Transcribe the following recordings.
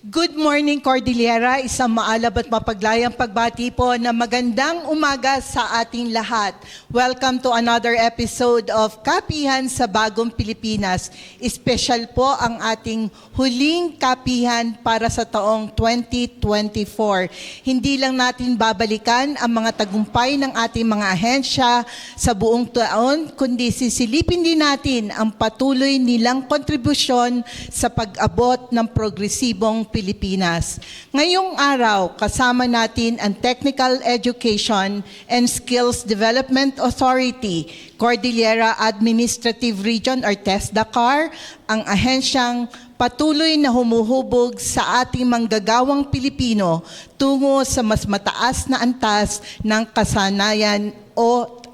Good morning, Cordillera. Isang maalab at mapaglayang pagbati po na magandang umaga sa ating lahat. Welcome to another episode of Kapihan sa Bagong Pilipinas. Special po ang ating huling kapihan para sa taong 2024. Hindi lang natin babalikan ang mga tagumpay ng ating mga ahensya sa buong taon, kundi sisilipin din natin ang patuloy nilang kontribusyon sa pag-abot ng progresibong Pilipinas. Ngayong araw, kasama natin ang Technical Education and Skills Development Authority, Cordillera Administrative Region or TESDA-CAR, ang ahensyang patuloy na humuhubog sa ating manggagawang Pilipino tungo sa mas mataas na antas ng kasanayan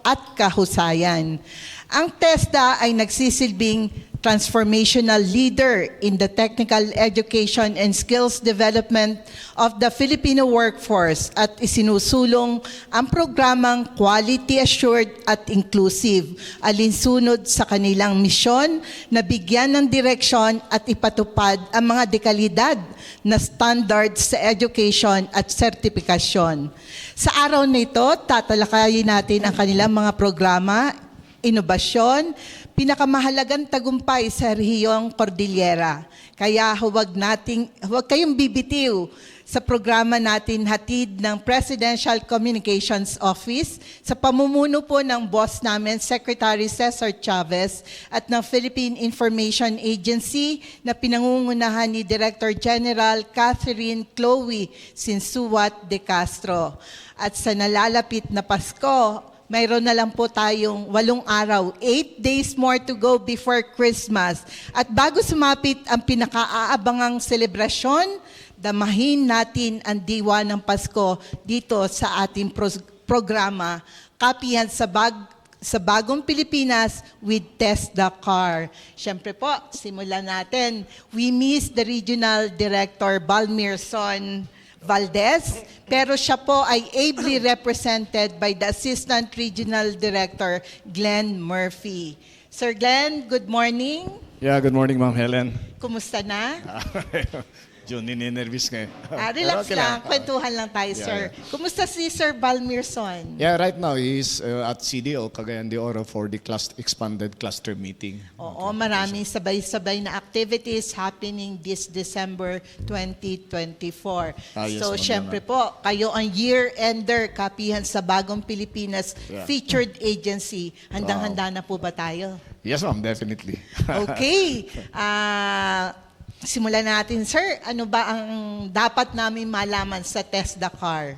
at kahusayan. Ang TESDA ay nagsisilbing transformational leader in the technical education and skills development of the Filipino workforce at isinusulong ang programang Quality Assured at Inclusive, alinsunod sa kanilang misyon na bigyan ng direksyon at ipatupad ang mga dekalidad na standards sa education at sertifikasyon. Sa araw na ito, tatalakayin natin ang kanilang mga programa, inobasyon, pinakamahalagang tagumpay sa rehiyong Cordillera. Kaya huwag kayong bibitiw sa programa natin hatid ng Presidential Communications Office sa pamumuno po ng boss namin, Secretary Cesar Chavez, at ng Philippine Information Agency na pinangungunahan ni Director General Catherine Chloe Sinsuat de Castro. At sa nalalapit na Pasko, mayroon na lang po tayong 8 araw, 8 days more to go before Christmas. At bago sumapit ang pinakaabangang selebrasyon, damahin natin ang diwa ng Pasko dito sa ating programa, Kapihan sa Bagong Pilipinas with TESDA-CAR. Siyempre po, simulan natin. We miss the Regional Director Balmyrson Valdez, pero siya po ay ably represented by the Assistant Regional Director, Glenn Murphy. Sir Glenn, good morning. Yeah, good morning, Ma'am Helen. Kumusta na? June, nininervous ngayon. Relax Okay lang, kwentuhan lang tayo, sir. Kumusta si Sir Balmyrson? Yeah, right now he's at CDO, Cagayan de Oro for the expanded cluster meeting. Oo, maraming sabay-sabay na activities happening this December 2024. Yes, So, syempre po, kayo ang year-ender Kapihan sa Bagong Pilipinas featured agency. Handang-handa na po ba tayo? Yes, ma'am, definitely. Okay. Simulan natin, sir. Ano ba ang dapat namin malaman sa TESDA-CAR?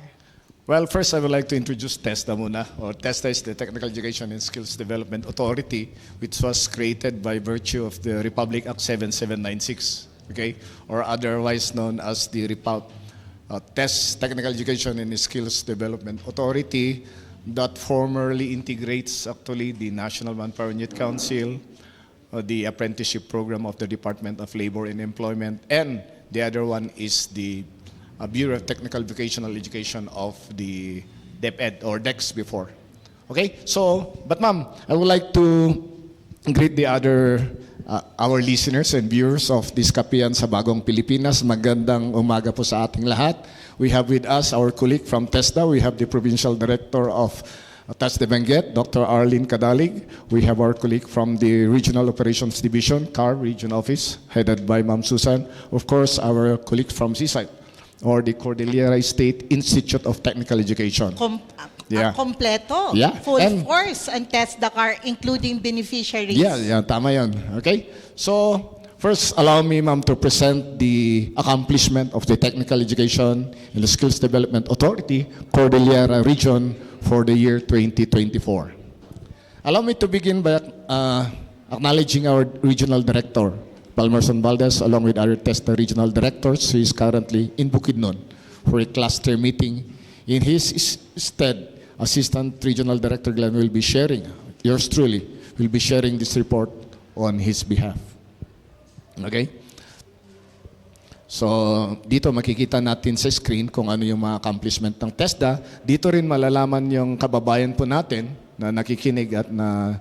Well, first I would like to introduce TESDA muna. Or TESDA is the Technical Education and Skills Development Authority, which was created by virtue of the Republic Act 7796, okay? Or otherwise known as the Technical Education and Skills Development Authority, that formerly integrates actually the National Manpower and Youth Council, the apprenticeship program of the Department of Labor and Employment, and the other one is the Bureau of Technical Vocational Education of the DepEd or DEX before. Okay, so, but ma'am, I would like to greet the other, our listeners and viewers of this Kapihan sa Bagong Pilipinas. Magandang umaga po sa ating lahat. We have with us our colleague from TESDA. We have the Provincial Director of TESDA Benguet, Dr. Arlene Cadalig. We have our colleague from the Regional Operations Division, CAR Region Office, headed by Ma'am Susan. Of course, our colleague from CSITE, or the Cordillera State Institute of Technical Education. Kompleto. Yeah. Full force ang TESDA-CAR, including beneficiaries. Yeah, tama yun. Okay? So, first, allow me, ma'am, to present the accomplishment of the Technical Education and the Skills Development Authority, Cordillera Region, for the year 2024. Allow me to begin by acknowledging our Regional Director, Balmyrson Valdez, along with other TESDA Regional Directors. He is currently in Bukidnon for a cluster meeting. In his stead, Assistant Regional Director Glenn will be sharing, yours truly, will be sharing this report on his behalf. Okay? So, dito makikita natin sa screen kung ano yung mga accomplishment ng TESDA. Dito rin malalaman yung kababayan po natin na nakikinig at na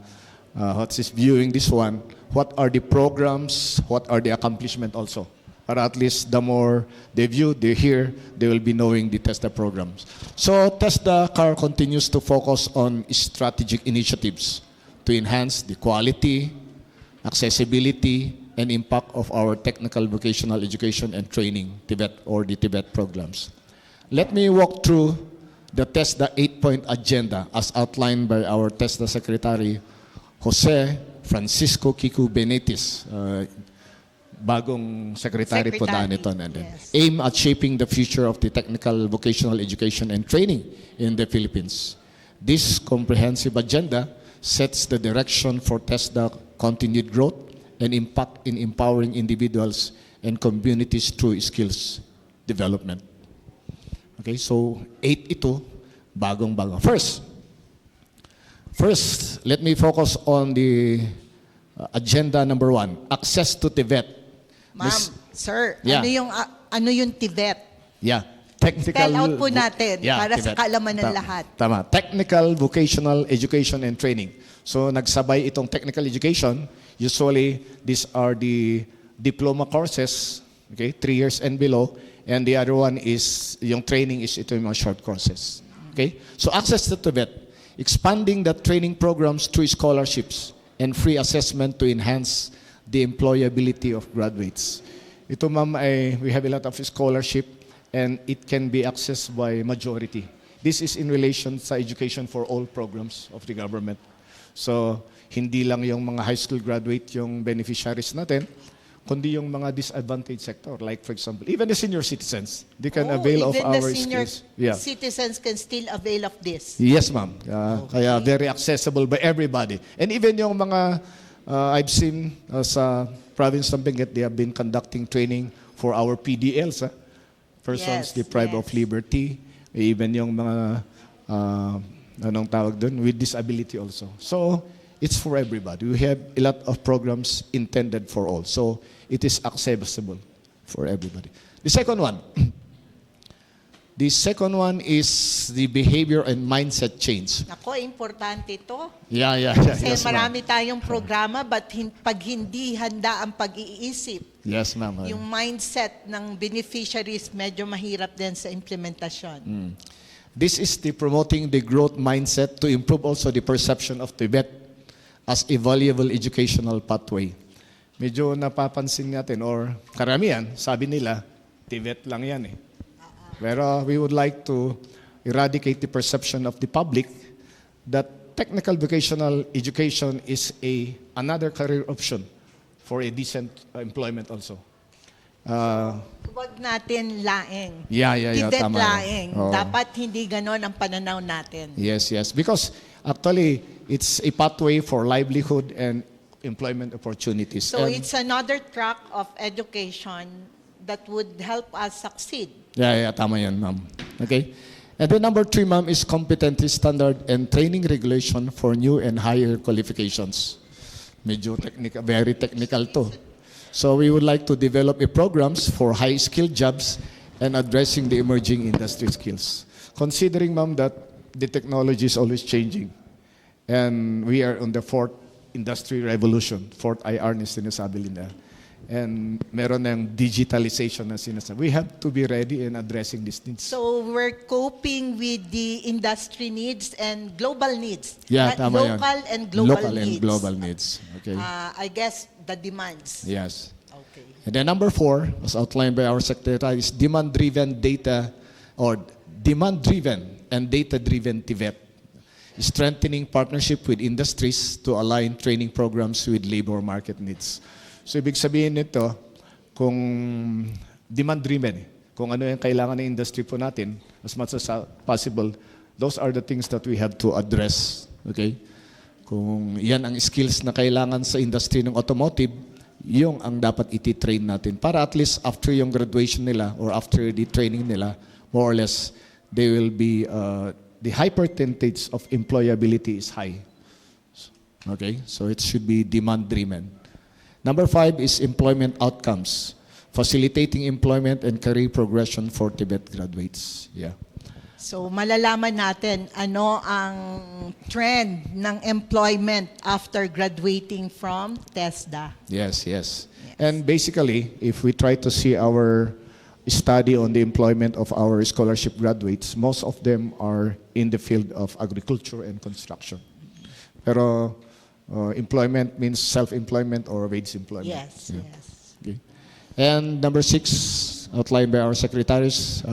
what's viewing this one, what are the programs, what are the accomplishment also Para at least the more they view, they hear, they will be knowing the TESDA programs. So TESDA-CAR continues to focus on strategic initiatives to enhance the quality, accessibility, and impact of our technical vocational education and training, TVET or the TVET programs. Let me walk through the TESDA 8-point agenda as outlined by our TESDA Secretary, Jose Francisco Kiko Benitez, bagong secretary po na nito. Yes. Aim at shaping the future of the technical vocational education and training in the Philippines. This comprehensive agenda sets the direction for TESDA continued growth and impact in empowering individuals and communities through skills development. Okay, so 8 ito, bagong-bago. First, let me focus on the agenda number 1, access to TVET. Ma'am, sir, Yeah. ano yung TVET? Yeah. Technical, Spell out po natin para sa TVET. kaalaman ng lahat. Tama. Technical Vocational Education and Training. So nagsabay itong technical education. Usually, these are the diploma courses, okay, 3 years and below. And the other one is, yung training is ito yung mga short courses. Okay? So access to TVET. Expanding the training programs through scholarships and free assessment to enhance the employability of graduates. Ito ma'am, we have a lot of scholarship and it can be accessed by majority. This is in relation sa education for all programs of the government. So, hindi lang yung mga high school graduate yung beneficiaries natin, kundi yung mga disadvantaged sector. Like for example, even the senior citizens, they can avail of our Even the senior skills. Yeah. citizens can still avail of this. Yes, ma'am. Kaya very accessible by everybody. And even yung mga, I've seen sa province ng Benguet, they have been conducting training for our PDLs, persons Yes, deprived yes. of liberty, even yung mga, anong tawag dun, with disability also. So, it's for everybody. We have a lot of programs intended for all. So, it is accessible for everybody. The second one. The second one is the behavior and mindset change. Nako, importante ito. Yeah. Kasi Yes, ma'am. marami tayong programa, but pag hindi handa ang pag-iisip, Yes, ma'am. yung mindset ng beneficiaries medyo mahirap din sa implementasyon. This is the promoting the growth mindset to improve also the perception of TVET as a valuable educational pathway. Medyo napapansin natin or karamihan, sabi nila, TVET lang yan eh. Pero we would like to eradicate the perception of the public that technical vocational education is another career option for a decent employment also. Huwag natin laeng. Yeah, TVET tama yan. laeng. Oo. Dapat hindi ganon ang pananaw natin. Yes. Because actually, it's a pathway for livelihood and employment opportunities. So And- it's another track of education that would help us succeed. Yeah, tama yan, ma'am. Okay? And then number 3, ma'am, is competency standard and training regulation for new and higher qualifications. Medyo technical, very technical to. So we would like to develop programs for high-skilled jobs and addressing the emerging industry skills. Considering, ma'am, that the technology is always changing and we are on the 4th industry revolution, 4th IR na sinasabi nila. And meron ng digitalization na sinasabi. We have to be ready in addressing these needs. So we're coping with the industry needs and global needs. Yeah, tama yan. Local and global Local needs. and global needs. Okay. I guess the demands. Yes. Okay. And then number 4, as outlined by our secretary, is demand-driven and data-driven TVET. Strengthening partnership with industries to align training programs with labor market needs. So, ibig sabihin nito, kung demand-driven, kung ano yung kailangan ng industry po natin, as much as possible, those are the things that we have to address. Okay? Kung yan ang skills na kailangan sa industry ng automotive, yung ang dapat iti-train natin. Para at least after yung graduation nila or after the training nila, more or less, they will be, the high percentage of employability is high. Okay? So it should be demand-driven. Number 5 is employment outcomes, facilitating employment and career progression for TVET graduates. Yeah. So malalaman natin ano ang trend ng employment after graduating from TESDA. Yes, yes. And basically, if we try to see our study on the employment of our scholarship graduates, most of them are in the field of agriculture and construction. Pero employment means self-employment or wage employment. Yes, Yeah. yes. Okay. And number 6, outlined by our secretaries,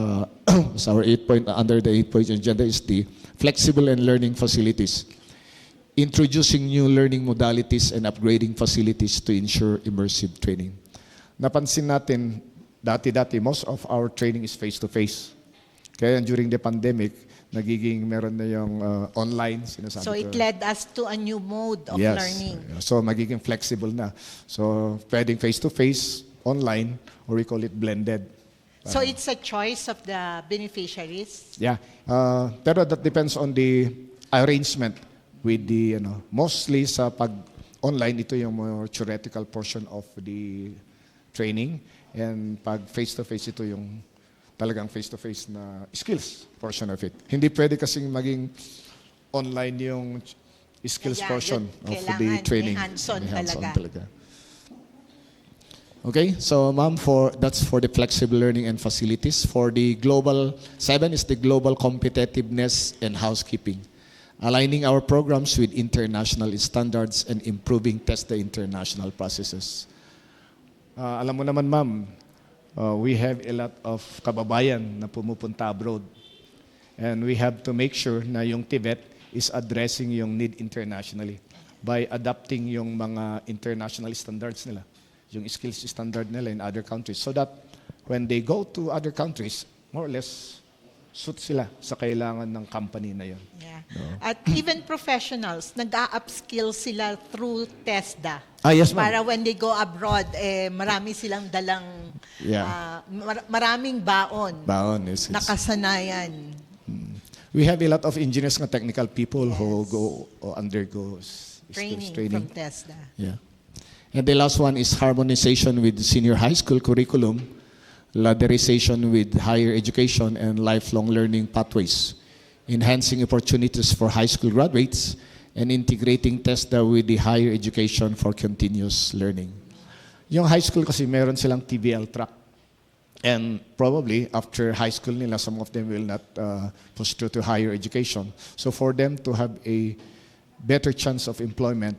as our 8-point, under the 8-point agenda is the flexible and learning facilities. Introducing new learning modalities and upgrading facilities to ensure immersive training. Napansin natin, dati-dati, most of our training is face-to-face. Kaya during the pandemic, nagiging meron na yung online, sinasabi So ko. it led us to a new mode of learning. So magiging flexible na. So pwedeng face-to-face, online, or we call it blended. So it's a choice of the beneficiaries? Yeah. Pero that depends on the arrangement with the, mostly sa pag-online, ito yung more theoretical portion of the training. And pag face-to-face, ito yung talagang face-to-face na skills portion of it. Hindi pwede kasing maging online yung skills Kaya portion yun, of the training. may hands-on talaga. Okay, so ma'am, that's for the flexible learning and facilities. For the global, 7 is the global competitiveness and housekeeping. Aligning our programs with international standards and improving TESDA international processes. Alam mo naman ma'am, we have a lot of kababayan na pumupunta abroad. And we have to make sure na yung TVET is addressing yung need internationally by adapting yung mga international standards nila, yung skills standard nila in other countries, so that when they go to other countries, more or less, suit sila sa kailangan ng company na yun. Yeah. At even professionals, nag-a-upskill sila through TESDA. Yes, ma'am. Para when they go abroad, marami silang dalang, maraming baon, Yes, na kasanayan. we have a lot of engineers and technical people who go or undergo skills Training from TESDA. Yeah. And the last one is harmonization with senior high school curriculum, ladderization with higher education and lifelong learning pathways, enhancing opportunities for high school graduates, and integrating TESDA with the higher education for continuous learning. Yung high school kasi meron silang TBL track. And probably after high school nila, some of them will not push through to higher education. So for them to have a better chance of employment,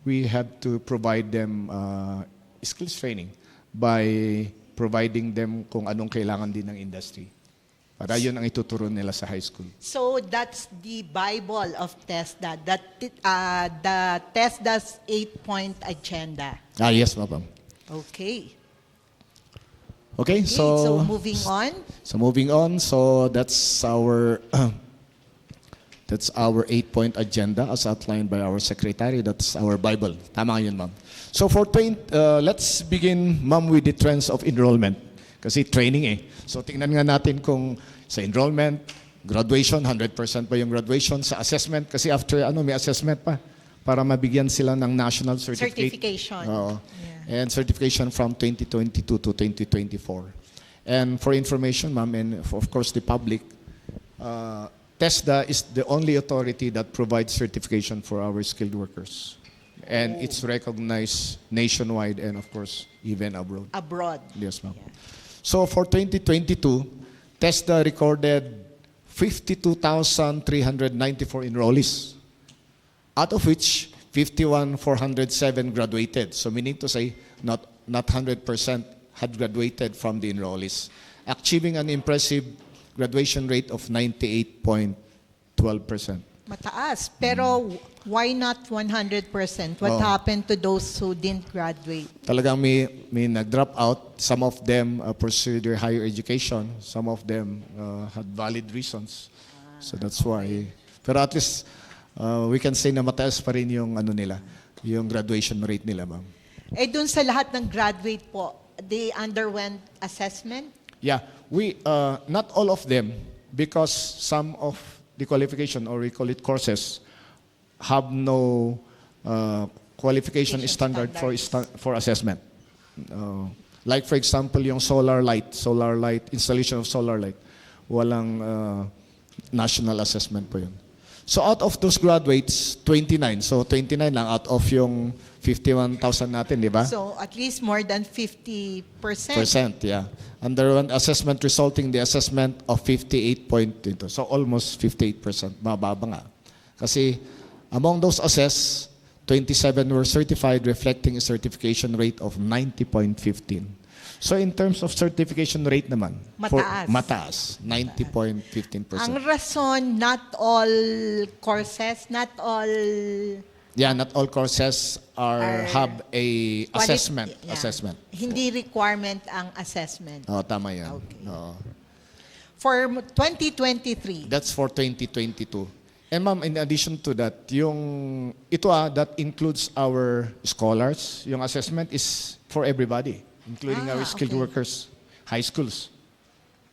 we have to provide them skills training by providing them kung anong kailangan din ng industry. Para yun ang ituturo nila sa high school. So that's the Bible of TESDA, the TESDA's 8-point agenda. Yes, ma'am. Okay. Okay, So moving on. So that's our that's our 8-point agenda as outlined by our secretary. That's our Bible. Tama yun, ma'am. So for let's begin, ma'am, with the trends of enrollment. Kasi training eh. So tingnan nga natin kung sa enrollment, graduation, 100% pa yung graduation. Sa assessment, kasi after may assessment pa para mabigyan sila ng national certificate. Certification. Oo. Yeah. And certification from 2022 to 2024. And for information, ma'am, and of course the public, TESDA is the only authority that provides certification for our skilled workers. And it's recognized nationwide and of course even abroad. Abroad. Yes, ma'am. Yeah. So for 2022, TESDA recorded 52,394 enrollees, out of which 51,407 graduated. So meaning to say, not 100% had graduated from the enrollees, achieving an impressive graduation rate of 98.12%. Mataas. Pero why not 100%? What happened to those who didn't graduate? Talagang may nag-drop out. Some of them pursued their higher education. Some of them had valid reasons. So that's why. Pero at least we can say na mataas pa rin yung nila, yung graduation rate nila, ma'am. Dun sa lahat ng graduate po, they underwent assessment? Yeah, we not all of them, because some of the qualification, or we call it courses, have no qualification standard for assessment. Like for example, yung solar light installation of solar light, walang National assessment po yun. So out of those graduates, 29. So 29 lang out of yung 51,000 natin, di ba? So at least more than 50%. Yeah. Under one assessment resulting the assessment of 58.2. So almost 58%. Mababa nga. Kasi among those assessed, 27 were certified, reflecting a certification rate of 90.15. So in terms of certification rate naman, Mataas. mataas, 90.15%. Ang rason, not all courses, not all Yeah, not all courses have a assessment. yeah. Assessment. Hindi requirement ang assessment. Oh, tama yan. Okay. Oo. For 2023, That's for 2022. And ma'am, in addition to that, that includes our scholars. Yung assessment is for everybody, including our skilled okay. workers, high schools,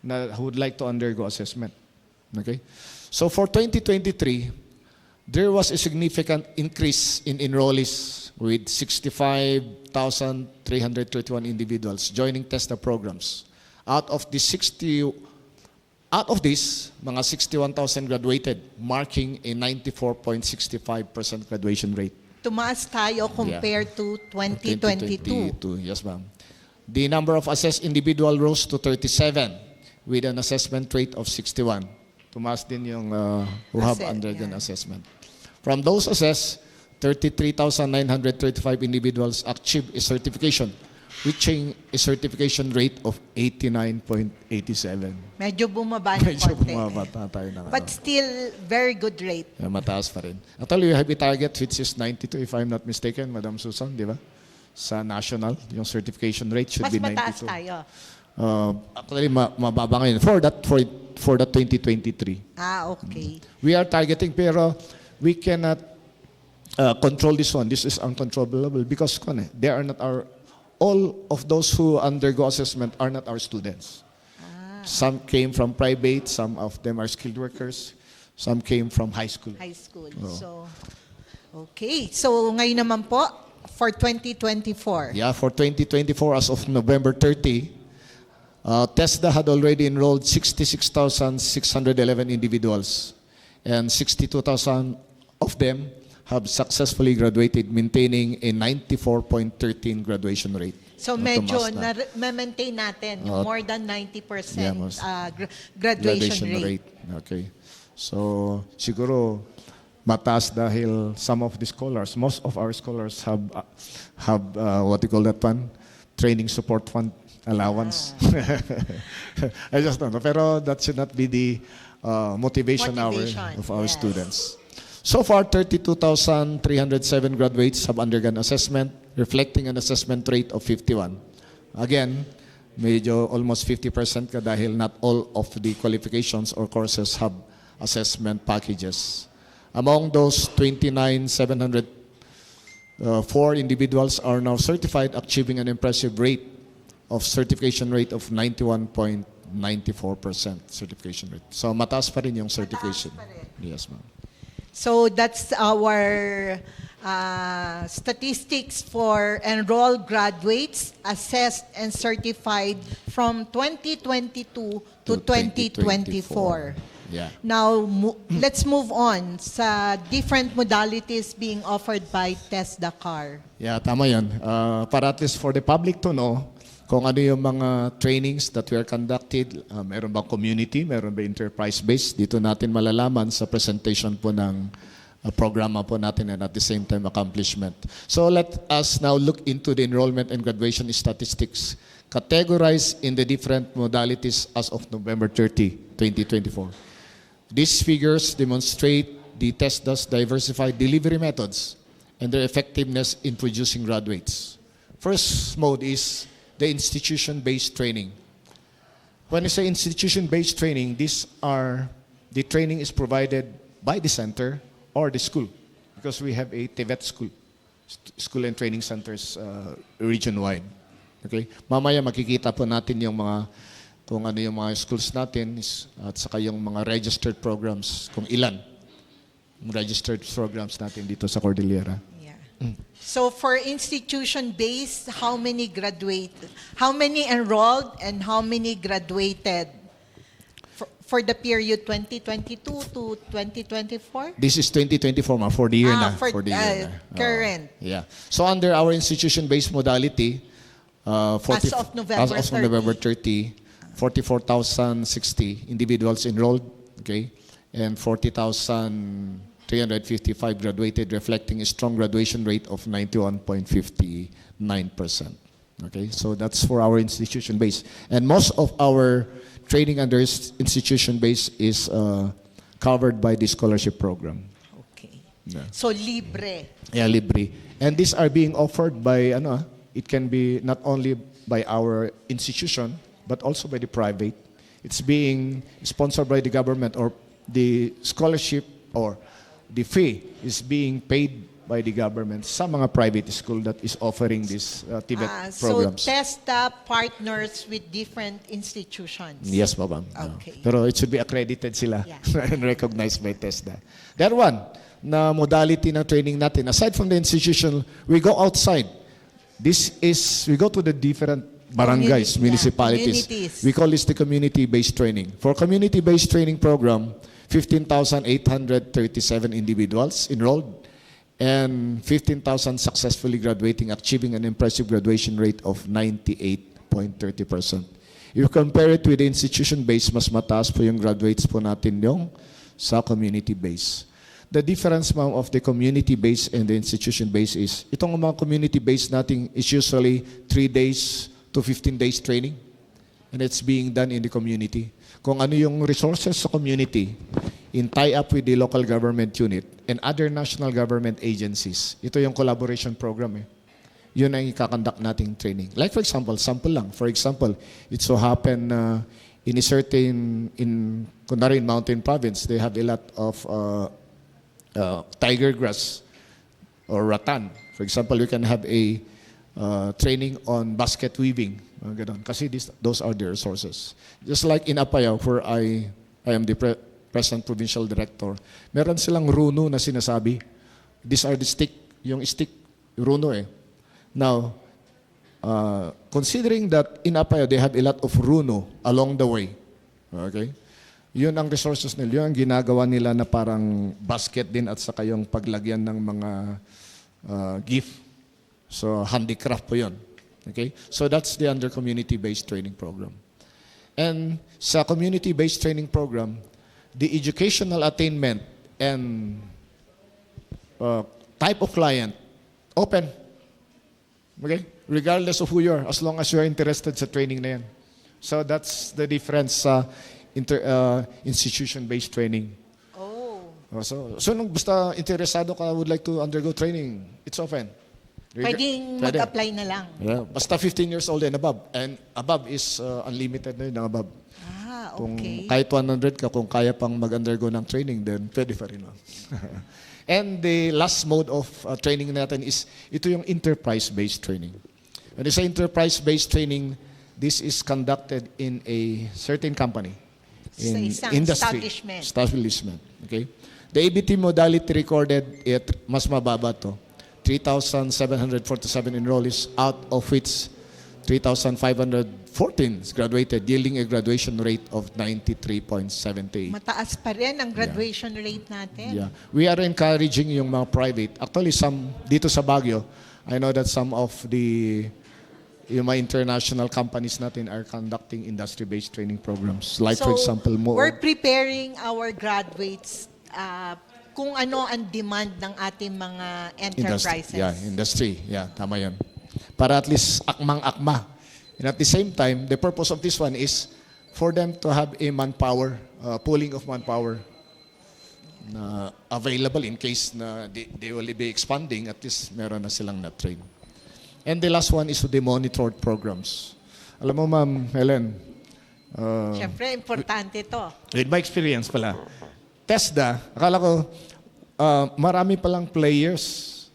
who would like to undergo assessment. Okay? So for 2023, there was a significant increase in enrollees with 65,331 individuals joining TESDA programs. Out of this, mga 61,000 graduated, marking a 94.65% graduation rate. tumaas tayo compared to 2022. Yes, ma'am. The number of assessed individual rose to 37 with an assessment rate of 61. Tumaas din yung who have undergone assessment. From those assessed, 33,935 individuals achieved a certification, reaching a certification rate of 89.87. Medyo bumaba ng Medyo konti. bumaba tayo na. But still, very good rate. Mataas pa rin. Actually, we have a target which is 92, if I'm not mistaken, Madam Susan, di ba? Sa national, yung certification rate should Mas be 92. mataas tayo. Actually, mababa ngayon. For the 2023. Okay. We are targeting, pero we cannot control this one. This is uncontrollable because they are not all of those who undergo assessment are not our students. Some came from private, some of them are skilled workers, some came from high school. High school. So, okay. So, ngayon naman po, for 2024. Yeah, for 2024, as of November 30, TESDA had already enrolled 66,611 individuals, and 62,000 of them have successfully graduated, maintaining a 94.13 graduation rate. So medyo na-maintain natin yung more than 90% graduation rate. Okay. So siguro mataas dahil some of the scholars, most of our scholars have what you call that one? Training support fund allowance. I just don't know. Pero that should not be the motivation of our students. So far, 32,307 graduates have undergone assessment, reflecting an assessment rate of 51. Again, medyo almost 50% ka dahil not all of the qualifications or courses have assessment packages. Among those 29,704 individuals are now certified, achieving an impressive rate of certification rate of 91.94% certification rate. So mataas pa rin yung certification. Yes, ma'am. So that's our statistics for enrolled graduates assessed and certified from 2022 to 2024. Yeah. Now, let's move on sa different modalities being offered by TESDA-CAR. Yeah, tama yan. Para at least for the public to know kung ano yung mga trainings that we are conducted, meron bang community, meron ba enterprise-based, dito natin malalaman sa presentation po ng programa po natin and at the same time accomplishment. So let us now look into the enrollment and graduation statistics categorized in the different modalities as of November 30, 2024. These figures demonstrate the TESDA's diversified delivery methods and their effectiveness in producing graduates. First mode is the institution-based training. When I say institution-based training, the training is provided by the center or the school, because we have a TVET school and training centers region-wide. Okay? Mamaya makikita po natin yung kung ano yung mga schools natin at saka yung mga registered programs, kung ilan yung registered programs natin dito sa Cordillera. So for institution-based, how many enrolled and how many graduated for the period 2022 to 2024? This is 2024, ma'am, for the year na. For the year na. current. Yeah. So under our institution-based modality, As of November 30, 44,060 individuals enrolled, okay, and 40,355 graduated, reflecting a strong graduation rate of 91.59%. Okay, so that's for our institution base. And most of our training under institution base is covered by the scholarship program. Okay. Yeah. So libre. Yeah, libre. And these are being offered by, it can be not only by our institution, but also by the private. It's being sponsored by the government, or the scholarship or the fee is being paid by the government sa mga private school that is offering these TVET programs. So TESDA partners with different institutions. Yes, ma'am. Okay. Pero it should be accredited sila Yeah. and recognized by TESDA. That one, na modality na training natin, aside from the institution, we go outside. We go to the different barangays, municipalities. Communities. We call this the community-based training. For community-based training program, 15,837 individuals enrolled, and 15,000 successfully graduating, achieving an impressive graduation rate of 98.30%. If you compare it with the institution-based, mas mataas po yung graduates po natin yung sa community-based. The difference, ma'am, of the community-based and the institution-based is, itong mga community-based natin is usually 3 days to 15 days training, and it's being done in the community. Kung ano yung resources sa community, in tie-up with the local government unit and other national government agencies. Ito yung collaboration program eh. Yun ang ikakandak nating training. Like for example, sample lang. For example, it so happen in a certain, kunwari in Mountain Province, they have a lot of tiger grass or rattan. For example, you can have a training on basket weaving. Ganun. Kasi those are the resources. Just like in Apayao, where I am the President Provincial Director, meron silang runo na sinasabi. These are the stick, yung stick, runo eh. Now, considering that in Apayao, they have a lot of runo along the way. Okay? Yun ang resources nila. Yun ang ginagawa nila na parang basket din at saka yung paglagyan ng mga gift. So, handicraft po yun. Okay? So, that's the under community-based training program. And sa community-based training program, the educational attainment and type of client, open. Okay? Regardless of who you are, as long as you are interested sa training na yan. So that's the difference sa institution-based training. Oh. So nung basta interesado ka, would like to undergo training, it's open. Pwedeng mag-apply na lang. Yeah. Basta 15 years old and above. And above is unlimited na yun, ang above. Kung Okay. kahit 100 ka, kung kaya pang mag-undergo ng training, then pwede pa rin. And the last mode of training natin is, ito yung enterprise-based training. When you say enterprise-based training, this is conducted in a certain company. In Sa isang industry. Establishment. Okay? The ABT modality recorded, mas mababa to. 3,747 enrollees, out of which 3,514 graduated, yielding a graduation rate of 93.78. Mataas pa rin ang graduation rate natin. Yeah. We are encouraging yung mga private. Actually, some dito sa Baguio, I know that some of yung mga international companies natin are conducting industry-based training programs. Like for example, we're preparing our graduates kung ano ang demand ng ating mga enterprises. Industry. Yeah, tama yan. Para at least akmang-akma. And at the same time, the purpose of this one is for them to have a manpower, pooling of manpower na available in case na they will be expanding, at least meron na silang na-train. And the last one is the monitored programs. Alam mo, Ma'am Helen, Siyempre, importante to. with my experience pala, TESDA, akala ko marami palang players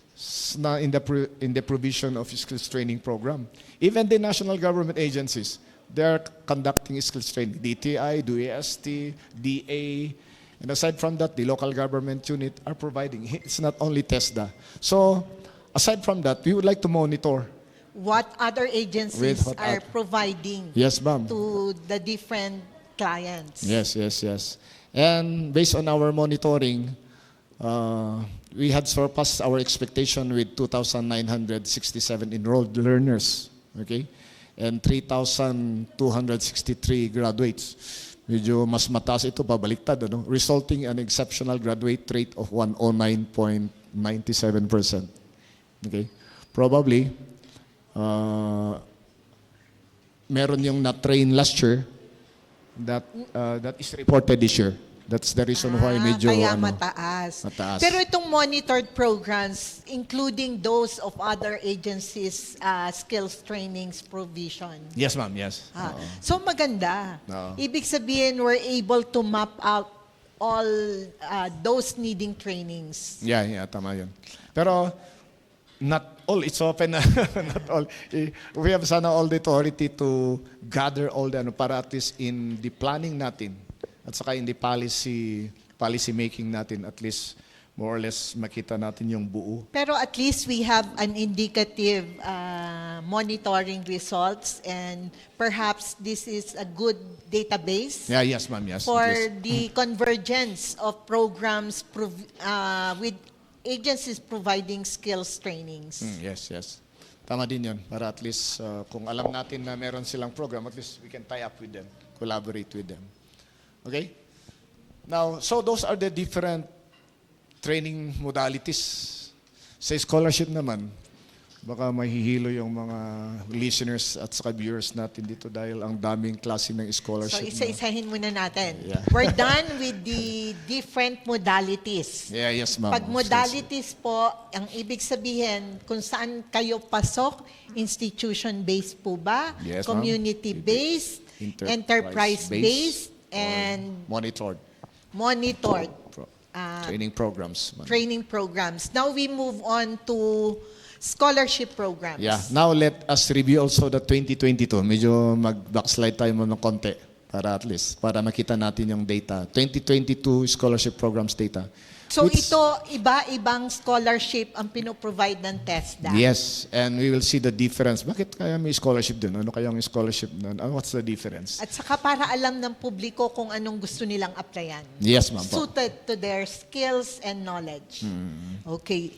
na in the provision of skills training program. Even the national government agencies, they are conducting skills training. DTI, DOEST, DA, and aside from that, the local government unit are providing. It's not only TESDA. So, aside from that, we would like to monitor. What other agencies are providing Yes, ma'am. to the different clients. Yes. And based on our monitoring, we had surpassed our expectation with 2,967 enrolled learners, okay? And 3,263 graduates. Medyo mas mataas ito, pabaliktad, ano? Resulting in an exceptional graduate rate of 109.97%. Okay? Probably, meron yung na-train last year that is reported this year. That's the reason why medyo kaya mataas. mataas. Pero itong monitored programs, including those of other agencies, skills trainings provision. Yes, ma'am, yes. So maganda. Oo. Ibig sabihin, we're able to map out all those needing trainings. Yeah, tama yun. Pero not all, it's open na. Not all. We have sana all the authority to gather all the, para at least in the planning natin, at saka in the policy making natin, at least more or less makita natin yung buo. Pero at least we have an indicative monitoring results, and perhaps this is a good database Yeah, yes, ma'am, yes. for at least. the convergence of programs with agencies providing skills trainings. Yes. Tama din yun. Para at least kung alam natin na meron silang program, at least we can tie up with them, collaborate with them. Okay? Now, so those are the different training modalities. Sa scholarship naman, baka mahihilo yung mga listeners at saka viewers natin dito dahil ang daming klase ng So scholarship. isa-isahin muna natin. Yeah. We're done with the different modalities. Yeah, yes, ma'am. Pag modalities po, ang ibig sabihin, kung saan kayo pasok, institution-based po ba? Yes, ma'am. Community-based, enterprise-based, and monitored training programs. ma'am. training programs. Now we move on to scholarship programs. Yeah. Now let us review also the 2022. Medyo mag-backslide tayo mo ng konti para at least, para makita natin yung data. 2022 scholarship programs data. So Which- ito, iba-ibang scholarship ang pinoprovide ng TESDA. Yes, and we will see the difference. Bakit kaya may scholarship dun? Ano kaya ang scholarship dun? What's the difference? At saka para alam ng publiko kung anong gusto nilang applyan. Yes, ma'am po. Suited to their skills and knowledge. Okay.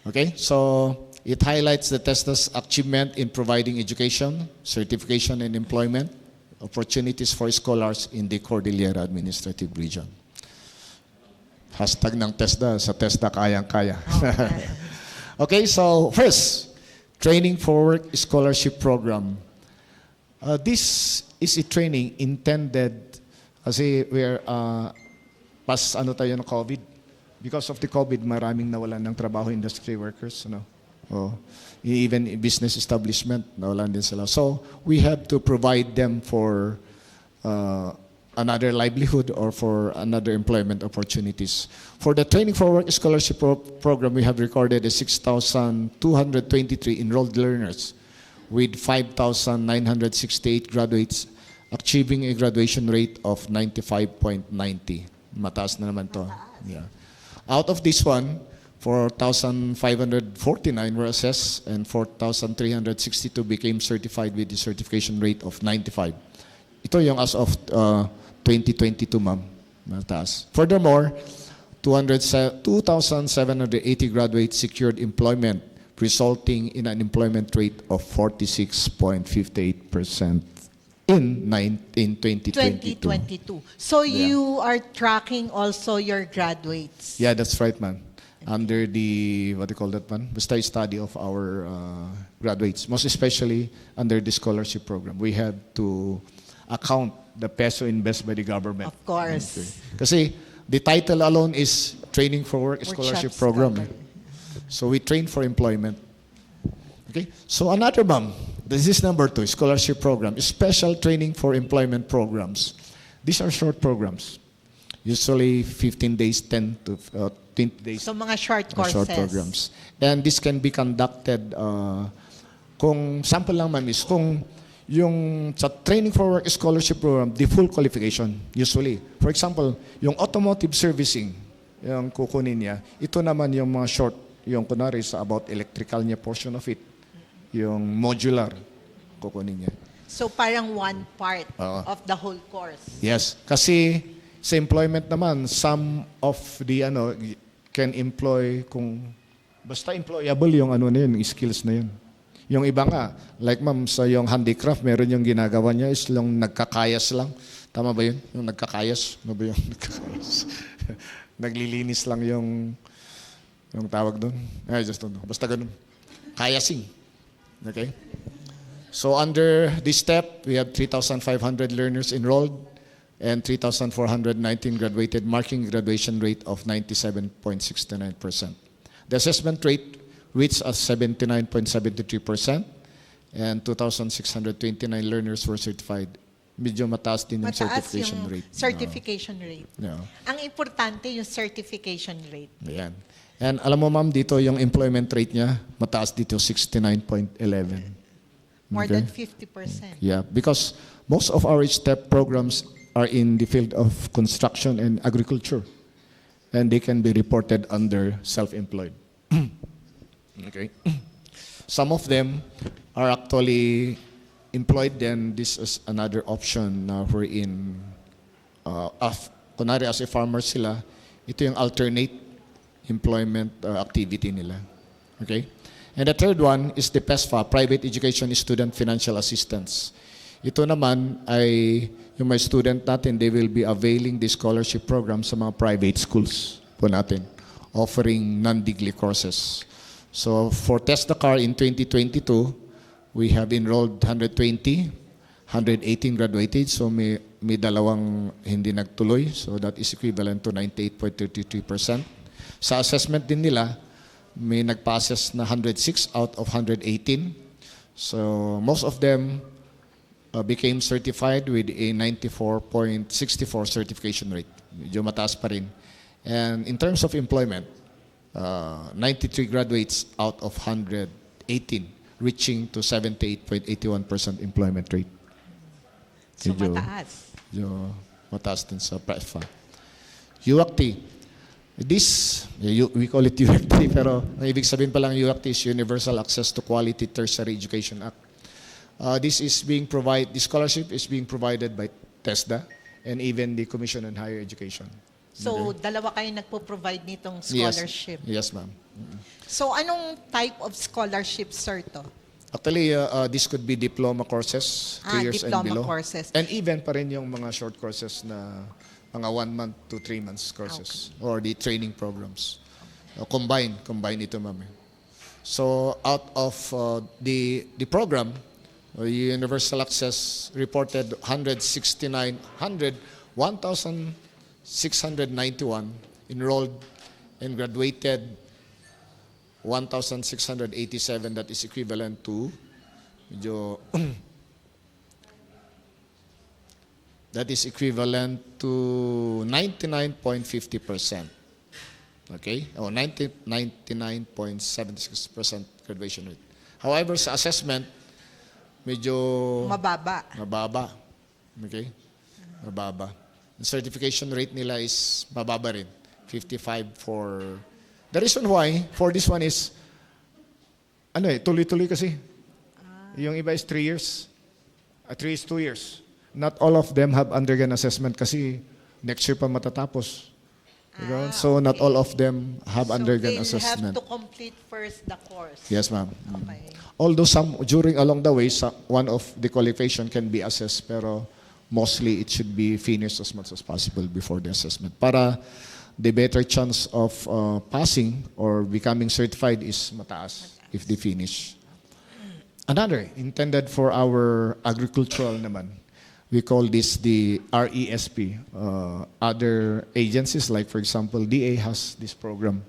Okay, so it highlights the TESDA's achievement in providing education, certification, and employment opportunities for scholars in the Cordillera Administrative Region. Hashtag ng TESDA, sa TESDA kayang-kaya. Okay, so first, Training for Work Scholarship Program. This is a training intended, kasi we're pas tayo ng COVID. Because of the COVID, maraming nawalan ng trabaho, industry workers, even business establishment, nawalan din sila. So, we have to provide them for another livelihood or for another employment opportunities. For the Training for Work Scholarship Program, we have recorded 6,223 enrolled learners with 5,968 graduates achieving a graduation rate of 95.90. Mataas na naman to. Yeah. Out of this one, 4,549 were assessed and 4,362 became certified with the certification rate of 95. Ito yung as of 2022, ma'am. Mataas. Furthermore, 2,780 graduates secured employment, resulting in an employment rate of 46.58% in 2022. 2022. So you are tracking also your graduates. Yeah, that's right, ma'am. Under the, what do you call that, man? Basta study of our graduates, most especially under the scholarship program. We have to account the peso invest by the government. Of course. Okay. Kasi the title alone is Training for Work Scholarship Program. So we train for employment. Okay? So another, ma'am, this is number 2, scholarship program, special training for employment programs. These are short programs. Usually 15 days, 10 to 20 days. So mga short courses. Short programs. And this can be conducted, kung sample lang, ma'am, is kung yung sa Training for Work Scholarship Program, the full qualification, usually. For example, yung automotive servicing, yung kukunin niya, ito naman yung mga short, yung kunwari sa about electrical niya portion of it, yung modular, kukunin niya. So parang one part Oo. of the whole course. Yes, kasi sa employment naman, some of the can employ kung basta employable yung na yun, yung skills na yun. Yung iba nga, like ma'am, sa yung handicraft, meron yung ginagawa niya is yung nagkakayas lang. Tama ba yun? Yung nagkakayas? Ano ba yung nagkakayas? Naglilinis lang yung tawag doon. I just don't know. Basta ganun. Kayasing. Okay? So under this step, we have 3,500 learners enrolled and 3,419 graduated, marking graduation rate of 97.69%. The assessment rate reached at 79.73% and 2,629 learners were certified. Medyo mataas din yung Mataas certification yung rate. certification rate. Yeah. Ang importante yung certification rate. Ayan. And alam mo ma'am, dito yung employment rate niya, mataas dito, 69.11. More Okay? than 50%. Yeah, because most of our STEP programs are in the field of construction and agriculture. And they can be reported under self-employed. Okay. Some of them are actually employed, then this is another option na wherein, kunwari as a farmer sila, ito yung alternate employment activity nila. Okay? And the third one is the PESFA, Private Education Student Financial Assistance. Ito naman ay yung mga student natin, they will be availing the scholarship program sa mga private schools po natin, offering non-degree courses. So for TESDA-CAR in 2022, we have enrolled 120, 118 graduated, so may dalawang hindi nagtuloy, so that is equivalent to 98.33%. Sa assessment din nila, may nagpa-assess na 106 out of 118. So most of them became certified with a 94.64 certification rate. Medyo mataas pa rin. And in terms of employment, 93 graduates out of 118, reaching to 78.81% employment rate. So mataas. Medyo mataas din sa PESFA. UACT. This, we call it UACT, pero ang ibig sabihin pa lang UACT is Universal Access to Quality Tertiary Education Act. This scholarship is being provided by TESDA and even the Commission on Higher Education. So dalawa kayo nagpo-provide nitong scholarship. Yes, ma'am. So anong type of scholarship, sir, to? Actually, this could be diploma courses, 2 years and diploma below. courses. And even pa rin yung mga short courses na mga 1 month to 3 months courses or the training programs. Combine ito, ma'am. So out of the program, Universal Access reported 1,691 enrolled and graduated 1,687, that is equivalent to that is equivalent to 99.50%. Okay? Or 99.76% graduation rate. However, sa assessment, medyo Mababa. Okay? Mababa. The certification rate nila is mababa rin. 55 for... The reason why for this one is, tuloy-tuloy kasi. Yung iba is 3 years. 3 is 2 years. Not all of them have undergone assessment kasi next year pa matatapos. So not all of them have undergone assessment. So they'll have to complete first the course. Yes, ma'am. Okay. Although some along the way, one of the qualification can be assessed, pero mostly it should be finished as much as possible before the assessment. Para the better chance of passing or becoming certified is mataas if they finish. Another, intended for our agricultural naman, we call this the RESP. Other agencies, like for example, DA has this program,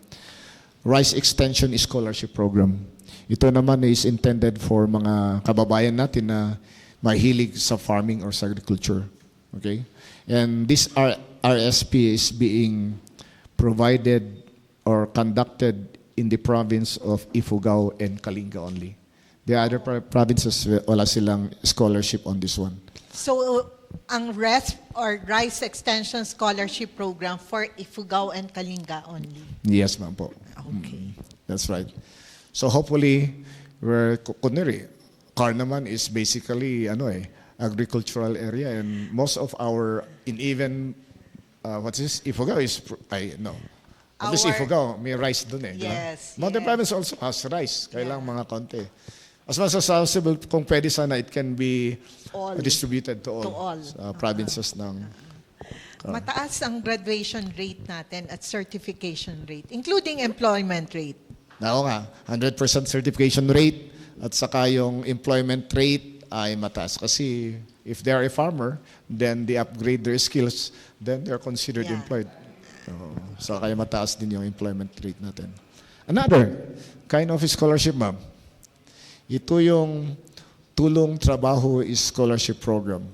Rice Extension Scholarship Program. Ito naman is intended for mga kababayan natin na mahilig sa farming or sa agriculture. Okay? And this RSP is being provided or conducted in the province of 𝐓𝐄𝐒𝐃 and Kalinga only. The other provinces, wala silang scholarship on this one. So ang RESP or Rice Extension Scholarship Program for 𝐓𝐄𝐃 and Kalinga only. Yes, ma'am po. Okay. That's right. So hopefully, CAR naman is basically agricultural area, and most of our what's this? 𝐓𝐄𝐒𝐃 is no. At least Our- 𝐓𝐄𝐃 may rice dun eh. di ba? Yes, Modern yes. province also has rice. Kailang mga konti. As much as possible, kung pwede sana, it can be All. distributed to all, To all. provinces ng... Mataas ang graduation rate natin at certification rate, including employment rate. Oo nga, 100% certification rate at saka yung employment rate ay mataas. Kasi if they are a farmer, then they upgrade their skills, then they are considered Yeah. employed. So kaya mataas din yung employment rate natin. Another kind of scholarship, ma'am. Ito yung Tulong Trabaho Scholarship Program.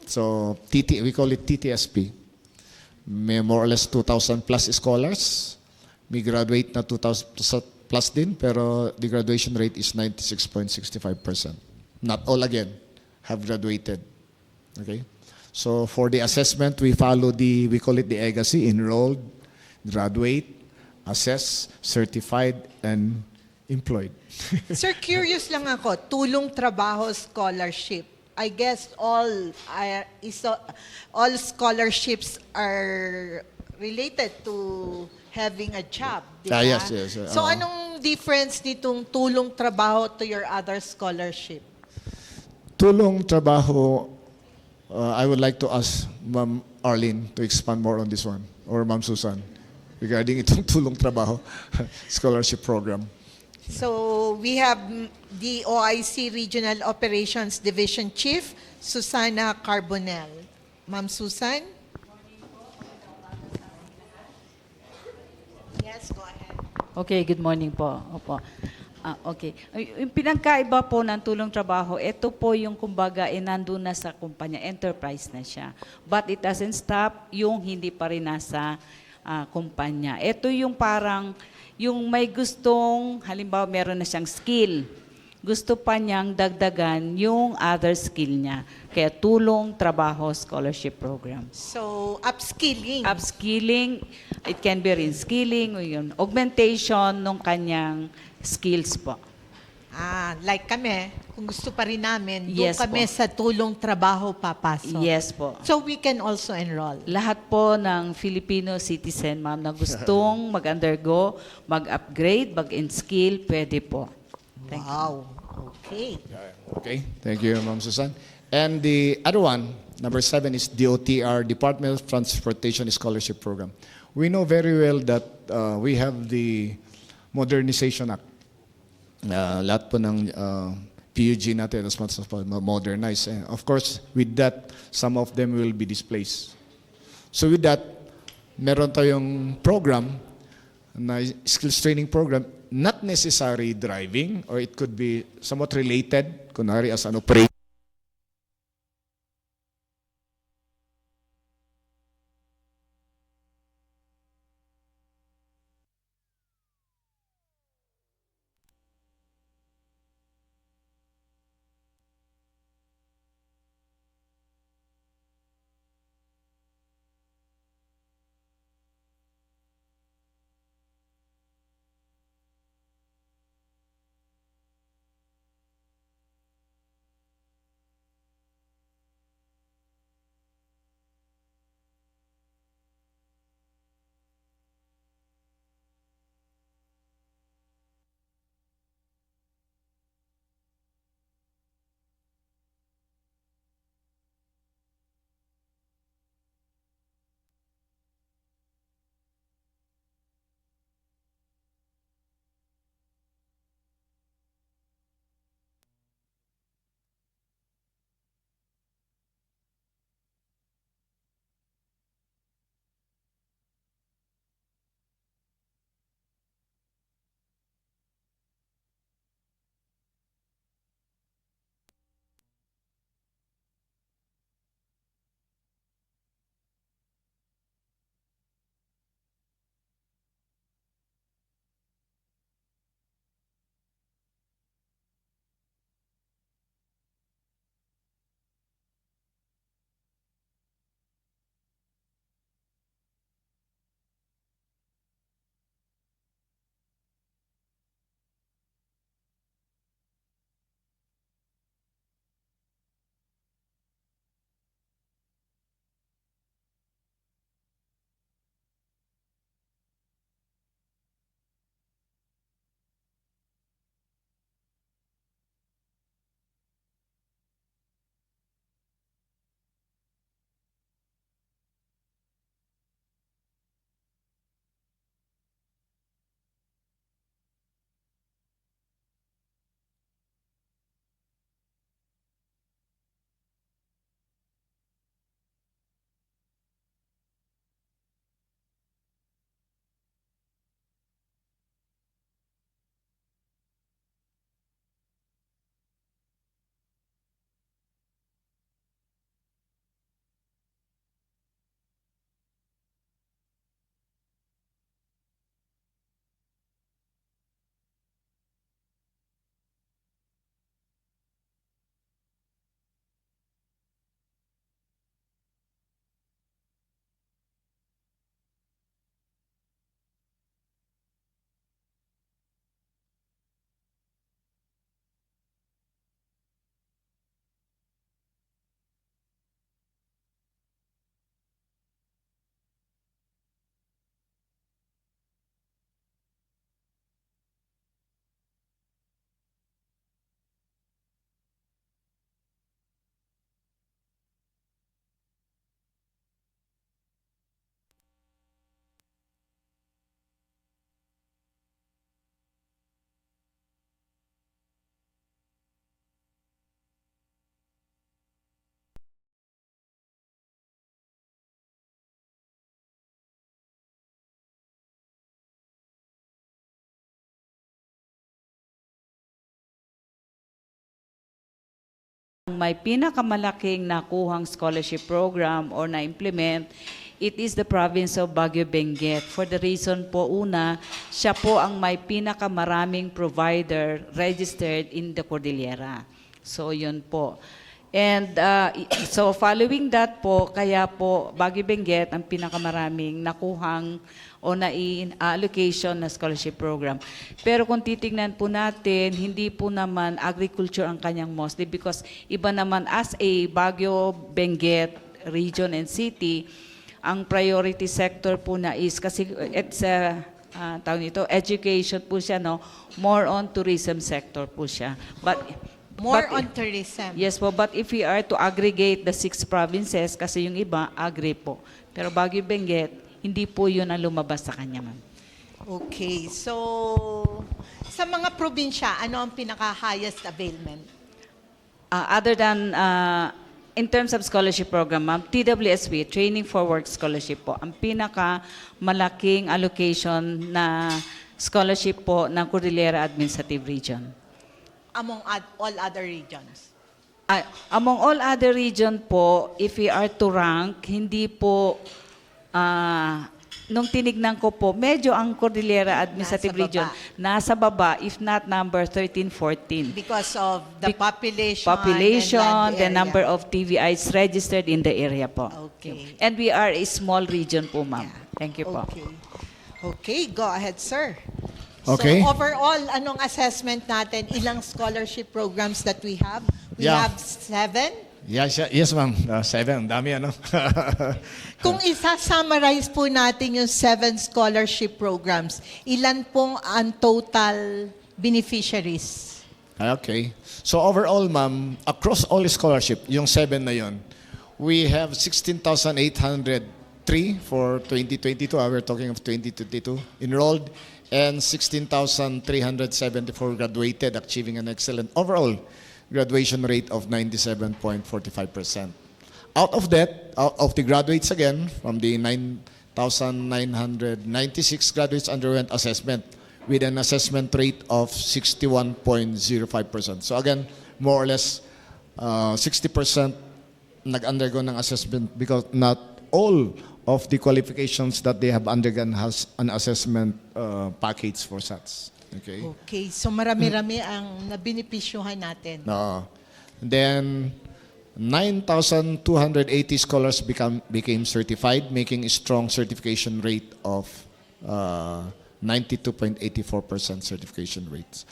So we call it TTSP. May more or less 2,000 plus scholars. May graduate na 2,000 plus din, pero the graduation rate is 96.65%. Not all again have graduated. Okay? So for the assessment, we follow we call it the EGACI, enrolled, graduate, assess, certified, and employed. Sir, curious lang ako, Tulong Trabaho Scholarship. I guess all scholarships are related to having a job, di ba? Yes. So anong difference nitong Tulong Trabaho to your other scholarship? Tulong Trabaho, I would like to ask Ma'am Arlene to expand more on this one, or Ma'am Susan, regarding itong Tulong Trabaho scholarship program. So we have the OIC Regional Operations Division Chief, Susana Carbonell. Ma'am Susan? Yes, go ahead. Okay, good morning po. Opo. Okay. Yung pinagkaiba po ng tulong trabaho, ito po yung kumbaga nandun na sa kumpanya, enterprise na siya. But it doesn't stop yung hindi pa rin nasa kumpanya. Ito yung parang, yung may gustong, halimbawa meron na siyang skill, gusto pa niyang dagdagan yung other skill niya. Kaya Tulong Trabaho Scholarship Program. So, upskilling. Upskilling, it can be reskilling, o yun, augmentation ng kanyang skills po. Like kami, kung gusto pa rin namin, doon Yes kami po. sa Tulong Trabaho papasok. Yes po. So we can also enroll. Lahat po ng Filipino citizen, ma'am, na gustong mag-undergo, mag-upgrade, mag-in-skill, pwede po. Thank you. Wow. Okay. Okay, thank you, Ma'am Susan. And the other one, number 7, is DOTR, Department of Transportation Scholarship Program. We know very well that we have the Modernization Act. Lahat po ng PUG natin as much as modernize. And of course, with that, some of them will be displaced. So with that, meron tayong program, na skills training program, not necessary driving, or it could be somewhat related, kunwari as an operator. may pinakamalaking nakuhang scholarship program or na-implement, it is the province of Benguet. For the reason po, una, siya po ang may pinakamaraming provider registered in the Cordillera. So, yun po. And so following that po, kaya po Benguet ang pinakamaraming nakuhang o na-allocation na scholarship program. Pero kung titingnan po natin, hindi po naman agriculture ang kanyang mostly because iba naman as a Benguet region and city, ang priority sector po na is kasi it's tawag nito, education po siya, no? More on tourism sector po siya. More on tourism. Yes po, but if we are to aggregate the 6 provinces, kasi yung iba, agri po. Pero Benguet, hindi po yun ang lumabas sa kanya, ma'am. Okay, so sa mga probinsya, ano ang pinaka-highest availment? Other than, in terms of scholarship program, ma'am, TWSP, Training for Work Scholarship po, ang pinaka-malaking allocation na scholarship po ng Cordillera Administrative Region. Among all other regions? Among all other region po, if we are to rank, hindi po, nung tinignan ko po, medyo ang Cordillera Administrative Region nasa baba, if not number 13, 14. Because of the population and the land number area. of TVIs registered in the area po. Okay. And we are a small region po, ma'am. Thank you po. Okay. Okay, go ahead, sir. Okay. So overall, anong assessment natin? Ilang scholarship programs that we have? We Yeah. have 7? Yes, ma'am. 7. Dami, ano? Kung isa-summarize po natin yung 7 scholarship programs, ilan pong ang total beneficiaries? Okay. So overall, ma'am, across all scholarship, yung 7 na yon, we have 16,803 for 2022. We're talking of 2022 enrolled, and 16,374 graduated, achieving an excellent overall graduation rate of 97.45%. Out of that, out of the graduates again, from the 9,996 graduates underwent assessment with an assessment rate of 61.05%. So again, more or less 60% nag-undergo ng assessment because not all of the qualifications that they have undergone has an assessment package for SATs. Okay. Okay, so marami-rami ang nabinipisyuhan natin. No. Then 9,280 scholars became certified, making a strong certification rate of 92.84% certification rates.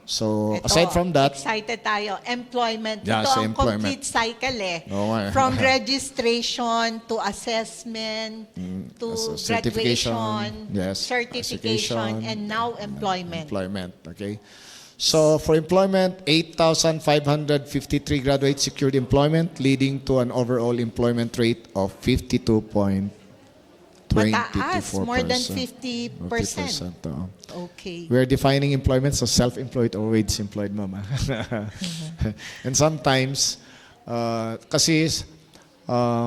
So Ito, aside from that, excited tayo. Employment. Yeah, Ito sa ang employment. complete cycle eh. Oo nga eh. From registration to assessment to certification, graduation, yes, certification, certification, and now employment. employment, okay? So for employment, 8,553 graduates secured employment, leading to an overall employment rate of 52.24%. Mataas, more than 50%. 50%, oo. Okay. We're defining employment as self-employed or wage-employed, mama. And sometimes, kasi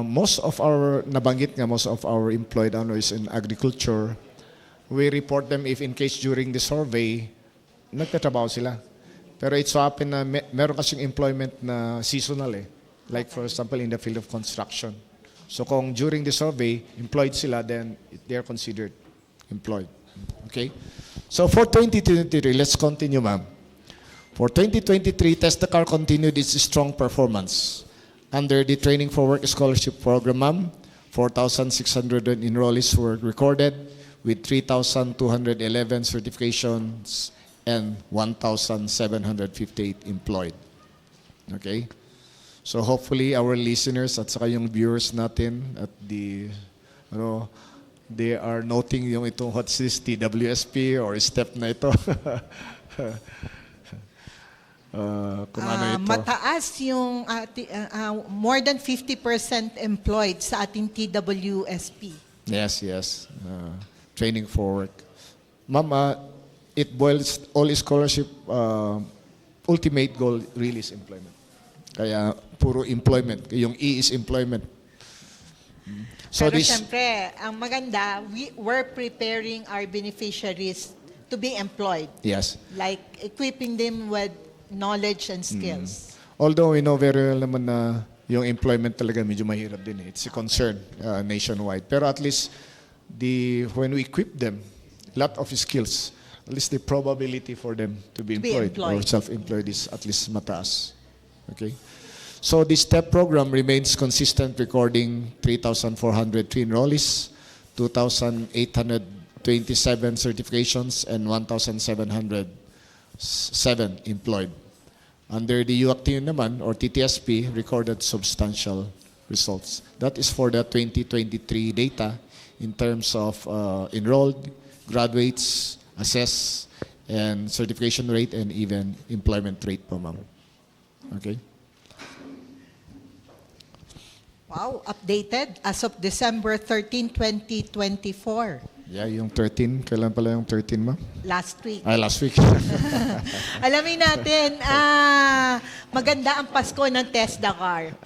most of our, nabanggit nga, most of our employed is in agriculture, we report them if in case during the survey, nagtatrabaho sila. Pero it so happen na meron kasing employment na seasonal eh. Like for example, in the field of construction. So kung during the survey, employed sila, then they are considered employed. Okay? So for 2023, let's continue, ma'am. For 2023, TESDA-CAR continued its strong performance. Under the Training for Work Scholarship Program, ma'am, 4,600 enrollees were recorded with 3,211 certifications and 1,758 employed. Okay? So hopefully our listeners at saka yung viewers natin at the they are noting yung itong what's this TWSP or step na ito. Kung ano ito. Mataas yung more than 50% employed sa ating TWSP. Yes. Training for work. Ma'am, it boils all scholarship ultimate goal really is employment. Kaya puro employment. Yung E is employment. So Pero this, syempre, ang maganda, we're preparing our beneficiaries to be employed. yes. Like equipping them with knowledge and skills. Although we know very well naman na yung employment talaga medyo mahirap din. It's a concern nationwide. Pero at least when we equip them, lot of skills, at least the probability for them to be employed or self-employed is at least mataas. Okay? So this STEP program remains consistent, recording 3,403 enrollees, 2,827 certifications, and 1,707 employed. Under the 𝐓𝐄𝐒𝐃 naman, or TTSP, recorded substantial results. That is for the 2023 data in terms of enrolled, graduates, assess, and certification rate, and even employment rate po, ma'am. Okay? Wow, updated as of December 13, 2024. Yeah, yung 13. Kailan pala yung 13, ma'am? Last week. Last week. Alamin natin, maganda ang Pasko ng TESDA-CAR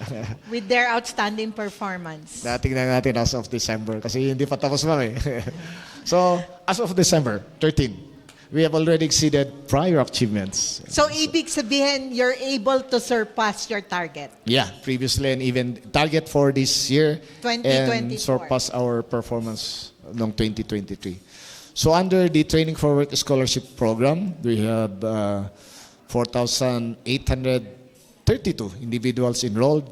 with their outstanding performance. Tingnan natin as of December kasi hindi pa tapos, ma'am eh. So, as of December 13, we have already exceeded prior achievements. So, ibig sabihin, you're able to surpass your target. Yeah, previously and even target for this year 2024. and surpass our performance noong 2023. So under the Training for Work Scholarship Program, we have 4,832 individuals enrolled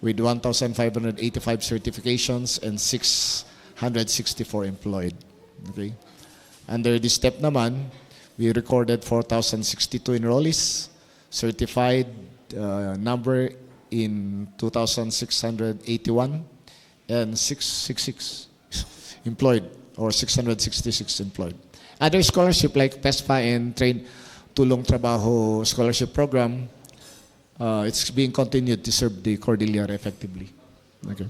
with 1,585 certifications and 664 employed. Okay. Under this step naman, we recorded 4,062 enrollees, certified number in 2,681, and 666 employed, or 666 employed. Other scholarship like TESPA and Tulong Trabaho Scholarship Program, it's being continued to serve the Cordillera effectively. Okay.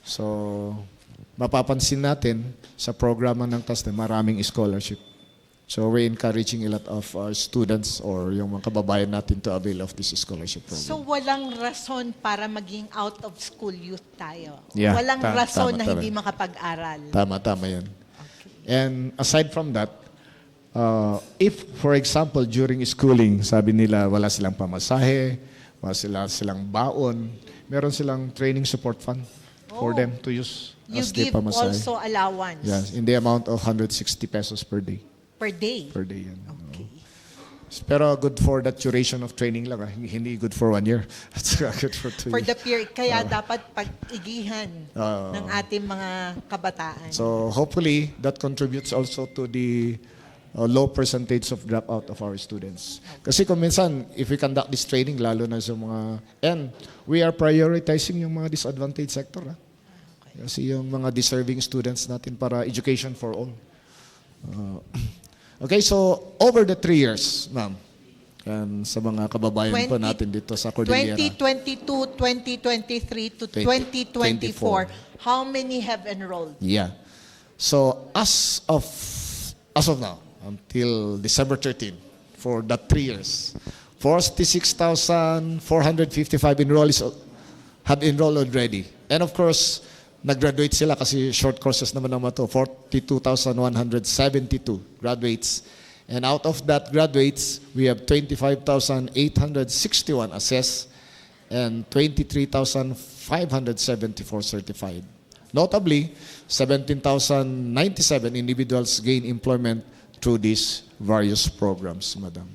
So, mapapansin natin sa programa ng TESDA, maraming scholarship. So we're encouraging a lot of our students or yung mga kababayan natin to avail of this scholarship program. So walang rason para maging out of school youth tayo. Yeah, Walang rason na tama. hindi makapag-aral. Tama yan. Okay. And aside from that, if for example during schooling, sabi nila wala silang pamasahe, wala silang baon, meron silang training support fund for them to use You as their give pamasahe. also allowance Yes, in the amount of 160 pesos per day. per day. Per day yan. Okay. Pero good for that duration of training lang. Hindi good for 1 year. That's good for 2 For years. the period. Kaya dapat pag-igihan ng ating mga kabataan. So hopefully that contributes also to the low percentage of dropout of our students. Kasi kung minsan, if we conduct this training, lalo na sa mga, and we are prioritizing yung mga disadvantaged sector. Kasi yung mga deserving students natin para education for all. Okay, so over the 3 years, ma'am, and sa mga kababayan po natin dito sa Cordillera. 2022, 2023 to 2024, how many have enrolled? Yeah. So as of now, until December 13, for that 3 years, 46,455 enrollees have enrolled already. And of course, nag-graduate sila kasi short courses naman naman ito, 42,172 graduates. And out of that graduates, we have 25,861 assessed and 23,574 certified. Notably, 17,097 individuals gain employment through these various programs, madam.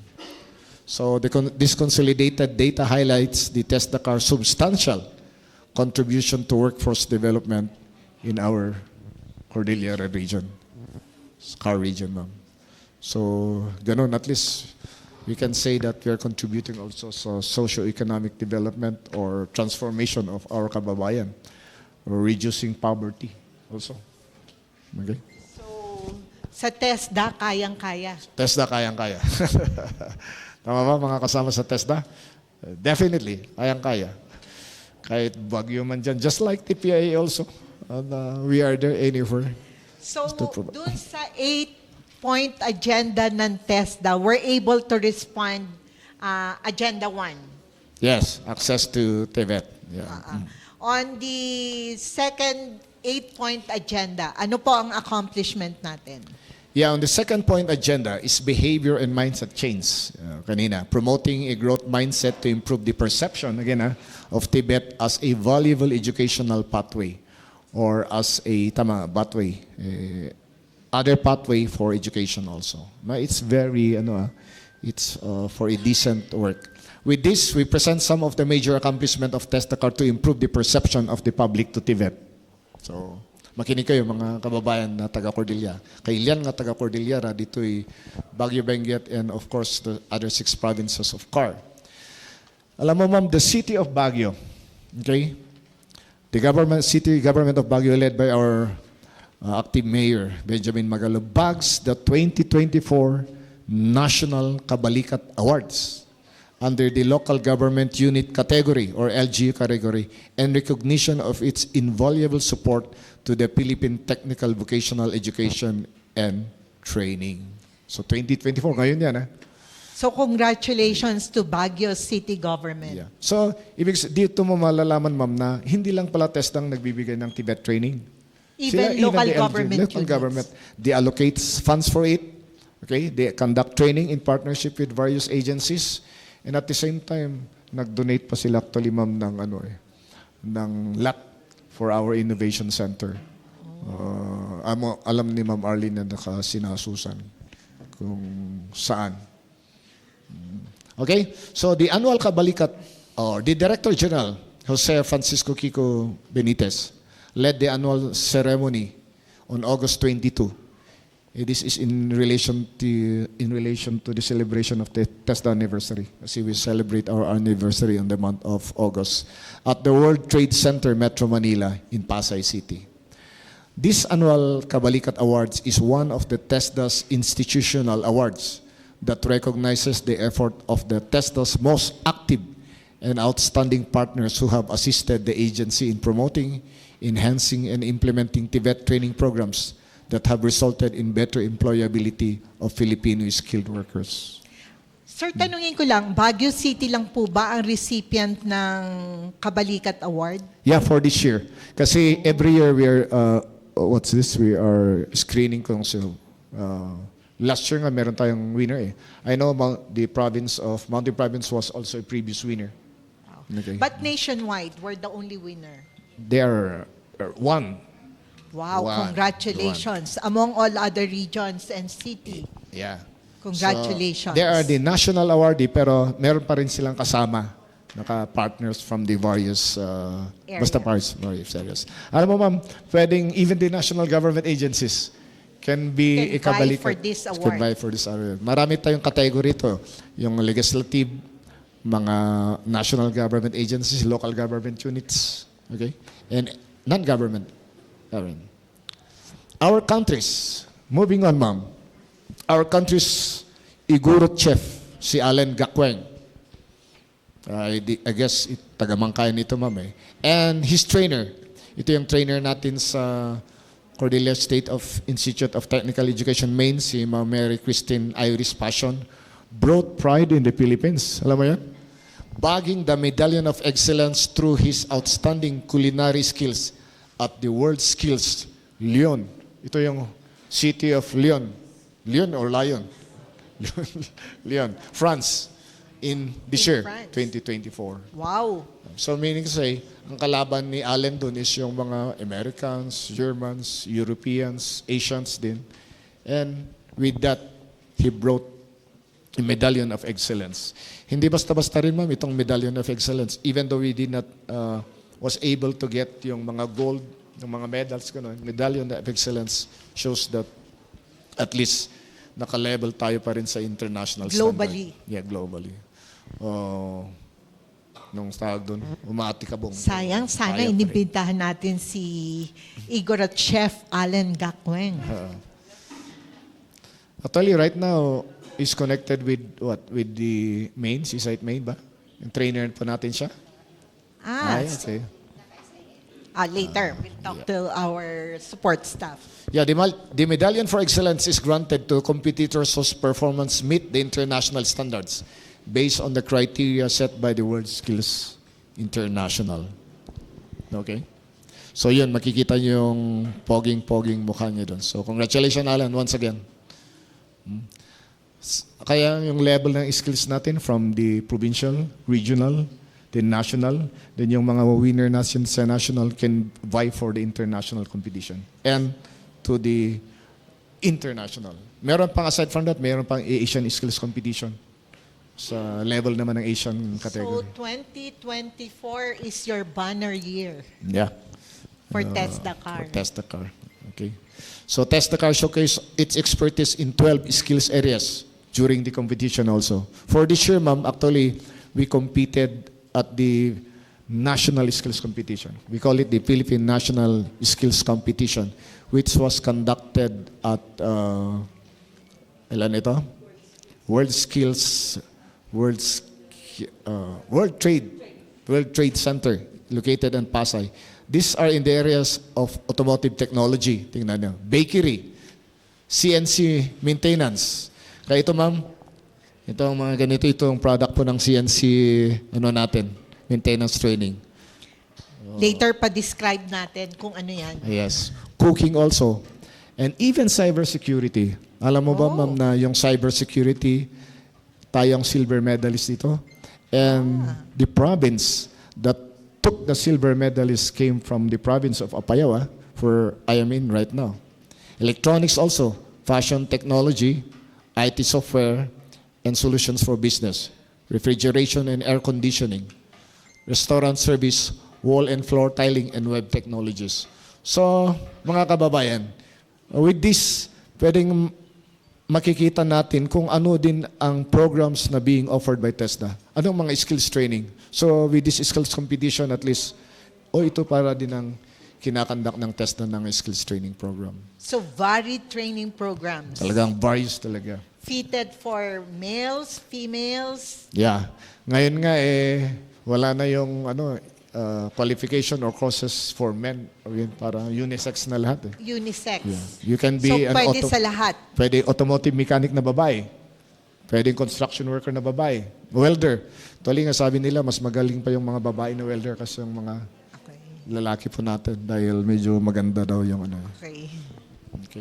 So this consolidated data highlights the TESDA-CAR substantial contribution to workforce development in our Cordillera region, CAR region, ma'am. So, ganun, at least we can say that we are contributing also sa socio-economic development or transformation of our kababayan, or reducing poverty also. Okay? So, sa TESDA, kayang-kaya. TESDA, kayang-kaya. Tama ba mga kasama sa TESDA? Definitely, kayang-kaya. Kahit bagyo man dyan, just like TPIA also. And, we are there anywhere. So, dun sa 8-point agenda ng TESDA, we're able to respond Agenda 1. Yes, access to TVET. Yeah. On the second 8-point agenda, ano po ang accomplishment natin? Yeah, on the second point agenda is behavior and mindset change. Kanina, promoting a growth mindset to improve the perception, again, of Tibet as a valuable educational pathway or as a pathway, other pathway for education also. It's very, it's for a decent work. With this, we present some of the major accomplishments of TESDA-CAR to improve the perception of the public to Tibet. So, makinig kayo mga kababayan na taga-Cordillera. Kailan nga taga-Cordillera, dito'y Baguio, Benguet, and of course the other 6 provinces of CAR. Alam mo ma'am, the city of Baguio, okay? The city government of Baguio led by our active mayor, Benjamin Magalo, bags the 2024 National Kabalikat Awards under the local government unit category or LGU category and recognition of its invaluable support to the Philippine Technical Vocational Education and Training. So 2024, ngayon yan So congratulations to Baguio City Government. Yeah. So, dito mo malalaman ma'am na hindi lang pala TESDA ang nagbibigay ng Tibet training. Even local government local government, they allocate funds for it. Okay? They conduct training in partnership with various agencies. And at the same time, nag-donate pa sila actually ma'am ng ng lot for our innovation center. Alam ni Ma'am Arlene na nakasinasusan kung saan. Okay? So the annual kabalikat, or the Director General, Jose Francisco Kiko Benitez, led the annual ceremony on August 22. This is in relation to the celebration of the TESDA anniversary. As we celebrate our anniversary on the month of August at the World Trade Center, Metro Manila in Pasay City. This annual Kabalikat Awards is one of the TESDA's institutional awards that recognizes the effort of the TESDA's most active and outstanding partners who have assisted the agency in promoting, enhancing, and implementing Tibet training programs that have resulted in better employability of Filipino skilled workers. Sir, tanungin ko lang, Baguio City lang po ba ang recipient ng Kabalikat Award? Yeah, for this year. Kasi every year we are, we are screening kung last year nga meron tayong winner I know the province of Mountain Province was also a previous winner. Okay. But nationwide, we're the only winner. They are one. Wow, One. congratulations. Among all other regions and city. Yeah. Congratulations. So, they are the national awardee pero meron pa rin silang kasama naka-partners from the various various areas. Alam mo ma'am, pwedeng even the national government agencies can be Can vie for this award. Can vie for this award. Marami tayong category ito. Yung legislative, mga national government agencies, local government units, okay? And non-government. Our countries, moving on ma'am, our country's Iguro chef, si Allen Gakweng, I guess taga-Mangkayan ito ma'am and his trainer, ito yung trainer natin sa Cordillera State of Institute of Technical Education, Maine, si Ma'am Mary Christine Iris Passion, brought pride in the Philippines. Alam mo yan? Bagging the Medallion of Excellence through his outstanding culinary skills at the World Skills Lyon. Ito yung city of Lyon. Lyon or Lyon? Lyon, France, in this year, France. 2024. Wow. So meaning to say, ang kalaban ni Allen dun is yung mga Americans, Germans, Europeans, Asians din. And with that, he brought a Medallion of Excellence. Hindi basta-basta rin ma'am itong Medallion of Excellence. Even though we did not was able to get yung mga gold, yung mga medals, Medallion of Excellence shows that at least naka-level tayo pa rin sa international Globally. standard. Yeah, globally. Nung tawag doon, umatikabong. Sayang, sana inibitahan natin si Igor at Chef Allen Gakweng. Actually, right now, is connected with what? With the main, CSITE main ba? Yung trainer po natin siya? Okay. Later, we'll talk to our support staff. Yeah, the Medallion for Excellence is granted to competitors whose performance meet the international standards based on the criteria set by the World Skills International. Okay? So yun, makikita niyo yung poging-poging mukha niya doon. So congratulations, Alan, once again. Kaya yung level ng skills natin from the provincial, regional, then national, then yung mga winner natin sa national can vie for the international competition and to the international. Meron pang aside from that, meron pang Asian skills competition sa level naman ng Asian category. So 2024 is your banner year Yeah. for TESDA-CAR. For TESDA-CAR. Okay. So TESDA-CAR showcase its expertise in 12 skills areas during the competition also. For this year, ma'am, actually, we competed at the National Skills Competition. We call it the Philippine National Skills Competition, which was conducted at, ilan ito? World Trade Center, located in Pasay. These are in the areas of automotive technology. Tingnan nyo. Bakery, CNC maintenance. Kaya ito, ma'am, ito ang mga ganito, ito ang product po ng CNC natin, maintenance training. Later pa-describe natin kung ano yan. Yes. Cooking also. And even cybersecurity. Alam mo ba, ma'am, na yung cybersecurity, tayong silver medalist dito? And the province that took the silver medalist came from the province of Apayao, for I am in right now. Electronics also, fashion technology, IT software, and solutions for business, refrigeration and air conditioning, restaurant service, wall and floor tiling, and web technologies. So, mga kababayan, with this, pwedeng makikita natin kung ano din ang programs na being offered by TESDA. Anong mga skills training. So, with this skills competition, at least, ito para din ang kinakandak ng TESDA ng skills training program. So varied training programs. Talagang various talaga. Fitted for males, females. Yeah. Ngayon nga wala na yung qualification or courses for men. Para unisex na lahat. Unisex. Yeah. You can be So pwede sa lahat. Pwede automotive mechanic na babae. Pwede construction worker na babae. Welder. Tuloy nga sabi nila, mas magaling pa yung mga babae na welder kasi yung mga lalaki po natin dahil medyo maganda daw yung Okay. Okay.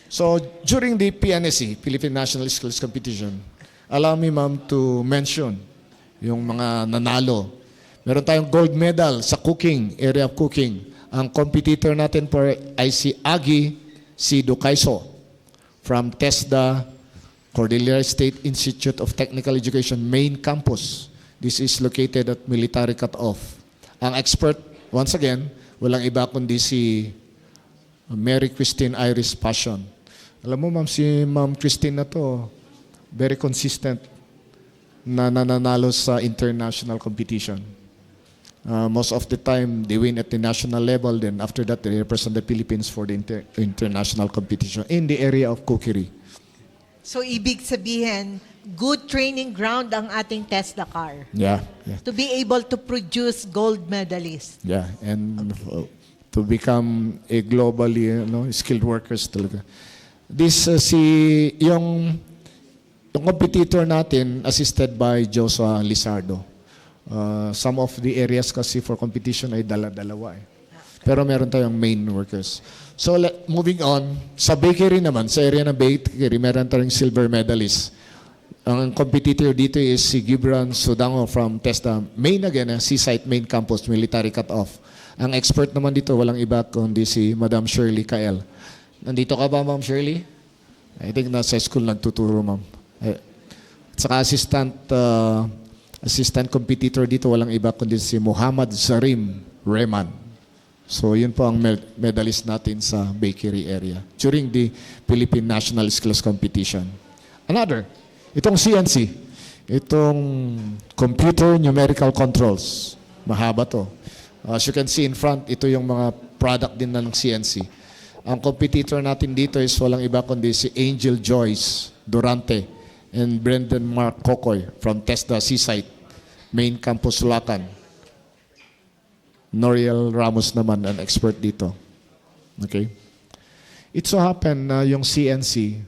So, during the PNSC, Philippine National Skills Competition, allow me, ma'am, to mention yung mga nanalo. Meron tayong gold medal sa cooking, area of cooking. Ang competitor natin for ay si 𝐓𝐄𝐒𝐃-𝐂𝐨 from TESDA, Cordillera State Institute of Technical Education main campus. This is located at Military Cut-Off. Ang expert, once again, walang iba kundi si Mary Christine Iris Passion. Alam mo, ma'am, si Ma'am Christine na to, very consistent na nananalo sa international competition. Most of the time, they win at the national level. Then after that, they represent the Philippines for the international competition in the area of cookery. So ibig sabihin, good training ground ang ating TESDA-CAR. Yeah, yeah. To be able to produce gold medalists. Yeah, and to become a globally skilled workers talaga. This yung competitor natin assisted by Joshua Lizardo. Some of the areas kasi for competition ay dala-dalawa Pero meron tayong main workers. So moving on, sa bakery naman, sa area ng bakery, meron tayong silver medalist. Ang competitor dito is si Gibran Sudango from TESDA. Main again, CSITE main campus, military cut-off. Ang expert naman dito, walang iba kundi si Madam Shirley Kael. Nandito ka ba, Ma'am Shirley? I think nasa school nagtuturo, Ma'am. At saka assistant competitor dito, walang iba kundi si Muhammad Zarim Reman. So, yun po ang medalist natin sa bakery area during the Philippine National Skills Competition. Another, itong CNC, itong Computer Numerical Controls. Mahaba to. As you can see in front, ito yung mga product din na ng CNC. Ang competitor natin dito is walang iba kundi si Angel Joyce Durante and Brendan Mark Kokoy from TESDA CSITE, main campus Loakan. Noriel Ramos naman, an expert dito. Okay? It so happen na yung CNC,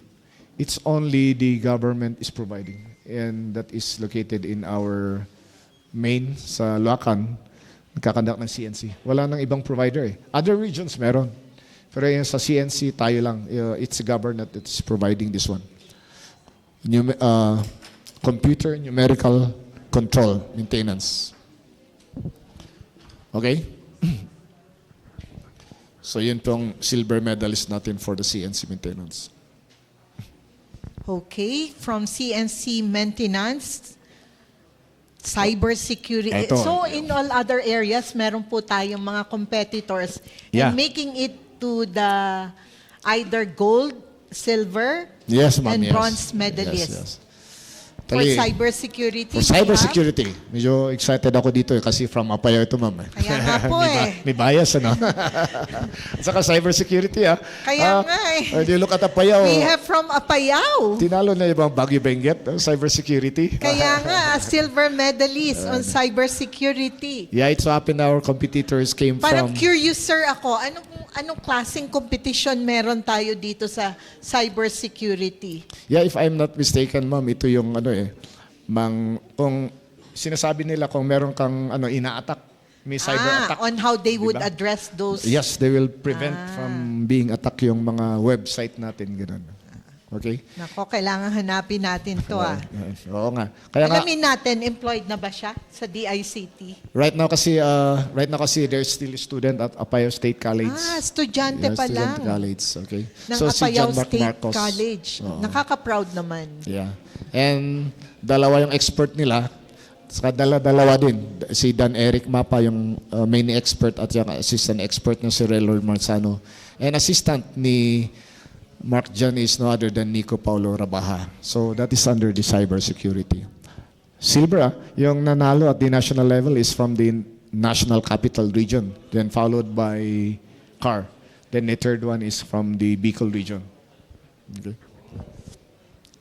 it's only the government is providing. And that is located in our main sa Loakan, nagkakandak ng CNC. Wala nang ibang provider Other regions meron. Pero yung sa CNC, tayo lang. It's the government that is providing this one. Computer numerical control maintenance. Okay? So yun pong silver medalist natin for the CNC maintenance. Okay, from CNC maintenance, cybersecurity. Ito. So in all other areas, meron po tayong mga competitors. Yeah. And making it to the either gold, silver, Yes, ma'am. and Yes. bronze medalists. Yes, yes. For Tali- cybersecurity. For we have- cybersecurity, medyo excited ako dito kasi from Apaya ito, ma'am. Kaya nga po May bias, ano? At saka cybersecurity, Kaya nga When you look at Apaya, We have from Apayao. tinalo na ibang Baguio Benguet, cybersecurity. Kaya nga, silver medalist on cybersecurity. Yeah, it's happened our competitors came Parang from... curious, sir, ako. Anong klaseng competition meron tayo dito sa cybersecurity? Yeah, if I'm not mistaken, ma'am, ito yung kung sinasabi nila kung meron kang ina-attack, may cyber attack. On how they would Diba? address those. Yes, they will prevent from being attacked yung mga website natin, gano'n. Okay? Nako, kailangan hanapin natin to Oo nga. Kaya nga, Alamin natin, employed na ba siya sa DICT? right now kasi there's still a student at Apayao State College. Estudyante Yeah, pa student lang. college, okay. Ng Si Apayao John Mark State Marcos. College. Oo. Nakaka-proud naman. Yeah. And dalawa yung expert nila. Saka dalawa din. Si Dan Eric Mapa, yung main expert at yung assistant expert niya si Regl Marzano. And assistant ni Mark John is no other than Nico Paulo Rabaha. So that is under the cybersecurity. Silver, yung nanalo at the national level is from the National Capital Region, then followed by CAR. Then the third one is from the Bicol region. Okay.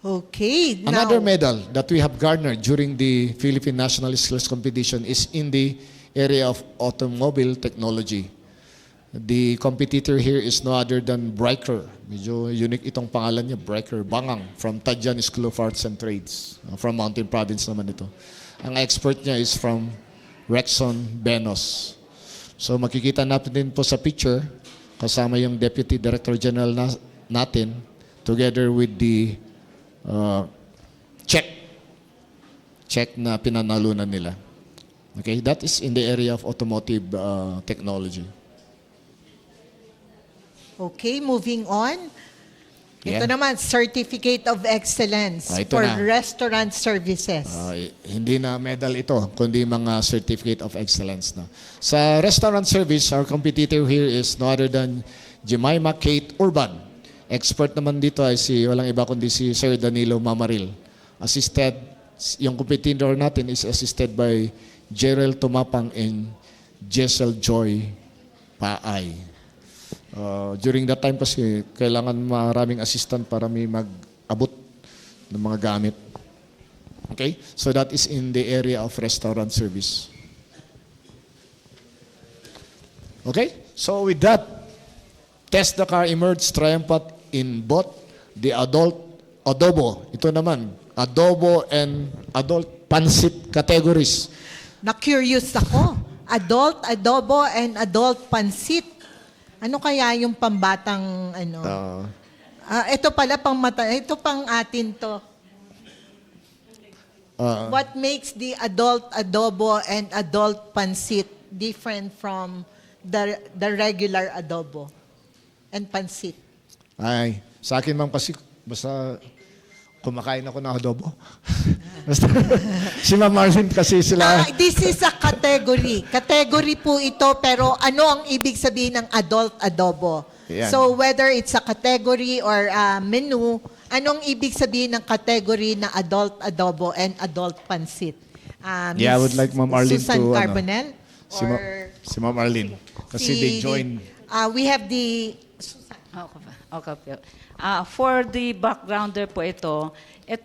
Okay. Another now, medal that we have garnered during the Philippine National Skills Competition is in the area of automobile technology. The competitor here is no other than Breaker. Medyo unique itong pangalan niya, Breaker Bangang from Tadjan School of Arts and Trades. From Mountain Province naman ito. Ang expert niya is from Rexon Benos. So makikita natin din po sa picture, kasama yung Deputy Director General natin, together with the check na pinanalunan nila. Okay, that is in the area of automotive technology. okay, moving on. Yeah. Ito naman, Certificate of Excellence Ito for na. Restaurant Services. Hindi na medal ito, kundi mga Certificate of Excellence na. Sa restaurant service, our competitor here is no other than Jemima Kate Urban. Expert naman dito ay walang iba kundi si Sir Danilo Mamaril. Assisted, yung competitor natin is assisted by Gerald Tumapang and Jessel Joy Paay. During that time kasi, kailangan maraming assistant para may mag-abot ng mga gamit. Okay? So that is in the area of restaurant service. Okay? So with that, TESDA-CAR emerged triumphant in both the adult adobo, ito naman, adobo and adult pansit categories. Na-curious ako. Adult, adobo, and adult pansit. Ano kaya yung pambatang ito pala ito pang atin to. What makes the adult adobo and adult pansit different from the regular adobo and pansit? Ay, sa akin ma'am kasi basta kumakain ako ng adobo. Basta, si Ma'am Arlene kasi sila... This is a category. Category po ito, pero ano ang ibig sabihin ng adult adobo? Yan. So whether it's a category or a menu, anong ibig sabihin ng category na adult adobo and adult pansit? Yeah, I would like Ma'am Arlene Susan to... Carbonell? Si Ma'am Arlene. Kasi they join... we have the... Okay. For the backgrounder po ito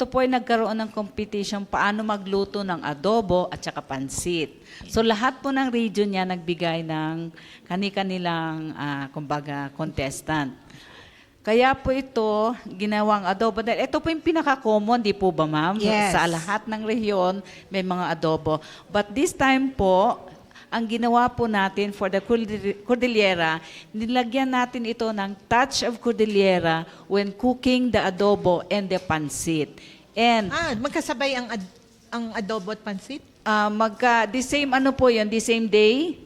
po ay nagkaroon ng competition paano magluto ng adobo at saka pansit. So lahat po ng region niya nagbigay ng kani-kanilang kumbaga contestant. Kaya po ito ginawang adobo. Ito po yung pinaka-common, di po ba ma'am? Yes. Sa lahat ng rehiyon may mga adobo. But this time po, ang ginawa po natin for the Cordillera, nilagyan natin ito ng touch of Cordillera when cooking the adobo and the pancit. And Magkasabay ang adobo at pansit? the same ano po yun, the same day,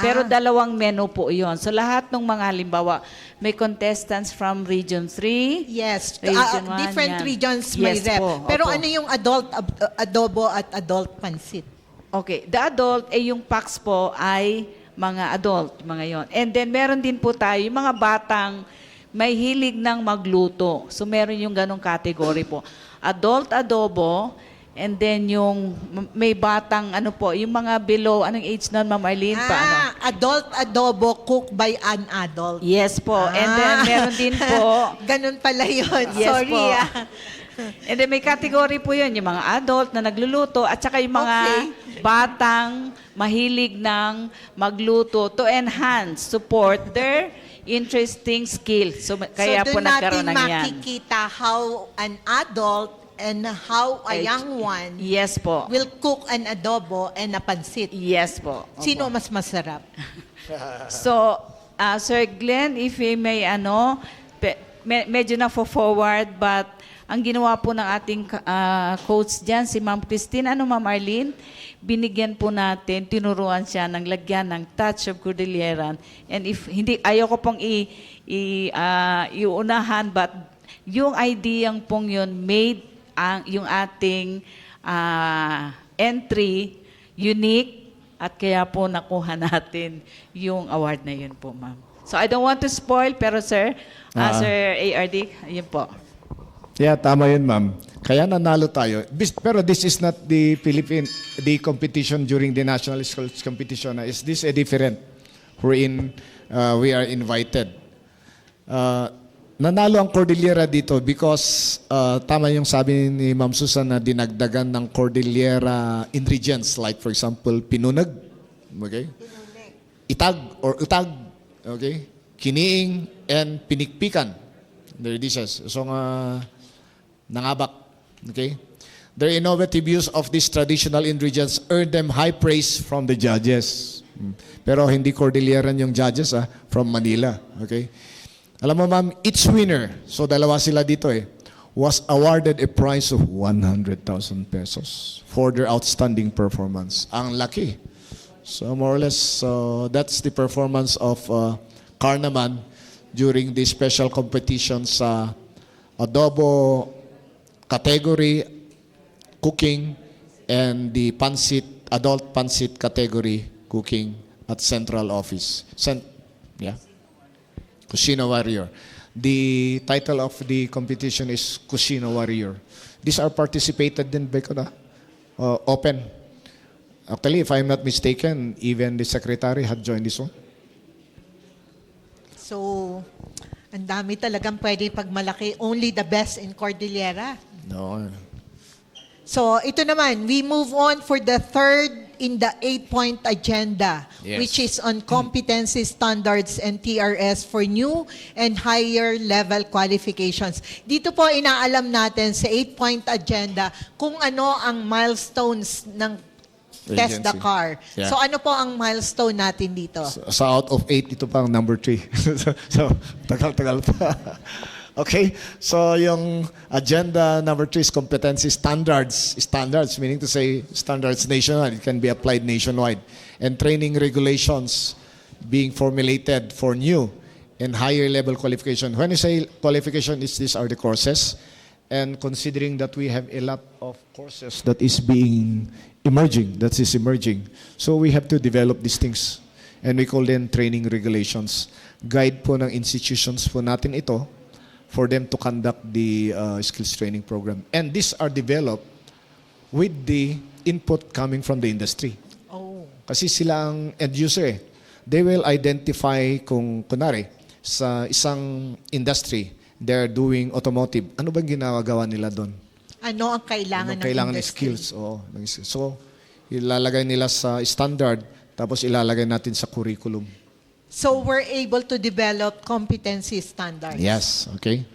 pero dalawang menu po yun. So lahat ng mga halimbawa, may contestants from Region 3. Yes, Region 1, different yan. regions may Yes rep. po, Pero opo. ano yung adult adobo at adult pansit? Okay, the adult, yung packs po ay mga adult, mga yon. And then meron din po tayo yung mga batang may hilig ng magluto. So meron yung ganong category po. Adult adobo, and then yung may batang ano po, yung mga below, anong age nun, Ma'am Arlene? Adult adobo cooked by an adult. Yes po. And then meron din po, Ganun pala yun. Yes Sorry po. ah. and then may category po yun, yung mga adult na nagluluto at saka yung mga Okay. batang mahilig ng magluto to enhance, support their interesting skills. So kaya po doon nagkaroon natin ng yan. makikita how an adult and how a young one Yes po. will cook an adobo and a pansit. Yes po. Opo. Sino mas masarap? So, Sir Glenn, if you may medyo na forward, but ang ginawa po ng ating coach dyan, si Ma'am Christine, Ma'am Arlene, binigyan po natin, tinuruan siya ng lagyan ng touch of Cordilleran. And if hindi, ayoko pong iunahan, but yung ideyang pong yun made yung ating entry unique at kaya po nakuha natin yung award na yun po, ma'am. So I don't want to spoil, pero sir, Sir ARD, yun po. Yeah, tama yun, ma'am. Kaya nanalo tayo. Pero this is not the the competition during the national schools competition. Is this a different wherein we are invited? Nanalo ang Cordillera dito because tama yung sabi ni Ma'am Susan na dinagdagan ng Cordillera ingredients like for example, pinunag, okay? Itag or utag, okay? Kiniing and pinikpikan. Their dishes. So nangabak, okay? Their innovative use of these traditional ingredients earned them high praise from the judges. Pero hindi Cordilleran yung judges from Manila, okay? Alam mo ma'am, each winner, so dalawa sila dito was awarded a prize of 100,000 pesos for their outstanding performance. Ang laki. So more or less, that's the performance of CAR naman during the special competition sa adobo category, cooking, and the adult pancit category cooking at Central Office. Kusina Warrior. The title of the competition is Kusina Warrior. These are participated din open. Actually, if I'm not mistaken, even the secretary had joined this one. So, ang dami talagang pwede pagmalaki. Only the best in Cordillera. No. So, ito naman, we move on for the third in the 8-point agenda, Yes. which is on competency standards and TRS for new and higher level qualifications. Dito po inaalam natin sa 8-point agenda kung ano ang milestones ng TESDA-CAR. Yeah. So, ano po ang milestone natin dito? So out of 8, ito pa ang number 3. so tagal-tagal pa. Okay, so yung agenda number 3 is competency standards. Standards, meaning to say standards nationwide. It can be applied nationwide. And training regulations being formulated for new and higher level qualification. When you say qualification, these are the courses. And considering that we have a lot of courses that is emerging. So we have to develop these things. And we call them training regulations. Guide po ng institutions po natin ito for them to conduct the skills training program. And these are developed with the input coming from the industry. Oh. Kasi sila ang end user. They will identify kung, kunwari, sa isang industry, they're doing automotive. Ano bang ginagawa nila doon? Ano ang kailangan ng Kailangan ng industry? skills. Oo, so, ilalagay nila sa standard, tapos ilalagay natin sa curriculum. So, we're able to develop competency standards. Yes, okay.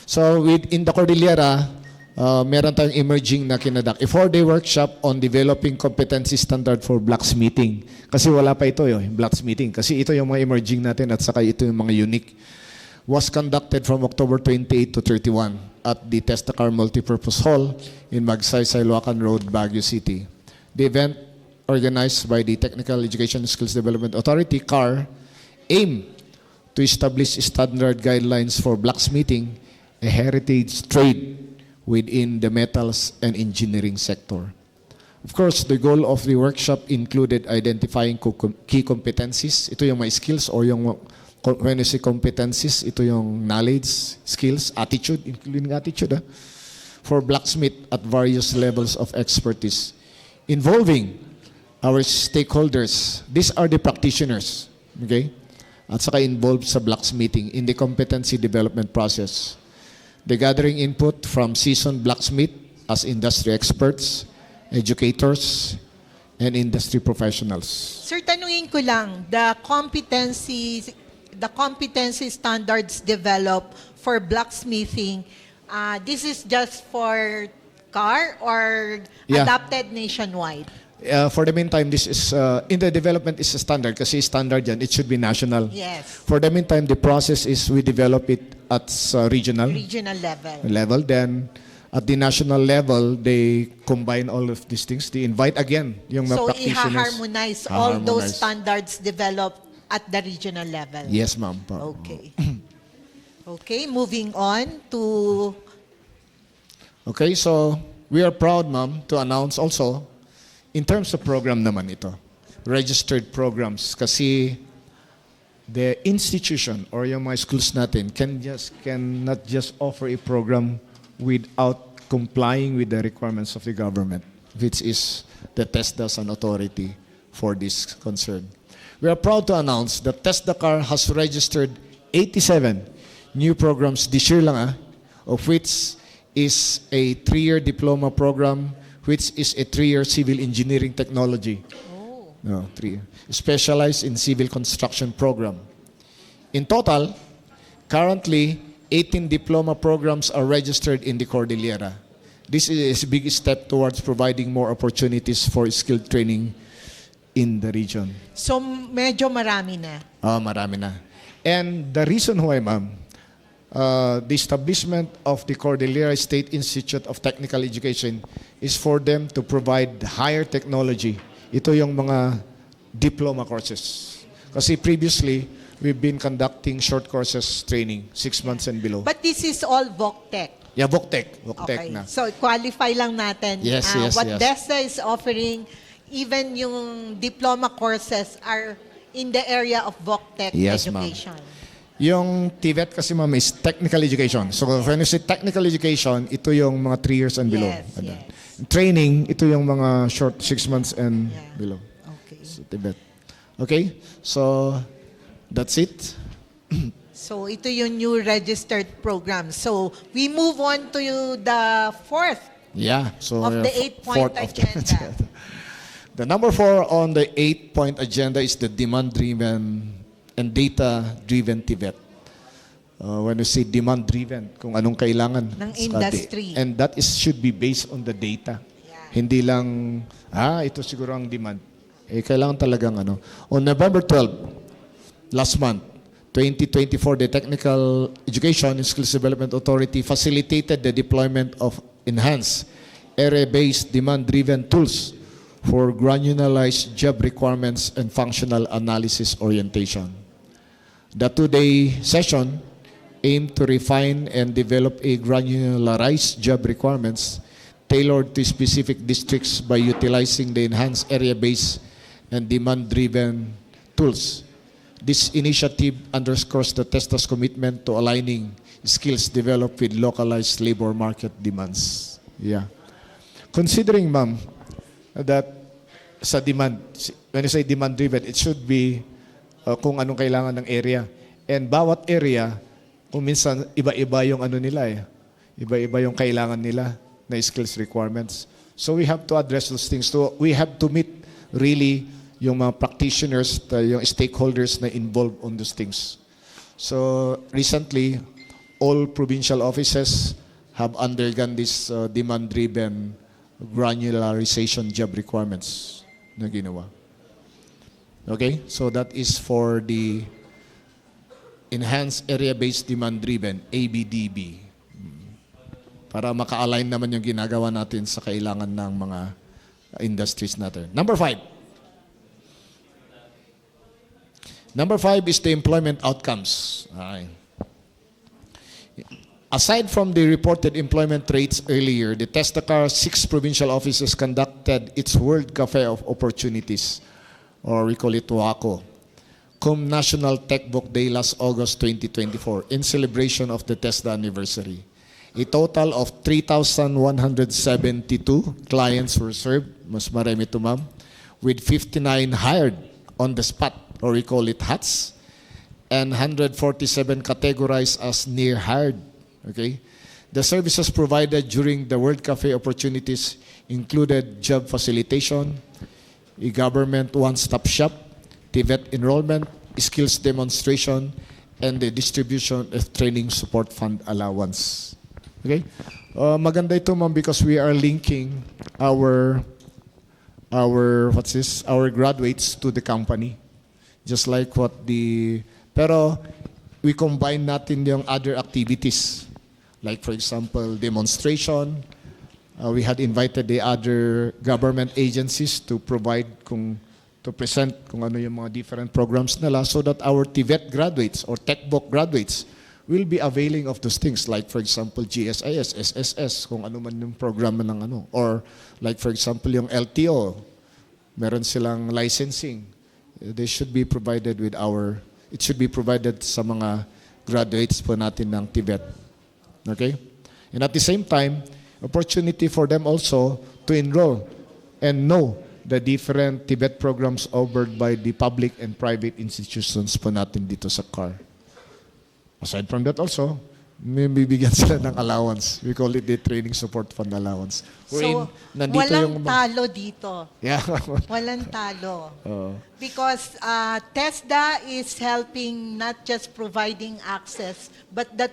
So in the Cordillera, meron tayong emerging na kinadak. A 4-day workshop on developing competency standard for blacksmithing. Kasi wala pa ito yung blacksmithing. Kasi ito yung mga emerging natin at saka ito yung mga unique. Was conducted from October 28 to 31 at the TESDA-CAR Multipurpose Hall in Magsaysay, Loakan Road, Baguio City. The event, organized by the Technical Education Skills Development Authority, CAR, aimed to establish standard guidelines for blacksmithing, a heritage trade within the metals and engineering sector. Of course, the goal of the workshop included identifying key competencies. Ito yung mga skills or yung, when you say competencies, ito yung knowledge, skills, attitude, including attitude, for blacksmith at various levels of expertise, involving our stakeholders. These are the practitioners, okay? At saka involved sa blacksmithing in the competency development process. The gathering input from seasoned blacksmith as industry experts, educators, and industry professionals. Sir, tanungin ko lang, the competency standards developed for blacksmithing, this is just for CAR or Yeah. adopted nationwide? For the meantime, this is, in the development is a standard kasi standard yan, it should be national. Yes. For the meantime, the process is we develop it at regional Regional level. Then, at the national level, they combine all of these things. They invite again yung mga So, practitioners. i-harmonize all those Harmonize. standards developed at the regional level. Yes, ma'am. Okay. Okay, moving on to... Okay, so we are proud, ma'am, to announce also, in terms of program naman ito, registered programs, kasi the institution or yung mga schools natin cannot just offer a program without complying with the requirements of the government, which is the TESDA as an authority for this concern. We are proud to announce that TESDA-CAR has registered 87 new programs this year lang, of which is a 3-year diploma program, which is a 3-year civil engineering technology. Oh. No, 3 specialized in civil construction program. In total, currently, 18 diploma programs are registered in the Cordillera. This is a big step towards providing more opportunities for skilled training in the region. So, medyo marami na. Marami na. And the reason why, ma'am, the establishment of the Cordillera State Institute of Technical Education is for them to provide higher technology. Ito yung mga diploma courses. Kasi previously, we've been conducting short courses training, 6 months and below. But this is all VOCTEC. Yeah, VOCTEC. VOCTEC Okay. na. So, qualify lang natin. Yes, yes, what yes. TESDA is offering, even yung diploma courses are in the area of VOCTEC Yes, ma'am. education. Yung TVET kasi, ma'am, is technical education. So, when you say technical education, ito yung mga 3 years and below. Yes, Ano. yes. Training, ito yung mga short 6 months and Yeah. below. Okay. So, TVET. Okay? So, that's it. So, ito yung new registered program. So, we move on to the fourth Yeah. So, of the 8-point fourth of the agenda. The number 4 on the 8-point agenda is the demand-driven and data-driven TVET. When we say demand-driven, kung anong kailangan Ng sa industry. And that should be based on the data. Yeah. Hindi lang, ito siguro ang demand. Kailangan talagang ano. On November 12, last month, 2024, the Technical Education and Skills Development Authority facilitated the deployment of enhanced area-based demand-driven tools for granularized job requirements and functional analysis orientation. The 2-day session aimed to refine and develop a granularized job requirements tailored to specific districts by utilizing the enhanced area-based and demand-driven tools. This initiative underscores the TESDA's commitment to aligning skills developed with localized labor market demands. Yeah. Considering, ma'am, that sa demand, when you say demand-driven, it should be kung anong kailangan ng area. And bawat area, kung minsan, iba-iba yung ano nila eh. Iba-iba yung kailangan nila na skills requirements. So we have to address those things. So we have to meet really yung mga practitioners, yung stakeholders na involved on those things. So recently, all provincial offices have undergone this demand-driven granularization job requirements na ginawa. Okay? So that is for the Enhanced Area-Based Demand-Driven, ABDB. Para maka-align naman yung ginagawa natin sa kailangan ng mga industries natin. Number 5. Number 5 is the employment outcomes. Okay. Aside from the reported employment rates earlier, the TESDA-CAR 6 provincial offices conducted its World Cafe of Opportunities, or we call it WACO, cum National Tech Book Day last August 2024 in celebration of the TESDA anniversary. A total of 3,172 clients were served, mas marami ito ma'am, with 59 hired on the spot, or we call it HATS, and 147 categorized as near hired. Okay? The services provided during the World Cafe opportunities included job facilitation, a government one-stop shop, TVET enrollment, skills demonstration, and the distribution of training support fund allowance. Okay? Maganda ito ma'am because we are linking our graduates to the company. Just like what pero we combine natin yung other activities. Like for example, demonstration. We had invited the other government agencies to present kung ano yung mga different programs nila so that our TVET graduates or TechBook graduates will be availing of those things. Like for example, GSIS, SSS, kung ano man yung programa ng ano. Or like for example, yung LTO, meron silang licensing. They should be provided it should be provided sa mga graduates po natin ng TVET. Okay? And at the same time, opportunity for them also to enroll and know the different TVET programs offered by the public and private institutions po natin dito sa CAR. Aside from that also, may bibigyan sila ng allowance. We call it the training support fund allowance. So, walang talo dito. Yeah. Walang talo. Because TESDA is helping not just providing access, but the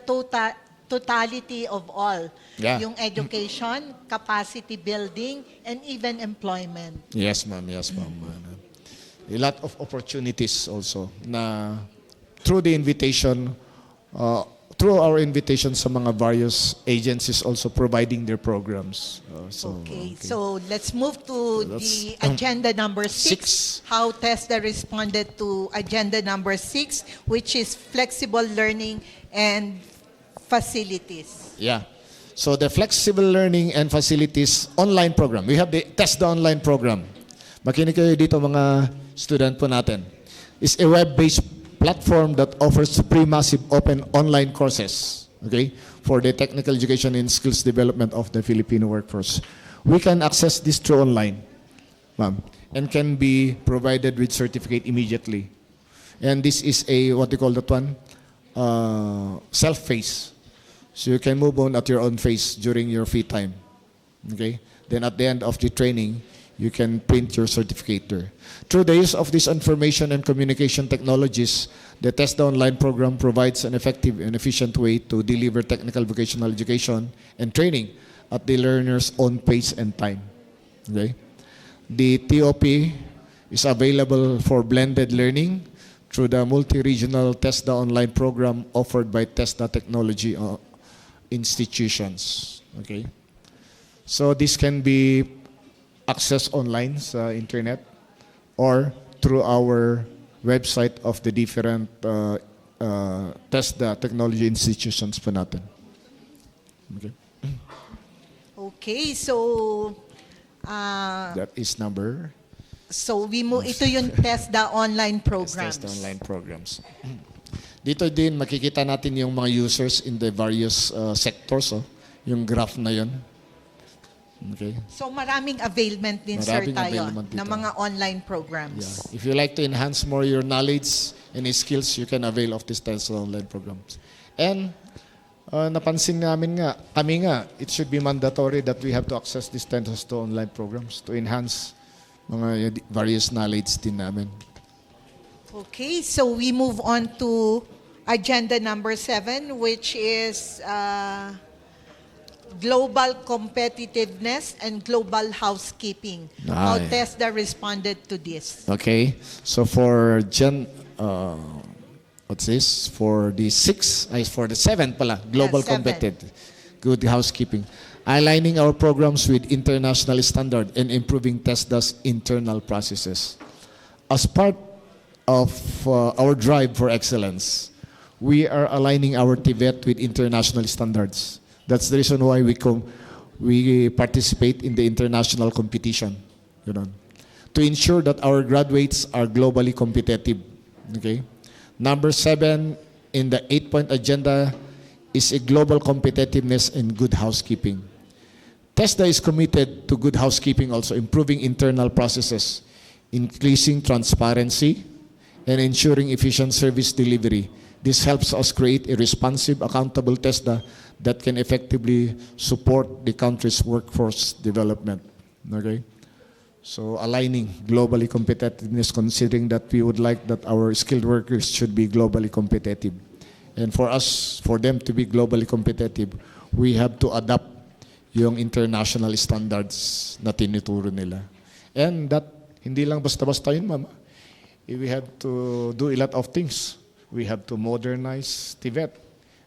totality of all. Yeah. Yung education, capacity building, and even employment. Yes, ma'am. Yes, ma'am. A lot of opportunities also na through the invitation, through our invitation sa mga various agencies also providing their programs. So let's move to the agenda number 6. How TESDA responded to agenda number 6, which is flexible learning and facilities. Yeah. So the flexible learning and facilities online program. We have the TESDA online program. Makinig kayo dito mga student po natin. It's a web-based platform that offers free massive open online courses, okay, for the technical education and skills development of the Filipino workforce. We can access this through online, ma'am, and can be provided with certificate immediately. And this is what they call that one, self-paced. So you can move on at your own pace during your free time, okay? Then at the end of the training, you can print your certificate there. Through the use of these information and communication technologies, the TESDA online program provides an effective and efficient way to deliver technical vocational education and training at the learner's own pace and time. Okay? The TOP is available for blended learning through the multi-regional TESDA online program offered by TESDA technology institutions. Okay? So this can be access online sa internet or through our website of the different TESDA technology institutions po natin. Okay. Okay, so That is number. So ito yung TESDA online programs. TESDA online programs. Dito din makikita natin yung mga users in the various sectors, yung graph na yun. Okay. So maraming availment din, sir, tayo ng mga online programs. Yeah. If you like to enhance more your knowledge and skills, you can avail of this TESDA online programs. And napansin namin kami it should be mandatory that we have to access these TESDA online programs to enhance mga various knowledge din namin. Okay, so we move on to agenda number 7, which is global competitiveness and global housekeeping. How Aye. TESDA responded to this? Okay, so for what's this? For the for the seventh pala, global seven. competitive, good housekeeping. Aligning our programs with international standard and improving TESDA's internal processes. As part of our drive for excellence, we are aligning our TVET with international standards. That's the reason why we participate in the international competition, you know, to ensure that our graduates are globally competitive. Okay. Number 7 in the 8-point agenda is a global competitiveness and good housekeeping. TESDA is committed to good housekeeping, also improving internal processes, increasing transparency, and ensuring efficient service delivery. This helps us create a responsive, accountable TESDA that can effectively support the country's workforce development. Okay? So aligning globally competitiveness, considering that we would like that our skilled workers should be globally competitive. And for them to be globally competitive, we have to adapt yung international standards na tinuturo nila. And that, hindi lang basta-basta yun, ma'am. We have to do a lot of things. We have to modernize TVET.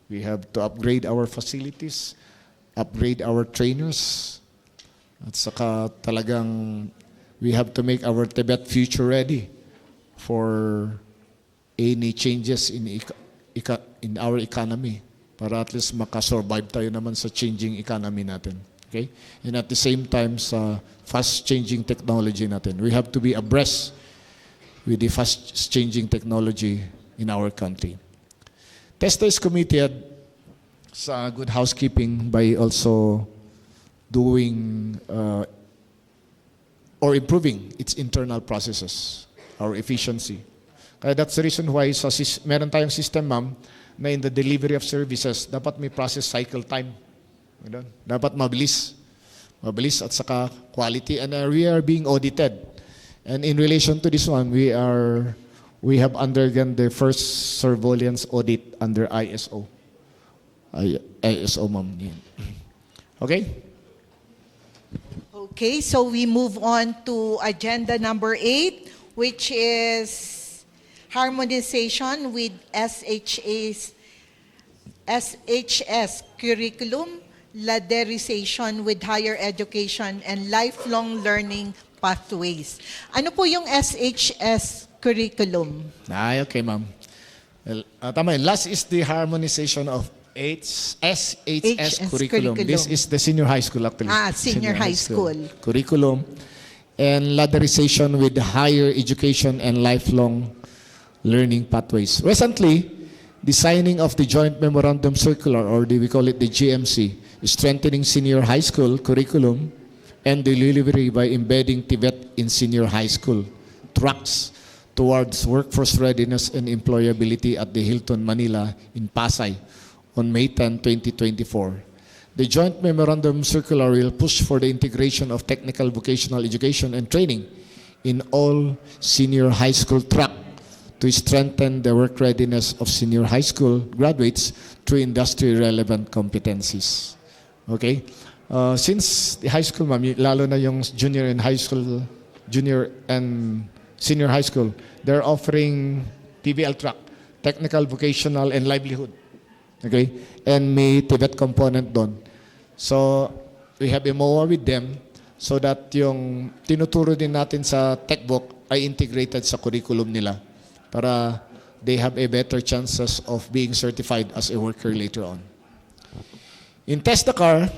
We have to upgrade our facilities, upgrade our trainers. At saka talagang we have to make our TVET future ready for any changes in our economy para at least makasurvive tayo naman sa changing economy natin. Okay? And at the same time, sa fast-changing technology natin, we have to be abreast with the fast-changing technology in our country. TESDA is committed sa good housekeeping by also doing or improving its internal processes, our efficiency. Kaya that's the reason why meron tayong system, ma'am, na in the delivery of services, dapat may process cycle time. Dapat mabilis. Mabilis at saka quality. And we are being audited. And in relation to this one, we have undergone the first surveillance audit under ISO. ISO, ma'am. Okay? Okay, so we move on to agenda number 8, which is harmonization with SHS curriculum, ladderization with higher education, and lifelong learning pathways. Ano po yung SHS curriculum? Okay, ma'am. Well, tama yun. Last is the harmonization of SHS curriculum. This is the senior high school, actually. Senior high school. Curriculum. And ladderization with higher education and lifelong learning pathways. Recently, the signing of the Joint Memorandum Circular, or we call it the GMC, strengthening senior high school curriculum and delivery by embedding TVET in senior high school tracks towards workforce readiness and employability at the Hilton Manila in Pasay on May 10, 2024. The Joint Memorandum Circular will push for the integration of technical vocational education and training in all senior high school track to strengthen the work readiness of senior high school graduates through industry-relevant competencies. Okay? Since the high school, ma'am, lalo na yung junior and senior high school, they're offering TVL track, technical, vocational, and livelihood. Okay? And may TVET component doon. So, we have a MOA with them so that yung tinuturo din natin sa textbook ay integrated sa curriculum nila para they have a better chances of being certified as a worker later on. In TESDA-CAR,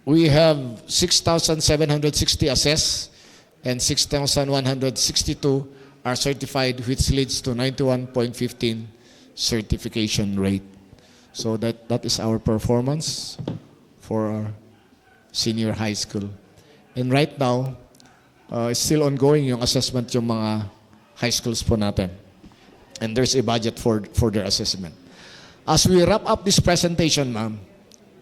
we have 6,760 assessed and 6,162 are certified, which leads to 91.15 certification rate. So that is our performance for our senior high school. And right now, it's still ongoing yung assessment yung mga high schools po natin. And there's a budget for their assessment. As we wrap up this presentation, ma'am,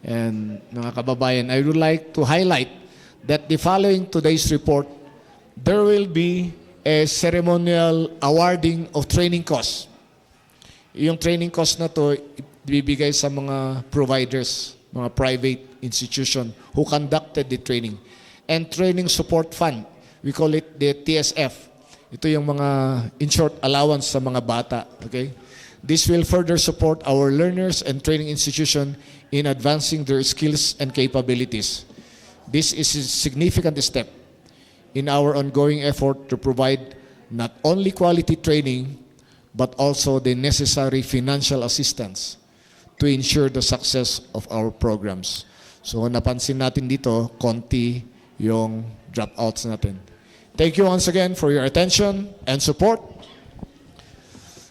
and mga kababayan, I would like to highlight that the following today's report, there will be a ceremonial awarding of training costs. Yung training cost na to, ibibigay sa mga providers, mga private institution who conducted the training. And Training Support Fund, we call it the TSF. Ito yung mga, in short, allowance sa mga bata. Okay? This will further support our learners and training institution in advancing their skills and capabilities. This is a significant step in our ongoing effort to provide not only quality training, but also the necessary financial assistance to ensure the success of our programs. So napansin natin dito, konti yung dropouts natin. Thank you once again for your attention and support.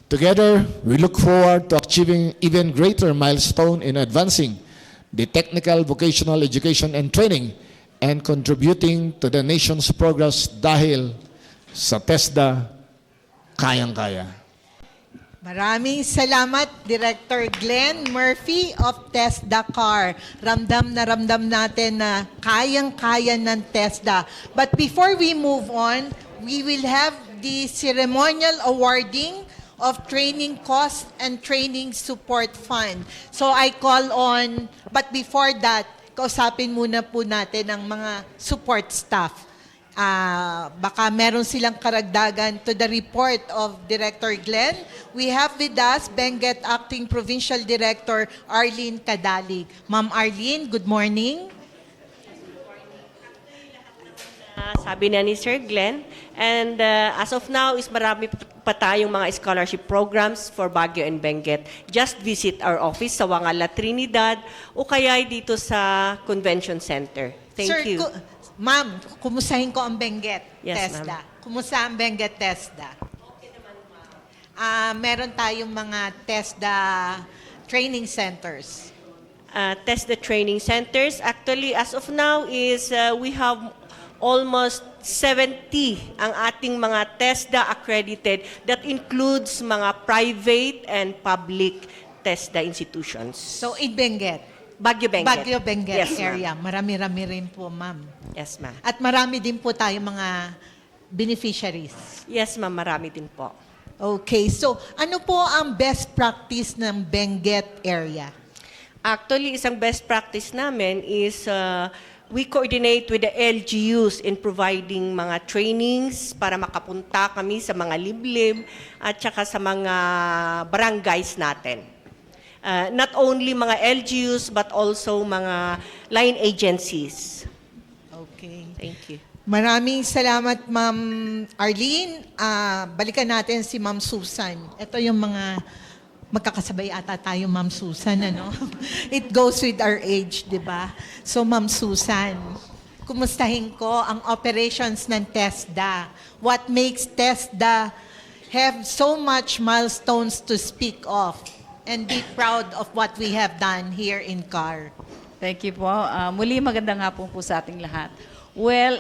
Together, we look forward to achieving even greater milestone in advancing the technical vocational education and training and contributing to the nation's progress dahil sa TESDA, kayang-kaya. Maraming salamat, Director Glenn Murphy of TESDA-CAR. Ramdam na ramdam natin na kayang-kaya ng TESDA. But before we move on, we will have the ceremonial awarding of Training Cost and Training Support Fund. So I call on, but before that, kausapin muna po natin ang mga support staff. Baka meron silang karagdagan to the report of Director Glenn. We have with us Benguet Acting Provincial Director Arlene Cadalig. Ma'am Arlene, good morning. Sabi na ni Sir Glenn, and as of now is marami pa tayong mga scholarship programs for Baguio and Benguet. Just visit our office sa Wangala, Trinidad o kaya dito sa Convention Center. Thank Sir, you. Ma'am, kumustahin ko ang Benguet Yes, TESDA. Kumusta ang Benguet TESDA? Okay naman, ma'am. Meron tayong mga TESDA training centers. TESDA training centers. Actually, as of now is we have almost 70 ang ating mga TESDA accredited. That includes mga private and public TESDA institutions. So, in Benguet? Baguio Benguet. Baguio Benguet Yes, area. ma'am. Marami-rami rin po, ma'am. Yes, ma'am. At marami din po tayo mga beneficiaries. Yes, ma'am. Marami din po. Okay, so ano po ang best practice ng Benguet area? Actually, isang best practice namin is we coordinate with the LGUs in providing mga trainings para makapunta kami sa mga liblib at saka sa mga barangays natin. Not only mga LGUs but also mga line agencies. Okay. Thank you. Maraming salamat, Ma'am Arlene. Balikan natin si Ma'am Susan. Ito yung mga magkakasabay ata tayo, Ma'am Susan, ano? It goes with our age, di ba? So, Ma'am Susan, kumustahin ko ang operations ng TESDA? What makes TESDA have so much milestones to speak of and be proud of what we have done here in CAR? Thank you po. Muli magandang hapon po sa ating lahat. Well,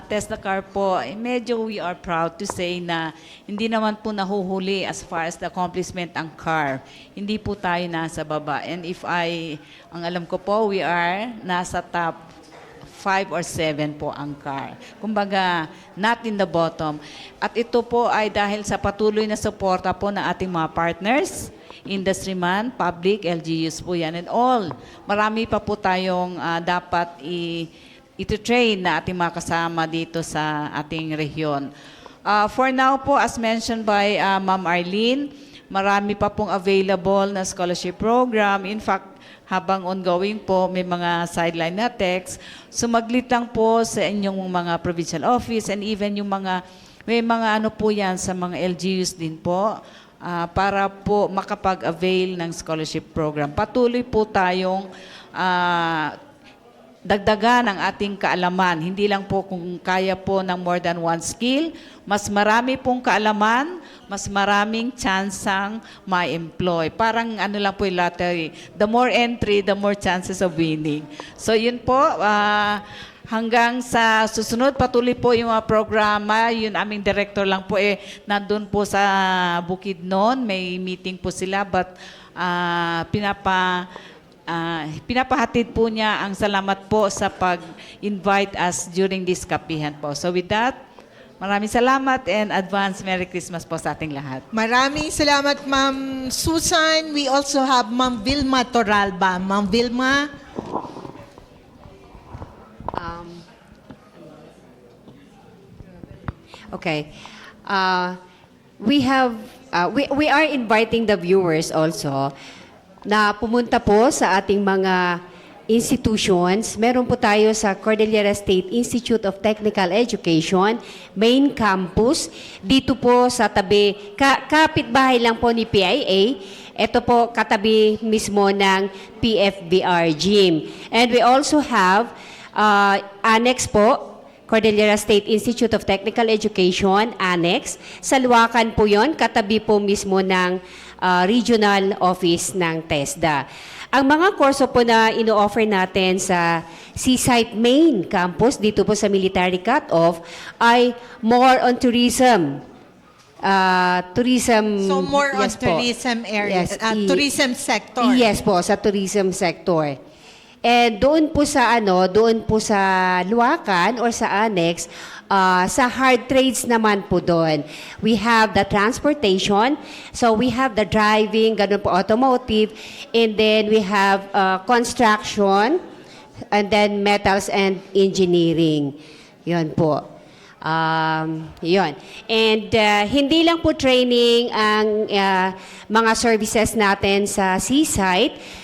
TESDA-CAR po, medyo we are proud to say na hindi naman po nahuhuli as far as the accomplishment ang CAR. Hindi po tayo nasa baba. And ang alam ko po, we are nasa top 5 or 7 po ang CAR. Kumbaga, not in the bottom. At ito po ay dahil sa patuloy na suporta po ng ating mga partners, industry man, public, LGUs po yan, and all. Marami pa po tayong dapat ito-train na ating mga kasama dito sa ating rehiyon. For now po, as mentioned by Ma'am Arlene, marami pa pong available na scholarship program. In fact, habang ongoing po, may mga sideline na text. Sumaglit lang po sa inyong mga provincial office and even yung may mga ano po yan sa mga LGUs din po. Para po makapag-avail ng scholarship program. Patuloy po tayong dagdagan ang ating kaalaman. Hindi lang po kung kaya po ng more than one skill, mas marami pong kaalaman, mas maraming chansang ma-employ. Parang ano lang po yung lottery. The more entry, the more chances of winning. So yun po, hanggang sa susunod, patuloy po yung mga programa. Yun, aming director lang po nandun po sa Bukidnon. May meeting po sila, but pinapahatid po niya ang salamat po sa pag-invite us during this kapihan po. So with that, maraming salamat and advance Merry Christmas po sa ating lahat. Maraming salamat, Ma'am Susan. We also have Ma'am Vilma Toralba. Ma'am Vilma, Okay. We are inviting the viewers also na pumunta po sa ating mga institutions. Meron po tayo sa Cordillera State Institute of Technical Education, main campus. Dito po sa tabi, kapitbahay lang po ni PIA. Ito po katabi mismo ng PFBR gym. And we also have annex po, Cordillera State Institute of Technical Education, Annex. Sa Loakan po yon, katabi po mismo ng regional office ng TESDA. Ang mga kurso po na ino-offer natin sa CSITE main campus, dito po sa military cut-off, ay more on tourism. So more on yes po. tourism area, Yes, tourism sector. Yes po, sa tourism sector. And doon po sa Loakan or sa Annex, sa hard trades naman po doon. We have the transportation, so we have the driving, ganun po, automotive, and then we have construction, and then metals and engineering. Yun po. Yun. And hindi lang po training ang mga services natin sa CSITE,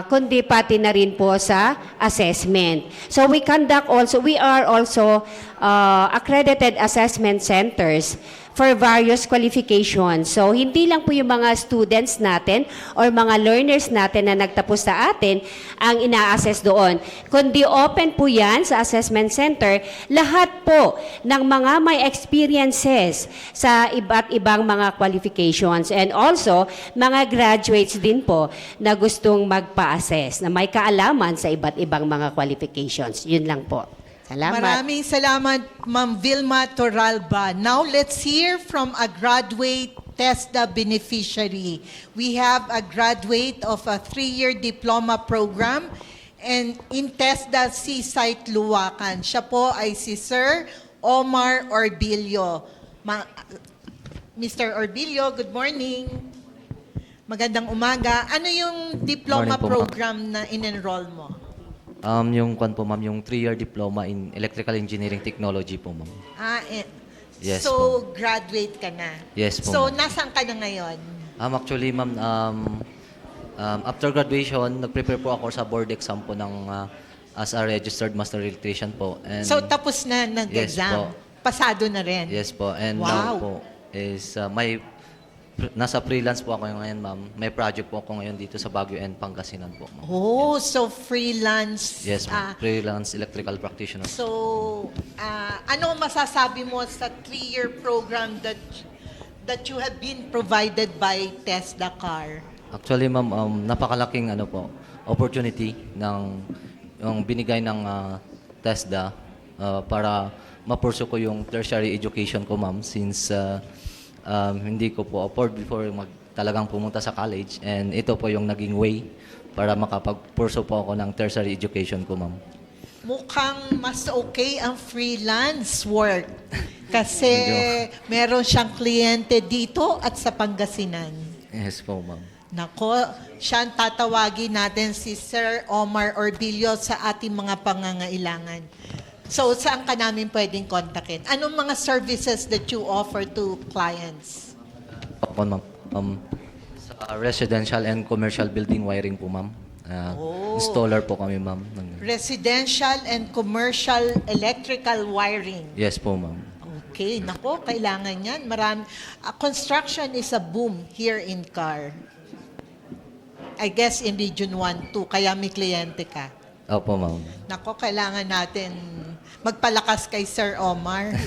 kundi pati na rin po sa assessment. So we are also accredited assessment centers for various qualifications. So hindi lang po yung mga students natin or mga learners natin na nagtapos sa atin ang ina-assess doon, kundi open po yan sa assessment center, lahat po ng mga may experiences sa iba't ibang mga qualifications, and also mga graduates din po na gustong magpa-assess, na may kaalaman sa iba't ibang mga qualifications. Yun lang po. Salamat. Maraming salamat, Ma'am Vilma Torralba. Now, let's hear from a graduate TESDA beneficiary. We have a graduate of a 3-year diploma program and in TESDA CSITE Loakan. Siya po ay si Sir Omar Orbilio. Mr. Orbilio, good morning. Magandang umaga. Ano yung diploma Morning po, ma'am. program na in-enroll mo? Yung kwan po, ma'am, yung 3-year diploma in electrical engineering technology po, ma'am. So, Yes po. graduate ka na? Yes po, So, ma'am. nasaan ka na ngayon? Actually, ma'am, after graduation, nag-prepare po ako sa board exam po ng as a registered master electrician po. And So, tapos na nag-exam? Yes po. Pasado na rin? yes po. And Wow. now po is nasa freelance po ako ngayon, ma'am. May project po ako ngayon dito sa Baguio and Pangasinan po, ma'am. Oh, so freelance. Yes, ma'am. Freelance electrical practitioner. So, ano masasabi mo sa 3-year program that you have been provided by TESDA-CAR? Actually, ma'am, napakalaking opportunity yung binigay ng TESDA para ma-pursue ko yung tertiary education ko, ma'am, since hindi ko po afford before talagang pumunta sa college, and ito po yung naging way para makapag-pursue po ako ng tertiary education ko, ma'am. Mukhang mas okay ang freelance work kasi meron siyang kliyente dito at sa Pangasinan. Yes po, ma'am. Nako, siya ang tatawagin natin si Sir Omar Orbilio sa ating mga pangangailangan. So, saan ka namin pwedeng kontakin? Anong mga services that you offer to clients? Opo, ma'am. Sa residential and commercial building wiring po, ma'am. Installer po kami, ma'am. Residential and commercial electrical wiring. Yes po, ma'am. Okay, nako, kailangan yan. Construction is a boom here in CAR. I guess in Region 1, 2, kaya may kliyente ka. Opo, ma'am. Nako, kailangan natin magpalakas kay Sir Omar.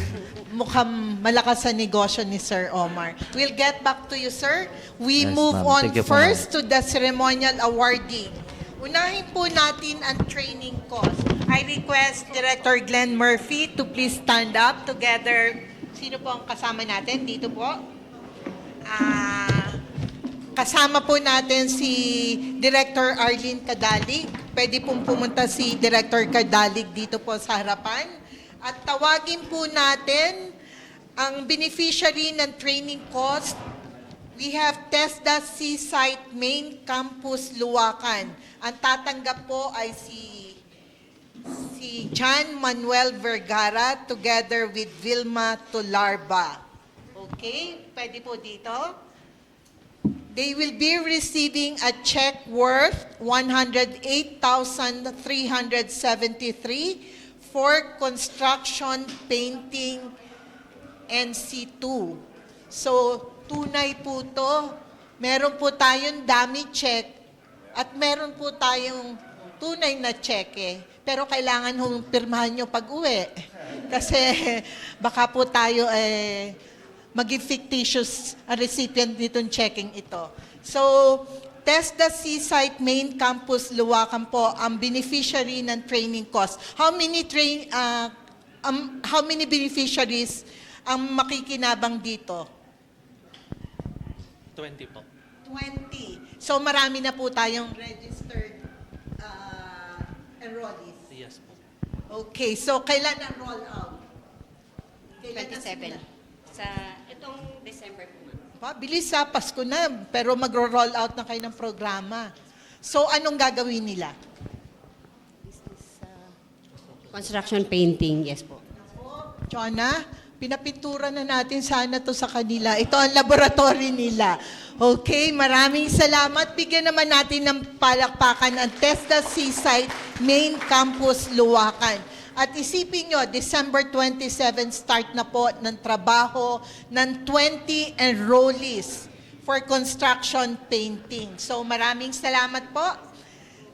Mukhang malakas sa negosyo ni Sir Omar. We'll get back to you, sir. We Yes, move ma'am. on Thank you po, first to the ceremonial awarding. Unahin po natin ang training cost. I request Director Glenn Murphy to please stand up together. Sino po ang kasama natin? Dito po. Kasama po natin si Director Arlene Cadalig. Pwede pong pumunta si Director Cadalig dito po sa harapan. At tawagin po natin ang beneficiary ng training cost. We have TESDA CSITE Main Campus Loakan. Ang tatanggap po ay si si John Manuel Vergara together with Vilma Tularba. Okay, pwede po dito. They will be receiving a check worth 108,373 for construction, painting, and C2. So, tunay po to. Meron po tayong dummy check at meron po tayong tunay na cheque. Pero kailangan hong pirmahan nyo pag-uwi. Kasi baka po tayo maging fictitious recipient nitong checking ito. So, TESDA-CSITE Main Campus Loakan po ang beneficiary ng training cost. How many beneficiaries ang makikinabang dito? 20 po. 20. So marami na po tayong registered enrollees. Yes po. Okay, so kailan ang roll out? Kailan na 27. sila? Sa itong December po, ma'am. Bilis sa Pasko na, pero magro-roll out na kayo ng programa. So anong gagawin nila? Construction painting, yes po. Chona, pinapintura na natin sana to sa kanila. Ito ang laboratory nila. Okay, maraming salamat. Bigyan naman natin ng palakpakan ang TESDA-CSITE Main Campus Loakan. At isipin nyo, December 27 start na po ng trabaho ng 20 enrollees for construction painting. So maraming salamat po.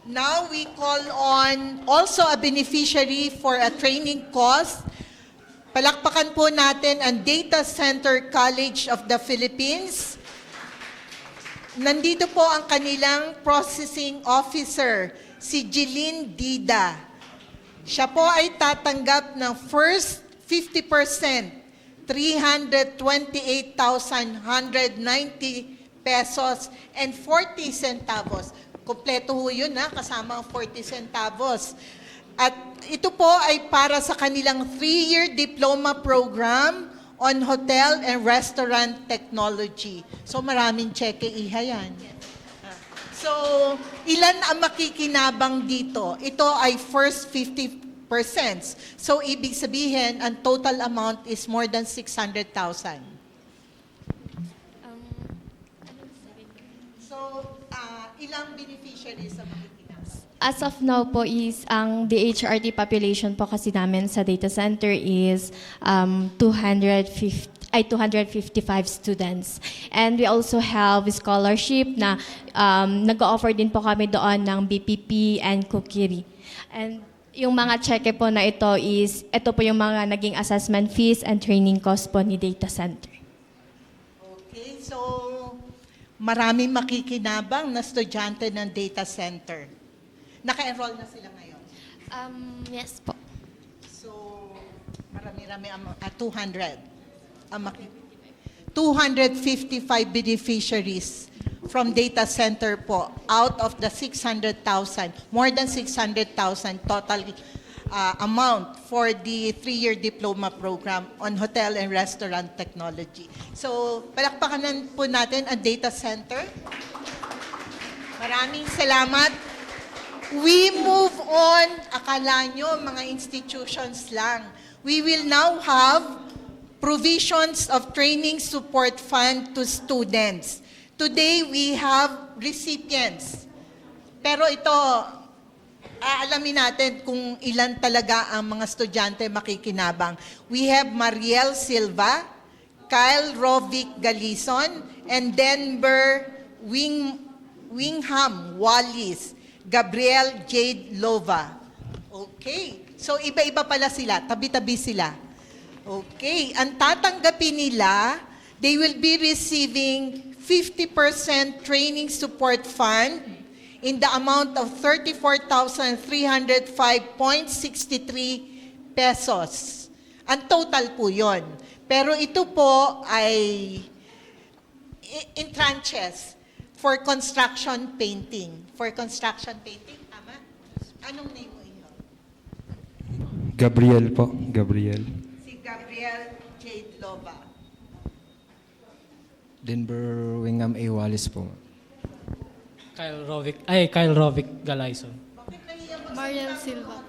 Now we call on also a beneficiary for a training course. Palakpakan po natin ang Data Center College of the Philippines. Nandito po ang kanilang processing officer, si Jeline Dida. Siya po ay tatanggap ng first 50%, 328,190 pesos and 40 centavos. Kompleto ho yun, kasama ang 40 centavos. At ito po ay para sa kanilang 3-year diploma program on hotel and restaurant technology. So maraming cheque iha yan. So, ilan ang makikinabang dito? Ito ay first 50%. So, ibig sabihin, ang total amount is more than 600,000. So, ilang beneficiaries ang makikinabang? As of now po is ang DHRT population po kasi namin sa data center is 255 students. And we also have scholarship na nag-offer din po kami doon ng BPP and Cookery. And yung mga cheque po na ito po yung mga naging assessment fees and training cost po ni data center. Okay, so maraming makikinabang na estudyante ng data center. Naka-enroll na sila ngayon. Yes po. So, marami-rami, 200. 255 beneficiaries from data center po out of the 600,000, more than 600,000 total amount for the 3-year diploma program on hotel and restaurant technology. So, palakpakan po natin ang data center. Maraming salamat. We move on, akala nyo mga institutions lang. We will now have provisions of training support fund to students. Today, we have recipients. Pero ito, aalamin natin kung ilan talaga ang mga estudyante makikinabang. We have Mariel Silva, Kyle Rovic Galison, and Denver Wingham Wallis, Gabriel Jade Lova. Okay. So, iba-iba pala sila. Tabi-tabi sila. Okay. Ang tatanggapin nila, they will be receiving 50% training support fund in the amount of 34,305.63 pesos. Ang total po yon. Pero ito po ay in tranches for construction painting. For construction painting, tama? Anong name mo inyo? Gabriel po, Gabriel. Si Gabriel Jade Lova. Denver Wingham A. Wallis po. Kyle Rovic Galison. Bakit nahiya Mariel Silva.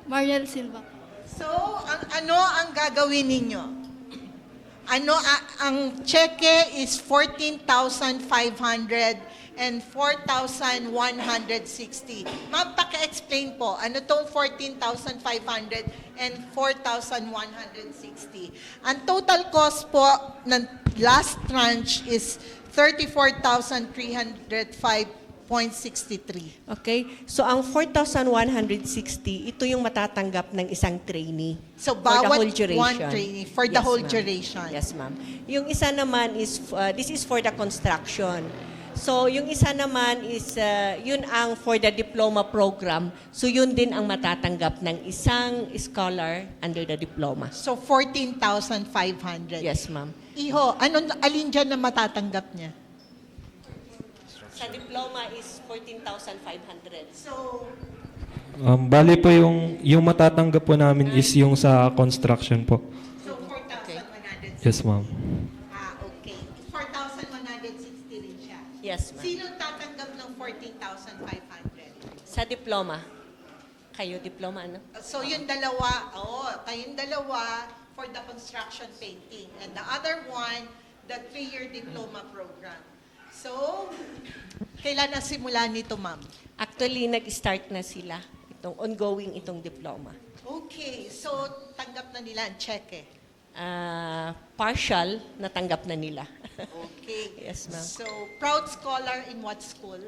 Mariel Silva. So, ano ang gagawin ninyo? Ang cheque is 14,500 and 4,160. Ma'am, paki-explain po, ano tong 14,500 and 4,160? Ang total cost po ng last tranche is 34,305.63. Okay? So ang 4,160, ito yung matatanggap ng isang trainee. So, for the bawat whole duration. one trainee for the Yes, whole ma'am. duration. Yes, ma'am. Yung isa naman is, this is for the construction. So, yung isa naman is, yun ang for the diploma program. So, yun din ang matatanggap ng isang scholar under the diploma. So, 14,500. Yes, ma'am. Iho, alin dyan na matatanggap niya? Sa diploma is 14,500. So, Bali po yung matatanggap po namin is yung sa construction po. so 4,160. Yes, ma'am. Okay. 4,160 rin siya. Yes, ma'am. Sino tatanggap ng 14,500? Sa diploma. Kayo, diploma, ano? So, yung dalawa, kayong dalawa for the construction painting. And the other one, the 3-year diploma program. So, kailan na simula nito, ma'am? Actually, nag-start na sila. Itong ongoing itong diploma. Okay. So, tanggap na nila ang cheque. Partial, natanggap na nila. Okay. Yes, ma'am. So, proud scholar in what school?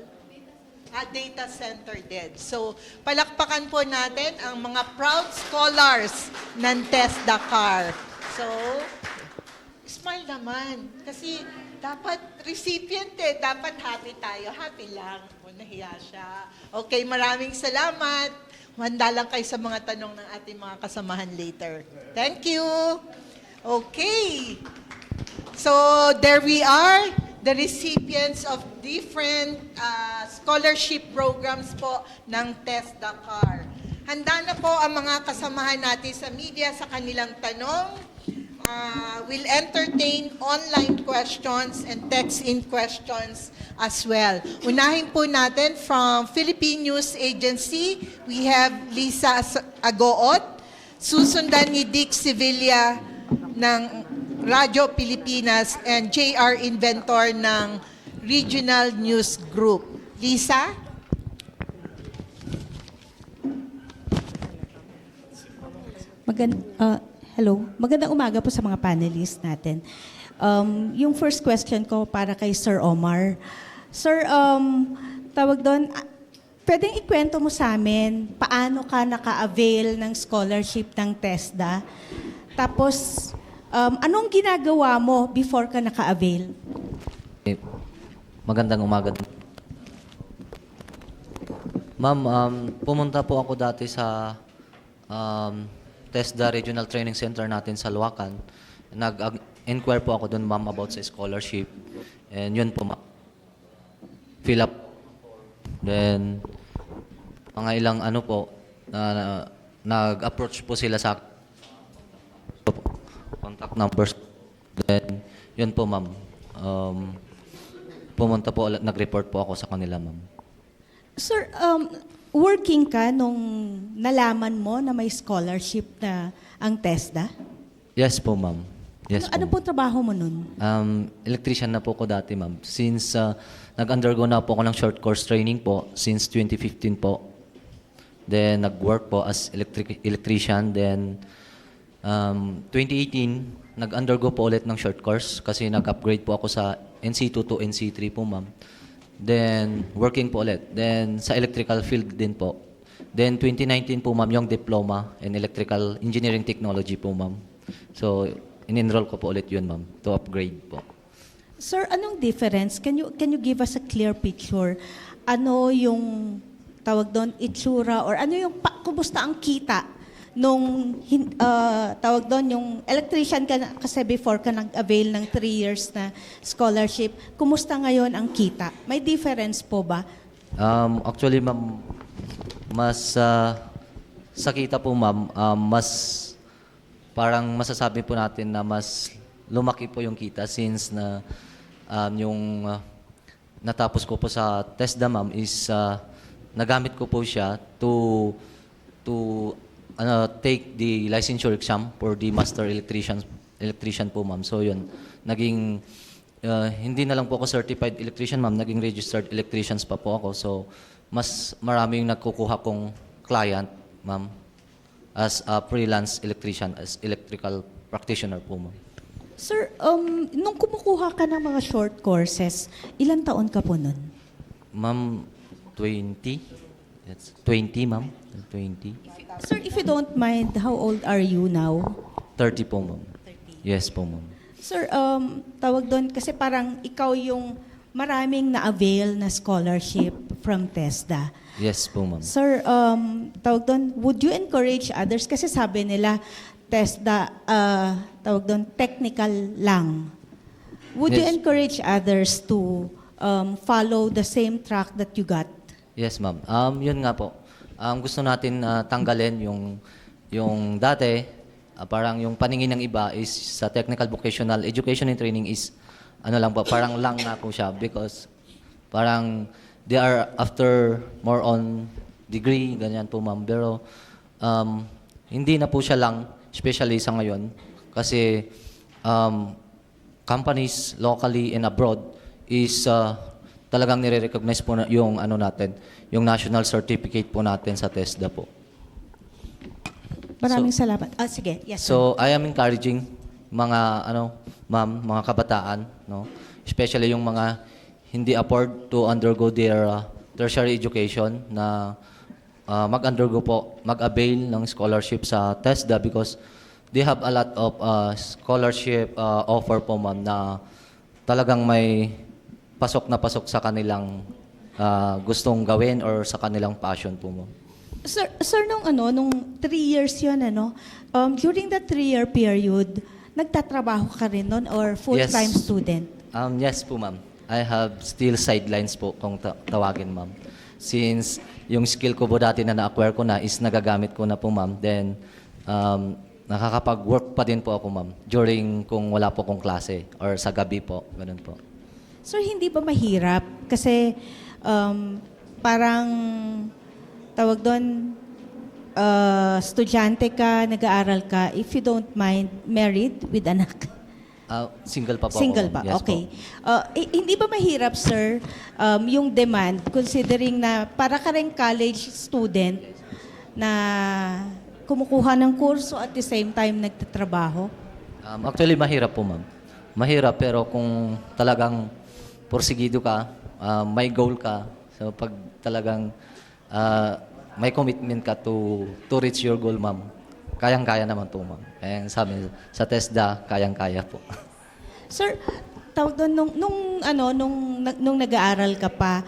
Data Center din. So, palakpakan po natin ang mga proud scholars ng TESDA-CAR. So, smile naman. Kasi dapat recipient dapat happy tayo. Happy lang. O, nahiya siya. Okay, maraming salamat. Handa lang kayo sa mga tanong ng ating mga kasamahan later. Thank you. Okay. So, there we are, the recipients of different scholarship programs po ng TESDA-CAR. Handa na po ang mga kasamahan natin sa media sa kanilang tanong. We'll entertain online questions and text-in questions as well. Unahin po natin from Philippine News Agency, we have Lisa Agoot, susundan ni Dick Sevilla ng Radyo Pilipinas and JR Inventor ng Regional News Group. Lisa? Hello. Magandang umaga po sa mga panelists natin. Yung first question ko para kay Sir Omar. Sir, tawag doon, pwedeng ikwento mo sa amin paano ka naka-avail ng scholarship ng TESDA? Tapos, anong ginagawa mo before ka naka-avail? Okay. Magandang umaga. Ma'am, pumunta po ako dati sa TESDA Regional Training Center natin sa Loakan. Nag-inquire po ako doon, ma'am, about sa scholarship. And yun po, ma'am. Fill up. Then, mga ilang nag-approach po sila sa contact numbers. Then, yun po, ma'am. Pumunta po, nag-report po ako sa kanila, ma'am. Sir, working ka nung nalaman mo na may scholarship na ang TESDA? Yes po, ma'am. Yes Ano po. po trabaho mo nun? Electrician na po ko dati, ma'am. Since nag-undergo na po ako ng short course training po, since 2015 po. Then, nag-work po as electrician. Then, 2018, nag-undergo po ulit ng short course kasi nag-upgrade po ako sa NC2 to NC3 po, ma'am. Then, working po ulit. Then, sa electrical field din po. Then, 2019 po, ma'am, yung diploma in electrical engineering technology po, ma'am. So, in-enroll ko po ulit yun, ma'am, to upgrade po. Sir, anong difference? Can you give us a clear picture? Ano yung tawag doon, itsura, or ano yung, kumusta ang kita nung, tawag doon, yung electrician ka kasi before ka nag-avail ng 3 years na scholarship, kumusta ngayon ang kita? May difference po ba? Actually, ma'am, mas sa kita po, ma'am, mas parang masasabi po natin na mas lumaki po yung kita since na yung natapos ko po sa TESDA, ma'am, is nagamit ko po siya to take the licensure exam for the master electrician po, ma'am. So yun, naging hindi na lang po ako certified electrician, ma'am, naging registered electricians pa po ako. So mas marami yung nagkukuha kong client, ma'am, as a freelance electrician, as electrical practitioner po, ma'am. Sir, nung kumukuha ka ng mga short courses, ilang taon ka po nun? Ma'am, 20. That's 20, ma'am. 20. Sir, if you don't mind, how old are you now? 30 po, ma'am. Yes po, ma'am. Sir, tawag doon, kasi parang ikaw yung maraming na-avail na scholarship from TESDA. Yes po, ma'am. Sir, tawag doon, would you encourage others? Kasi sabi nila, TESDA, tawag doon, technical lang. Would you Yes. encourage others to follow the same track that you got? Yes, ma'am. Yun nga po. Gusto natin tanggalin yung dati, parang yung paningin ng iba is sa technical vocational education and training is ano lang po, parang lang na po siya because parang they are after more on degree, ganyan po, ma'am. Pero hindi na po siya lang, especially sa ngayon, kasi companies locally and abroad is talagang nire-recognize po na yung ano natin, yung national certificate po natin sa TESDA po. Maraming salamat. Sige, yes. So I am encouraging mga ma'am, mga kabataan, no, especially yung mga hindi afford to undergo their tertiary education na mag-undergo po, mag-avail ng scholarship sa TESDA because they have a lot of scholarship offer po, ma'am, na talagang may pasok sa kanilang gustong gawin or sa kanilang passion po, ma'am. Sir, nung 3 years yun, during that 3-year period, nagtatrabaho ka rin nun or full-time Yes. student? Yes po, ma'am. I have still sidelines po kung tawagin, ma'am. Since yung skill ko po dati na na-acquire ko na is nagagamit ko na po, ma'am. Then, nakakapag-work pa din po ako, ma'am, during kung wala po kong klase or sa gabi po. Ganun po. Sir, hindi ba mahirap? Kasi parang, tawag doon, estudyante ka, nag-aaral ka, if you don't mind, married with anak? Single pa po Single ako. ba? Yes Okay. po. Hindi ba mahirap, sir, yung demand, considering na para ka rin college student na kumukuha ng kurso at the same time nagtatrabaho? Actually, mahirap po, ma'am. Mahirap, pero kung talagang porsigido ka, may goal ka, so pag talagang may commitment ka to reach your goal, ma'am, kayang-kaya naman po, ma'am. Kaya sabi sa TESDA, kayang-kaya po. Sir, tawag doon, nung nag-aaral ka pa,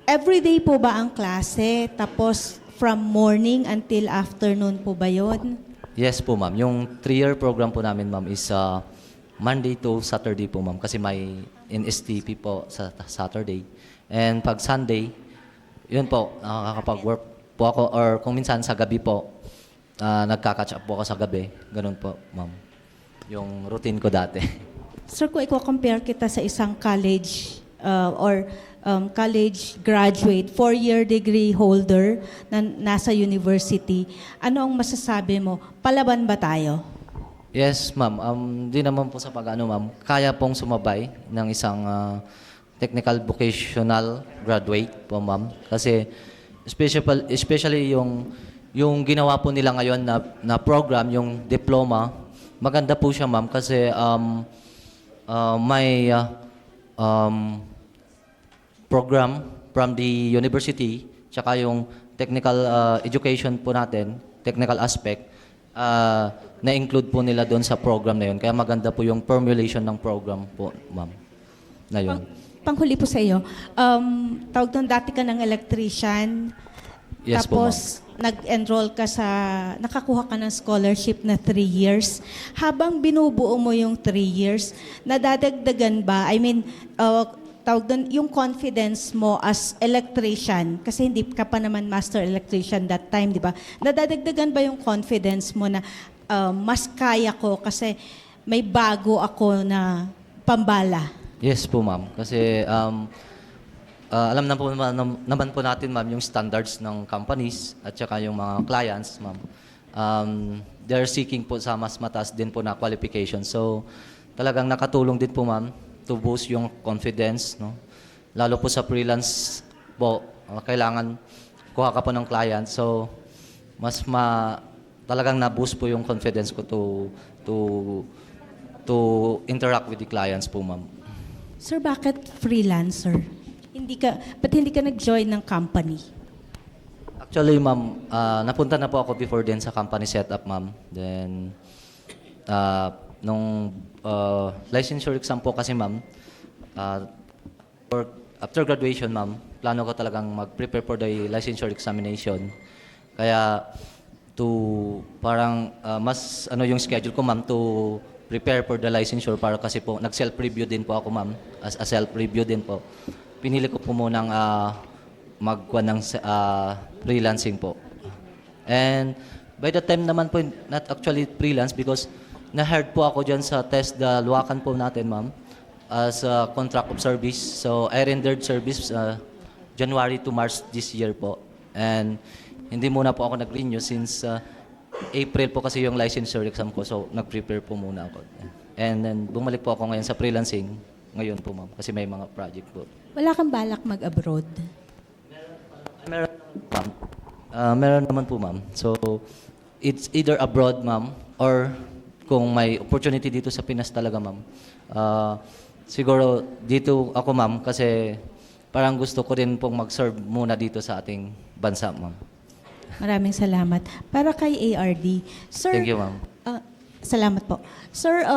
everyday po ba ang klase? Tapos from morning until afternoon po ba yun? Yes po, ma'am. Yung 3-year program po namin, ma'am, is Monday to Saturday po, ma'am. Kasi may NSTP po sa Saturday. And pag Sunday, yun po, nakakapag-work po ako. Or kung minsan sa gabi po, nagka-catch up po ako sa gabi. Ganun po, ma'am. Yung routine ko dati. Sir, kung i-compare kita sa isang college college graduate, 4-year degree holder na nasa university, ano ang masasabi mo? Palaban ba tayo? Yes, ma'am. Di naman po sa pag-ano, ma'am. Kaya pong sumabay ng isang technical vocational graduate po, ma'am. Kasi especially yung ginawa po nila ngayon na program, yung diploma, maganda po siya, ma'am, kasi may program from the university, tsaka yung technical education po natin, technical aspect, na-include po nila doon sa program na yun. Kaya maganda po yung formulation ng program po, ma'am, na yun. Panghuli po sa iyo, tawag doon, dati ka ng electrician, Yes po, tapos nag-enroll ka nakakuha ka ng scholarship na 3 years. Habang binubuo mo yung 3 years, nadadagdagan ba? I mean, tawag doon, yung confidence mo as electrician, kasi hindi ka pa naman master electrician that time, di ba? Nadadagdagan ba yung confidence mo na mas kaya ko kasi may bago ako na pambala? Yes po, ma'am. Kasi alam na po naman po natin, ma'am, yung standards ng companies at saka yung mga clients, ma'am. They're seeking po sa mas mataas din po na qualification. So, talagang nakatulong din po, ma'am, to boost yung confidence, no? Lalo po sa freelance po, kailangan kuha ka po ng client. So, talagang na-boost po yung confidence ko to interact with the clients po, ma'am. Sir, bakit freelancer? Ba't hindi ka nag-join ng company? Actually, ma'am, napunta na po ako before din sa company setup, ma'am. Then, nung licensure exam po kasi, ma'am, after graduation, ma'am, plano ko talagang mag-prepare for the licensure examination. Kaya, mas yung schedule ko, ma'am, to prepare for the licensure para kasi po, nag-self-review din po ako, ma'am, as a self-review din po. Pinili ko po munang magkuha ng freelancing po. And by the time naman po, not actually freelance because na-hired po ako dyan sa TESDA Loakan po natin, ma'am, as a contract of service. So I rendered service January to March this year po. And hindi muna po ako nag-renew since April po kasi yung licensure exam ko. So nag-prepare po muna ako. And then bumalik po ako ngayon sa freelancing. Ngayon po, ma'am, kasi may mga project po. Wala kang balak mag-abroad? Meron naman po, ma'am. So, it's either abroad, ma'am, or kung may opportunity dito sa Pinas talaga, ma'am. Siguro dito ako, ma'am, kasi parang gusto ko rin pong mag-serve muna dito sa ating bansa, ma'am. Maraming salamat. Para kay ARD. Sir, Thank you, ma'am. Salamat po. Sir,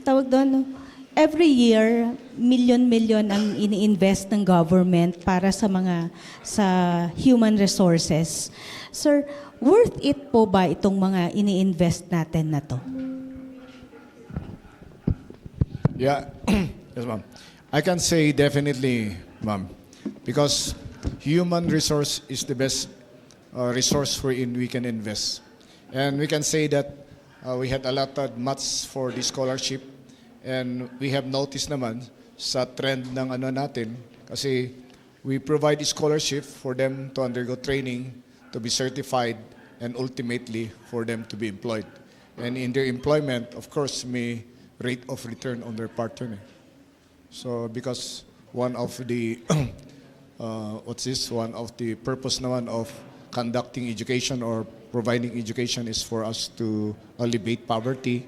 tawag doon, every year, milyon-milyon ang ini-invest ng government para sa human resources. Sir, worth it po ba itong mga ini-invest natin na to? Yeah, yes, ma'am. I can say definitely, ma'am, because human resource is the best resource wherein we can invest. And we can say that we had allotted much for the scholarship. And we have noticed naman sa trend ng natin kasi we provide scholarship for them to undergo training, to be certified, and ultimately for them to be employed. And in their employment, of course, may rate of return on their part yun. So because one of the one of the purpose naman of conducting education or providing education is for us to alleviate poverty,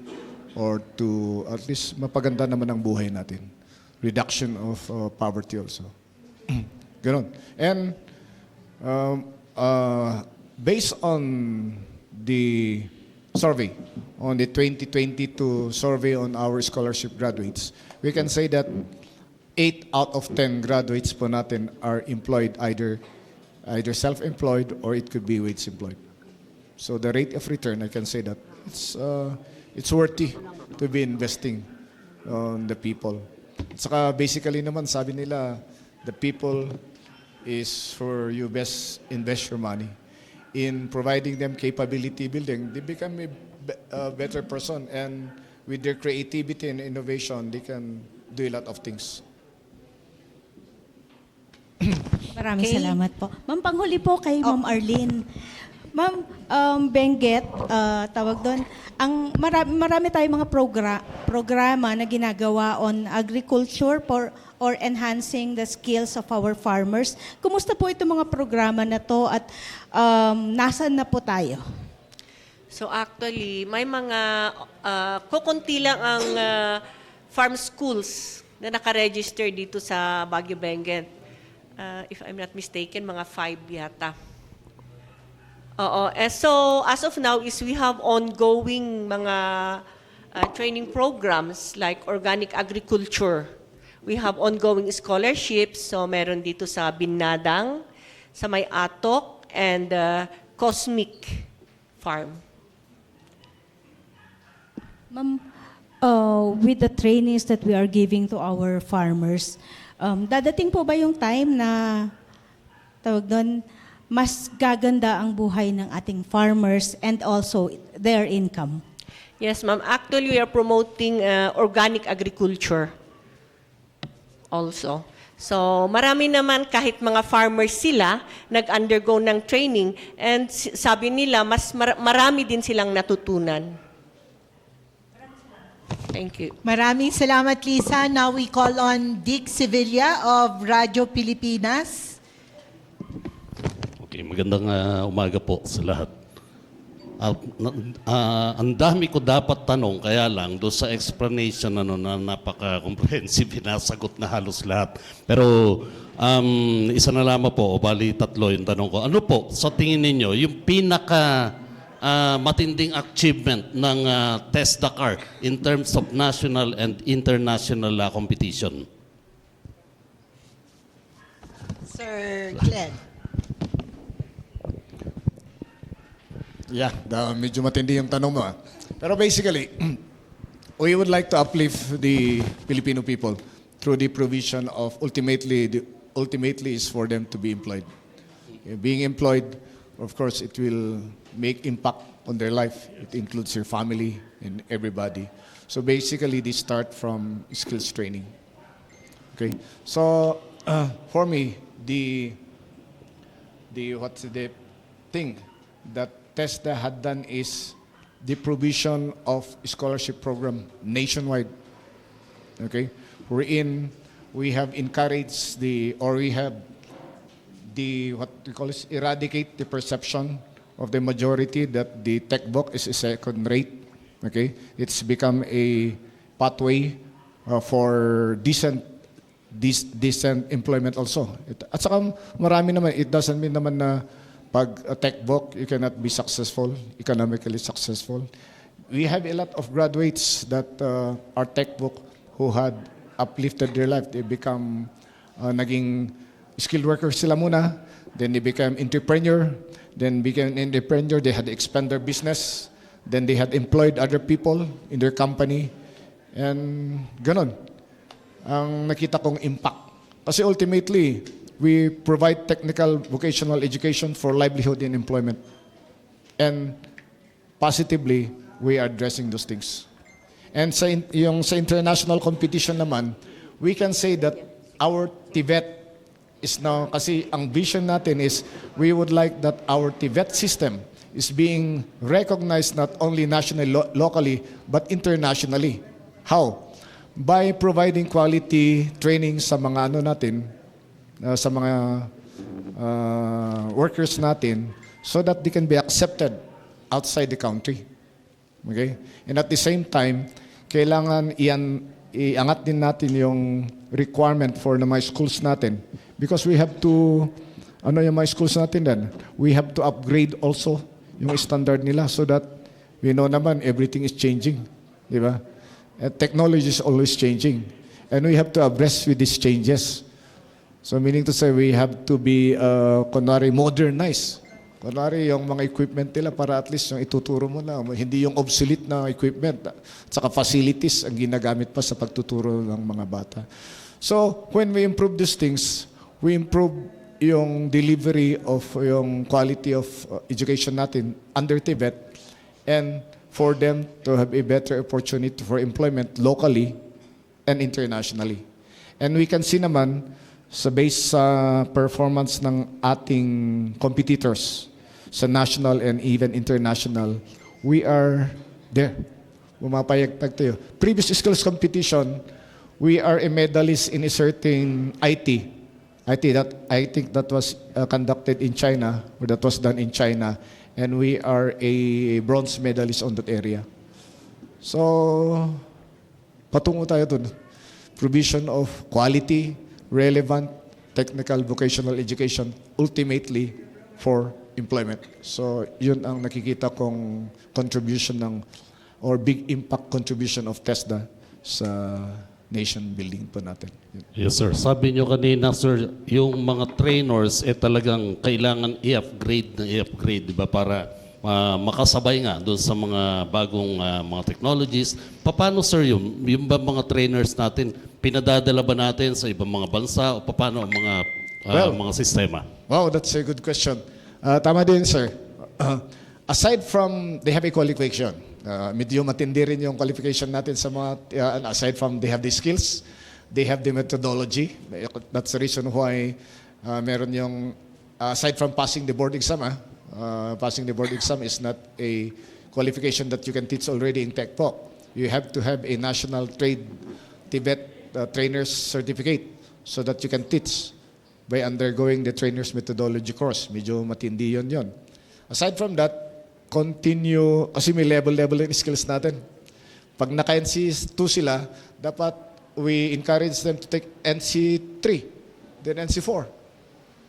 or to at least mapaganda naman ang buhay natin. Reduction of poverty also. Ganon. And based on the survey, on the 2022 survey on our scholarship graduates, we can say that 8 out of 10 graduates po natin are employed, either self-employed or it could be wage employed. So the rate of return, I can say that it's worthy to be investing on the people. At saka basically naman, sabi nila, the people is for you best invest your money. In providing them capability building, they become a better person, and with their creativity and innovation, they can do a lot of things. Maraming salamat po. Ma'am, panghuli po kay Ma'am Arlene. Ma'am, Benguet, tawag doon, marami tayong mga programa na ginagawa on agriculture or enhancing the skills of our farmers. Kumusta po itong mga programa na to at nasaan na po tayo? So actually, may mga kukunti lang ang farm schools na nakaregister dito sa Baguio Benguet. If I'm not mistaken, mga 5 yata. Oo. So, as of now, we have ongoing mga training programs like organic agriculture. We have ongoing scholarships. So, meron dito sa Binadang, sa May Atok, and Cosmic Farm. Ma'am, with the trainings that we are giving to our farmers, dadating po ba yung time na, tawag doon, mas gaganda ang buhay ng ating farmers and also their income? Yes, ma'am. Actually, we are promoting organic agriculture also. So, marami naman kahit mga farmers sila, nag-undergo ng training and sabi nila, mas marami din silang natutunan. Thank you. Maraming salamat, Lisa. Now we call on Dick Sevilla of Radyo Pilipinas. Okay, magandang umaga po sa lahat. Ang dami ko dapat tanong, kaya lang doon sa explanation na napaka-comprehensive, nasagot na halos lahat. Pero isa na lamang po, o bali tatlo yung tanong ko. Ano po, sa tingin ninyo, yung pinaka matinding achievement ng TESDA-CAR in terms of national and international competition? Sir Glenn. Yeah, medyo matindi yung tanong mo. Pero basically, we would like to uplift the Filipino people through the provision of ultimately is for them to be employed. Being employed, of course, it will make impact on their life. It includes your family and everybody. So basically, they start from skills training. Okay, so for me, the thing that TESDA had done is the provision of scholarship program nationwide. Okay, wherein we have encouraged eradicate the perception of the majority that the tech book is a second rate. Okay, it's become a pathway for decent employment also. At saka marami naman, it doesn't mean naman na pag a tech book, you cannot be successful, economically successful. We have a lot of graduates that are tech book who had uplifted their life. They become naging skilled workers sila muna, then they became entrepreneur, then became entrepreneur, they had expand their business, then they had employed other people in their company, and ganon. Ang nakita kong impact. Kasi ultimately, we provide technical vocational education for livelihood and employment. And positively, we are addressing those things. And sa international competition naman, we can say that our TVET is now, kasi ang vision natin is, we would like that our TVET system is being recognized not only nationally, locally, but internationally. How? By providing quality training sa mga sa mga workers natin so that they can be accepted outside the country. Okay? And at the same time, kailangan iangat din natin yung requirement for the mga schools natin because we have to, yung mga schools natin din, we have to upgrade also yung standard nila so that we know naman everything is changing. Di ba? Technology is always changing. And we have to abreast with these changes. So meaning to say, we have to be, modernize. Kunwari, yung mga equipment nila para at least yung ituturo mo na, hindi yung obsolete na equipment, at saka facilities ang ginagamit pa sa pagtuturo ng mga bata. So, when we improve these things, we improve yung delivery of yung quality of education natin under TVET and for them to have a better opportunity for employment locally and internationally. And we can see naman, based sa performance ng ating competitors sa national and even international, we are there. Pumapayagtag tayo. Previous skills competition, we are a medalist in a certain IT. I think that was conducted in China, or that was done in China, and we are a bronze medalist on that area. So, patungo tayo dun. Provision of quality, relevant technical vocational education ultimately for employment. So yun ang nakikita kong contribution or big impact contribution of TESDA sa nation building po natin. Yes, sir. Sabi nyo kanina, sir, yung mga trainers talagang kailangan i-upgrade, di ba, para makasabay nga doon sa mga bagong mga technologies. Paano, sir, yung ba mga trainers natin, pinadadala ba natin sa ibang mga bansa o paano ang mga sistema? Wow, that's a good question. Tama din, sir. Aside from they have a qualification, medyo matindi rin yung qualification natin sa mga, aside from they have the skills, they have the methodology. That's the reason why meron yung, aside from passing the board exam, passing the board exam is not a qualification that you can teach already in tech po. You have to have a national trade Tibet trainer's certificate so that you can teach by undergoing the trainer's methodology course. Medyo matindi yun. Aside from that, continue, kasi may level yung skills natin. Pag naka-NC2 sila, dapat we encourage them to take NC3, then NC4.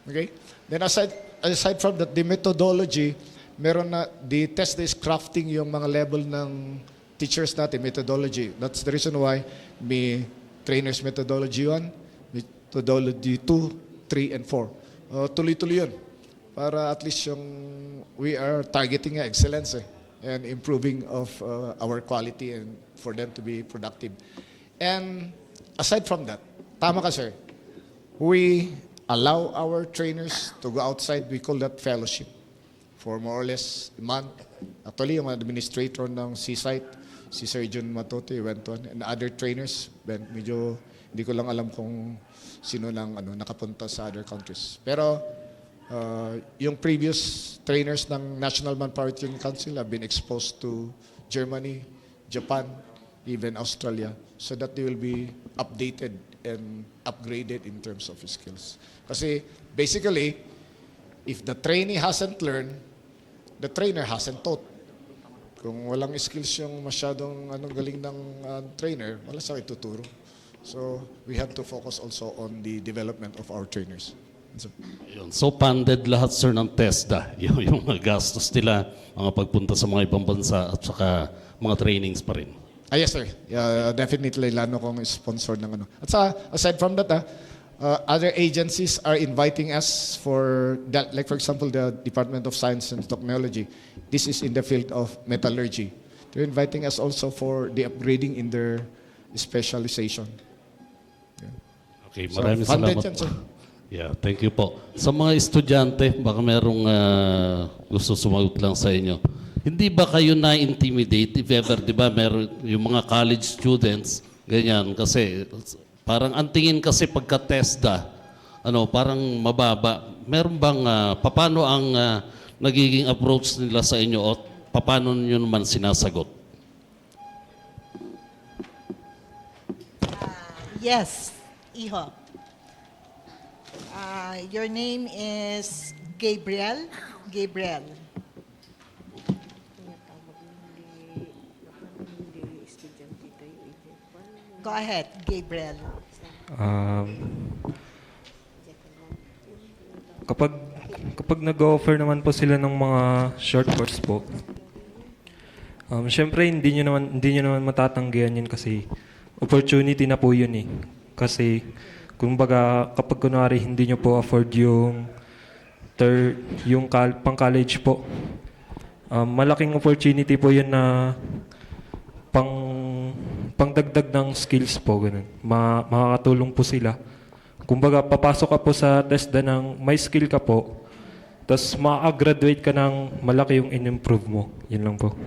Okay? Then aside from that, the methodology, meron na, the TESDA is crafting yung mga level ng teachers natin, methodology. That's the reason why may trainer's methodology 1, methodology 2, 3, and 4. Tuloy-tuloy yun. Para at least yung we are targeting excellence and improving of our quality and for them to be productive. And aside from that, tama ka sir, we allow our trainers to go outside. We call that fellowship for more or less a month. Actually, yung administrator ng CSITE, si Sir John Matote, went on, and other trainers, medyo hindi ko lang alam kung sino lang nakapunta sa other countries. Pero yung previous trainers ng National Manpower Training Council have been exposed to Germany, Japan, even Australia, so that they will be updated and upgraded in terms of skills. Kasi basically, if the trainee hasn't learned, the trainer hasn't taught. Kung walang skills yung masyadong galing ng trainer, wala sa ituturo. So we have to focus also on the development of our trainers. So funded lahat sir ng TESDA, yung mga gastos nila, mga pagpunta sa mga ibang bansa at saka mga trainings pa rin. Yes sir, definitely lalo kong sponsor ng At aside from that, other agencies are inviting us for that, like for example the Department of Science and Technology. This is in the field of metallurgy. They're inviting us also for the upgrading in their specialization. Okay, maraming salamat yan, po. sir. Yeah, thank you po. Sa mga estudyante, baka merong gusto sumagot lang sa inyo. Hindi ba kayo na-intimidate if ever, di ba, meron yung mga college students, ganyan, kasi parang ang tingin kasi pagka TESDA, parang mababa. Meron bang, paano ang nagiging approach nila sa inyo o paano nyo naman sinasagot? Yes, Iho. Your name is Gabriel. Gabriel. Go ahead, Gabriel. Kapag nag-offer naman po sila ng mga short course po, syempre hindi nyo naman matatanggihan yun kasi opportunity na po yun eh. Kasi kumbaga kapag kunwari hindi nyo po afford yung pang-college po, malaking opportunity po yun na pangdagdag ng skills po, ganun. Makakatulong po sila. Kumbaga, papasok ka po sa TESDA ng may skill ka po, tapos ma-graduate ka ng malaki yung in-improve mo. Yun lang po.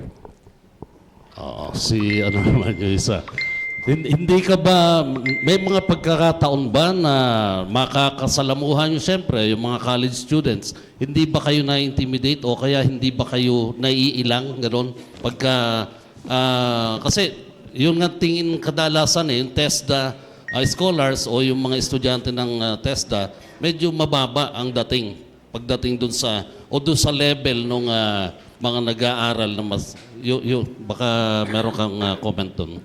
Naman yung isa. Hindi ka ba, may mga pagkakataon ba na makakasalamuhan nyo siyempre, yung mga college students, hindi ba kayo na-intimidate o kaya hindi ba kayo naiilang, gano'n? Kasi yung nga tingin kadalasan yung TESDA scholars o yung mga estudyante ng TESDA, medyo mababa ang dating, pagdating dun sa level ng mga nag-aaral na mas, baka meron kang comment dun.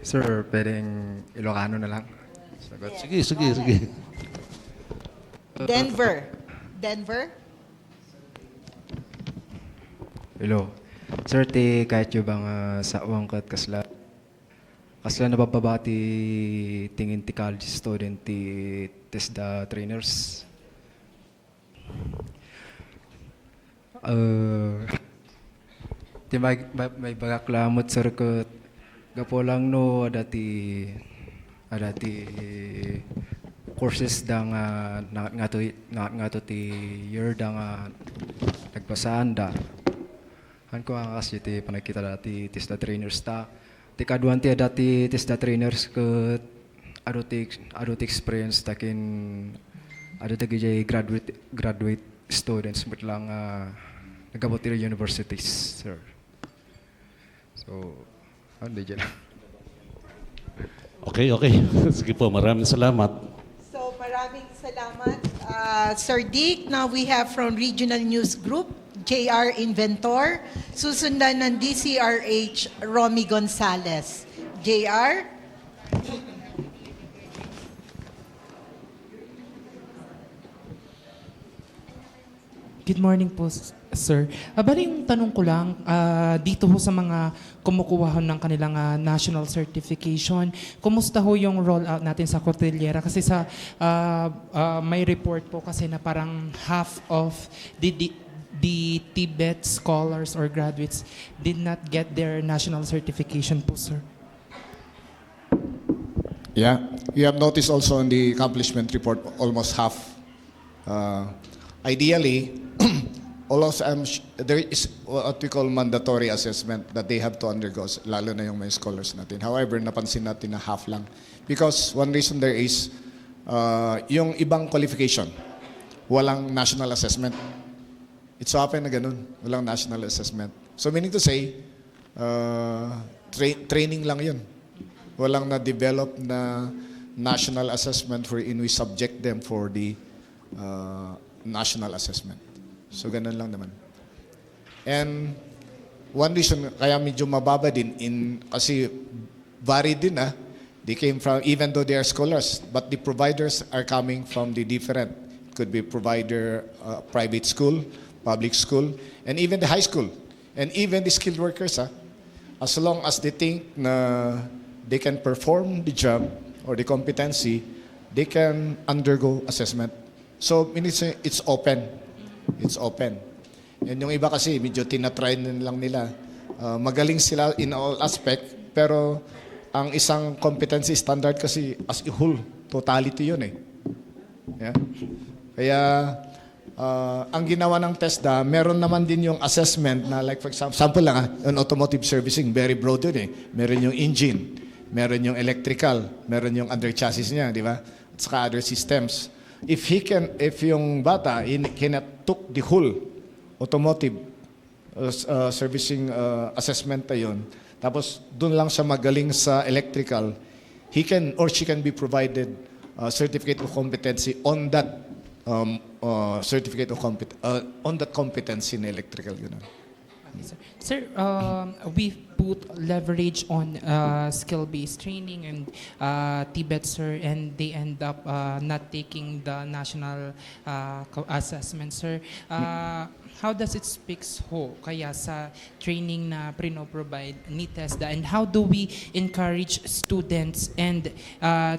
Sir, pwedeng Ilocano na lang. Sagot. Sige. Denver. Hello. Sir, kahit yung bang sa uangkat kasla nabababati tingin ti college student ti TESDA trainers. May bagaklamot sir ko gapo lang no adati courses da nga to ti year da nga nagbasaan da. Han ko ang kasi ti panakita dati TESDA trainers ta ti kaduan ti dati TESDA trainers ke adot experience takin adot ti graduate students lang nagabot ti universities, sir. So, ano dyan? Okay. Sige po, maraming salamat. So maraming salamat, Sir Dick. Now we have from Regional News Group, JR Inventor, susundan ng DCRH, Romy Gonzalez. JR? Good morning po, sir. Bali yung tanong ko lang, dito ho sa mga kumukuha ho ng kanilang national certification, kumusta ho yung rollout natin sa Cordillera? Kasi sa may report po kasi na parang half of the Tibet scholars or graduates did not get their national certification po, sir. Yeah, you have noticed also in the accomplishment report, almost half. Ideally, there is what we call mandatory assessment that they have to undergo, lalo na yung mga scholars natin. However, napansin natin na half lang. Because one reason there is, yung ibang qualification, walang national assessment. It's so often na ganun, walang national assessment. So meaning to say, training lang yun. Walang na-develop na national assessment wherein we subject them for the national assessment. So ganun lang naman. And one reason kaya medyo mababa din kasi varied din they came from, even though they are scholars, but the providers are coming from the different. It could be provider, private school, public school, and even the high school, and even the skilled workers. As long as they think na they can perform the job or the competency, they can undergo assessment. So it's open. It's open. And yung iba kasi medyo tinatry lang nila. Magaling sila in all aspect, pero ang isang competency standard kasi as a whole, totality yun eh. Yeah? Kaya ang ginawa ng TESDA, meron naman din yung assessment na like for example lang on automotive servicing, very broad yun eh. Meron yung engine, meron yung electrical, meron yung under chassis niya, di ba? At saka other systems. If yung bata cannot took the whole automotive servicing assessment na yun, tapos dun lang siya magaling sa electrical, he can or she can be provided certificate of competency on that certificate of on that competency in electrical. Yun. Sir, we put leverage on skill-based training and Tibet, sir, and they end up not taking the national assessment, sir. How does it speaks ho kaya sa training na provide ni TESDA, and how do we encourage students and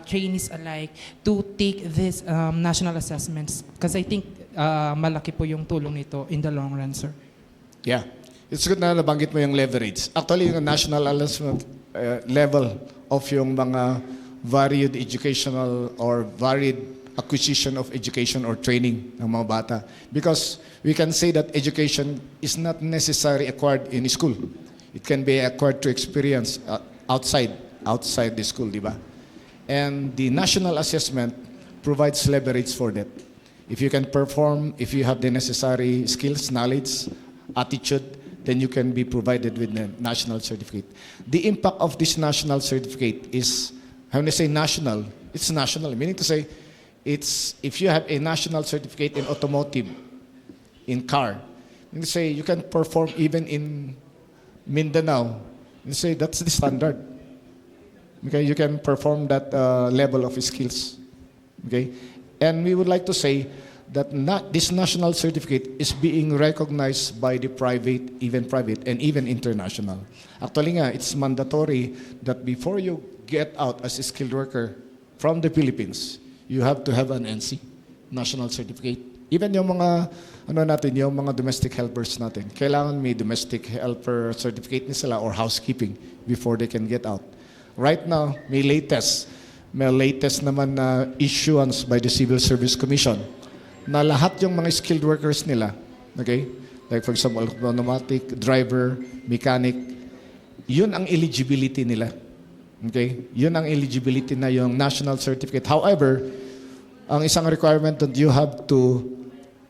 trainees alike to take these national assessments? Because I think malaki po yung tulong nito in the long run, sir. Yeah. It's good na nabanggit mo yung leverage. Actually, yung national assessment level of yung mga varied educational or varied acquisition of education or training ng mga bata. Because we can say that education is not necessarily acquired in school. It can be acquired through experience outside the school, di ba? And the national assessment provides leverage for that. If you can perform, if you have the necessary skills, knowledge, attitude, then you can be provided with a national certificate. The impact of this national certificate is, when I say national, it's national. Meaning to say, it's if you have a national certificate in automotive, in car, meaning to say you can perform even in Mindanao. You say that's the standard. Okay, you can perform that level of skills. Okay, and we would like to say that this national certificate is being recognized by the private and even international. Actually nga, it's mandatory that before you get out as a skilled worker from the Philippines, you have to have an NC, national certificate. Even yung mga, yung mga domestic helpers natin, kailangan may domestic helper certificate na sila or housekeeping before they can get out. Right now, may latest naman na issuance by the Civil Service Commission na lahat yung mga skilled workers nila, okay? Like for example, automatic, driver, mechanic, yun ang eligibility nila. Okay? Yun ang eligibility na yung national certificate. However, ang isang requirement that you have to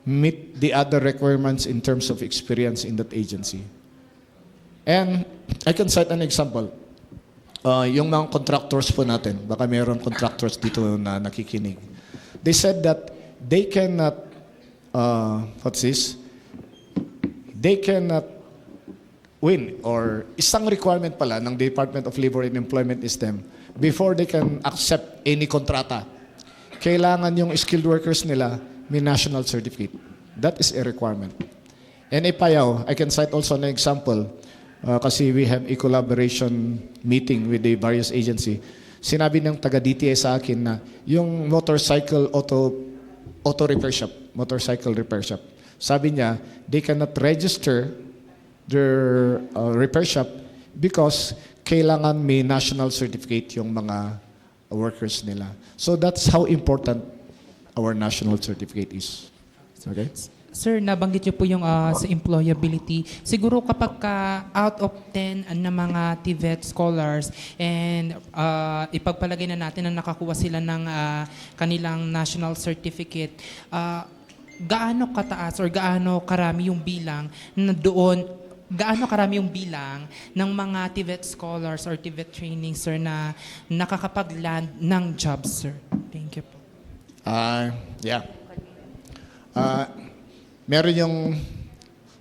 meet the other requirements in terms of experience in that agency. And I can cite an example. Yung mga contractors po natin, baka mayroon contractors dito na nakikinig. They said that they cannot, they cannot win, or isang requirement pala ng Department of Labor and Employment System before they can accept any kontrata. Kailangan yung skilled workers nila may national certificate. That is a requirement. And Ipayaw, I can cite also an example, kasi we have a collaboration meeting with the various agency. Sinabi ng taga-DTA sa akin na yung motorcycle auto repair shop, motorcycle repair shop, sabi niya, they cannot register their repair shop because kailangan may national certificate yung mga workers nila. So that's how important our national certificate is. Okay? Sir, nabanggit niyo po yung sa employability. Siguro kapag out of 10 na mga TVET scholars and ipagpalagay na natin na nakakuha sila ng kanilang national certificate, gaano kataas or gaano karami yung bilang na doon, gaano karami yung bilang ng mga TVET scholars or TVET training, sir, na nakakapag-land ng job, sir? Thank you po. Yeah. Meron yung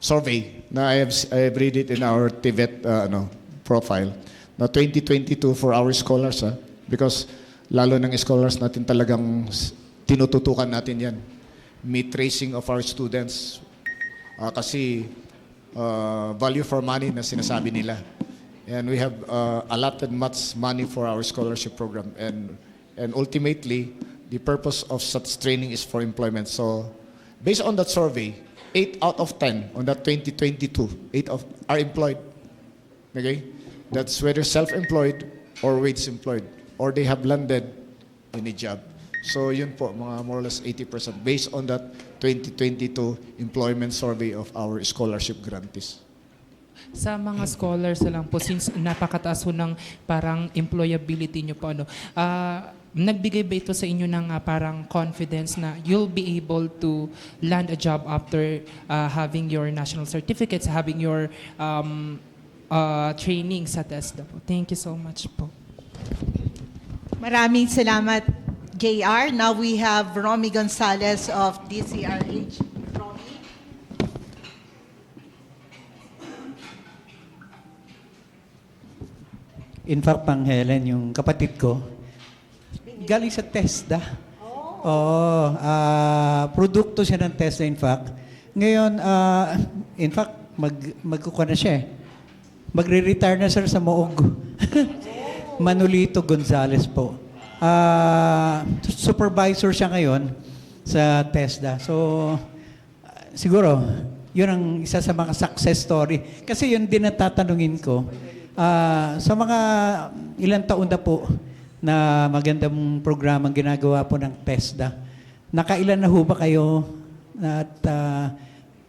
survey na I have read it in our TVET profile na 2022 for our scholars, because lalo ng scholars natin talagang tinututukan natin yan. May tracing of our students, kasi value for money na sinasabi nila. And we have allotted much money for our scholarship program, and ultimately the purpose of such training is for employment. So based on that survey, 8 out of 10 on that 2022, 8 are employed. Okay? That's whether self-employed or wage-employed, or they have landed in a job. So yun po, mga more or less 80% based on that 2022 employment survey of our scholarship grantees. Sa mga scholars na lang po, since napakataas po ng parang employability nyo po, nagbigay ba ito sa inyo ng parang confidence na you'll be able to land a job after having your national certificates, having your training sa TESDA po? Thank you so much po. Maraming salamat, JR. Now we have Romy Gonzalez of DCRH. Romy. In fact, Pang Helen, yung kapatid ko, galing sa TESDA. Produkto siya ng TESDA, in fact. Ngayon, in fact, magkukuha na siya. Magre-retire na, sir, sa Moog. Manolito Gonzales po. Supervisor siya ngayon sa TESDA. So, siguro, yun ang isa sa mga success story. Kasi yun din ang tatanungin ko. Sa mga ilang taon na po na magandang programang ginagawa po ng TESDA, nakailan na ho ba kayo at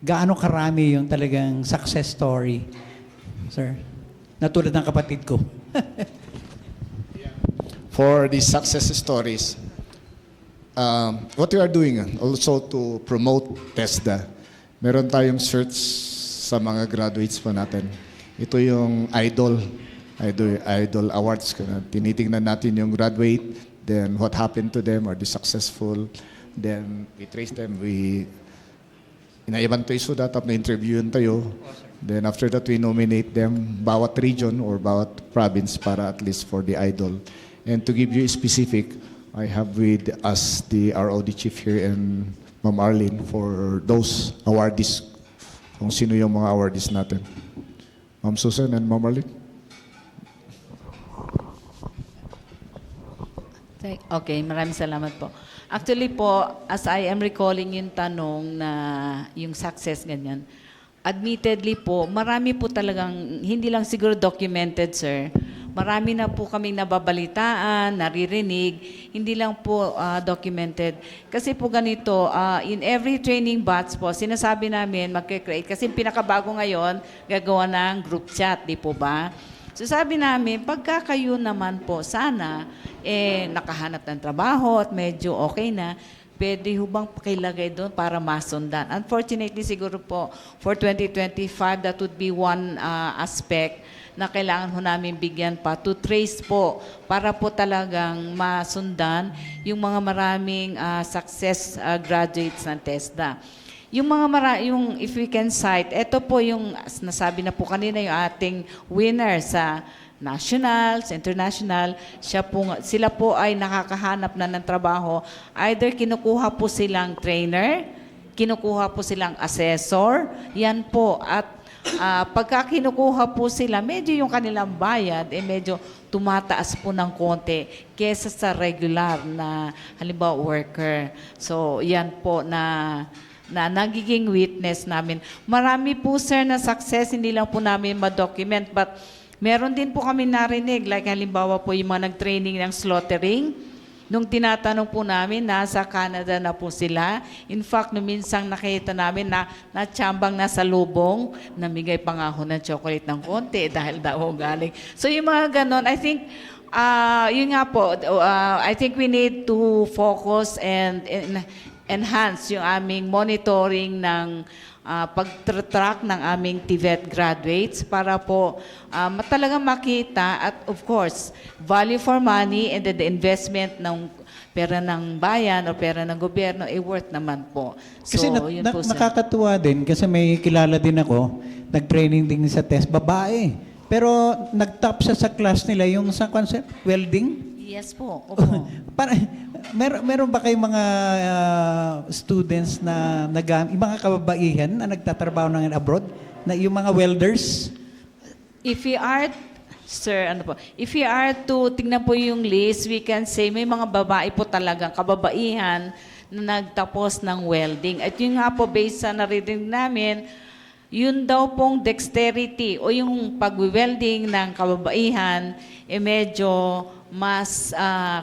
gaano karami yung talagang success story, sir? Natulad ng kapatid ko. For the success stories, what we are doing also to promote TESDA, meron tayong search sa mga graduates pa natin. Ito yung Idol Awards. Tinitingnan natin yung graduate, then what happened to them, are they successful, then we trace them, inaiban tayo sudat, na-interviewin tayo, then after that we nominate them, bawat region or bawat province para at least for the Idol. And to give you specific, I have with us the ROD chief here and Ma'am Arlene for those awardees, kung sino yung mga awardees natin. Ma'am Susan and Ma'am Arlene. Okay, maraming salamat po. Actually po, as I am recalling yung tanong na yung success ganyan, admittedly po, marami po talagang, hindi lang siguro documented, sir. Marami na po kaming nababalitaan, naririnig, hindi lang po documented. Kasi po ganito, in every training batch po, sinasabi namin magkikreate. Kasi pinakabago ngayon, gagawa ng group chat, di po ba? So sabi namin, pagka kayo naman po sana, nakahanap ng trabaho at medyo okay na, pwede ho bang pakilagay doon para masundan? Unfortunately, siguro po, for 2025, that would be one aspect na kailangan ho namin bigyan pa to trace po para po talagang masundan yung mga maraming success graduates ng TESDA. Yung yung if we can cite, ito po yung nasabi na po kanina yung ating winner sa nationals, international, sila po ay nakakahanap na ng trabaho. Either kinukuha po silang trainer, kinukuha po silang assessor, yan po. At pagka kinukuha po sila, medyo yung kanilang bayad, medyo tumataas po ng konti kesa sa regular na halimbawa worker. So, yan po na nagiging witness namin. Marami po, sir, na success, hindi lang po namin ma-document, but meron din po kami narinig, like halimbawa po yung mga nag-training ng slaughtering. Nung tinatanong po namin, nasa Canada na po sila. In fact, nung minsang nakita namin na natsambang nasa lubong, namigay pa nga ho ng chocolate ng konti dahil daw galing. So yung mga ganon, I think, yun nga po, I think we need to focus and enhance yung aming monitoring ng pag-track ng aming TVET graduates para po talagang makita at of course, value for money and then the investment ng pera ng bayan o pera ng gobyerno worth naman po. So, Kasi yun po, sir. nakakatuwa din kasi may kilala din ako, nag-training din sa test, babae. Pero nag-top siya sa class nila yung sa concept, welding. Yes po. Opo. Meron ba kayong mga students na yung mga kababaihan na nagtatrabaho ng abroad? Na yung mga welders? If we are, sir, if we are to tingnan po yung list, we can say may mga babae po talagang kababaihan na nagtapos ng welding. At yun nga po, based sa narinig namin, yun daw pong dexterity o yung pag-welding ng kababaihan, medyo mas,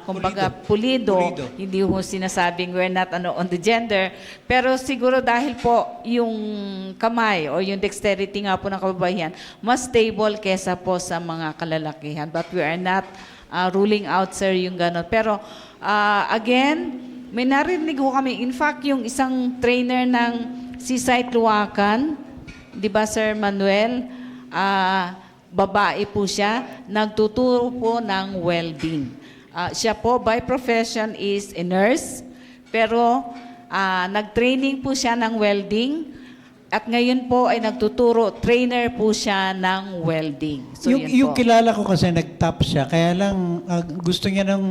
kumbaga, pulido. Hindi ho sinasabing we're not on the gender. Pero siguro dahil po yung kamay o yung dexterity nga po ng kababaihan, mas stable kesa po sa mga kalalakihan. But we are not ruling out, sir, yung gano'n. Pero, again, may narinig ho kami. In fact, yung isang trainer ng CSITE Loakan, di ba, Sir Manuel, babae po siya, nagtuturo po ng welding. Siya po, by profession, is a nurse, pero nag-training po siya ng welding, at ngayon po ay nagtuturo, trainer po siya ng welding. So, yung kilala ko kasi nag-top siya, kaya lang gusto niya nang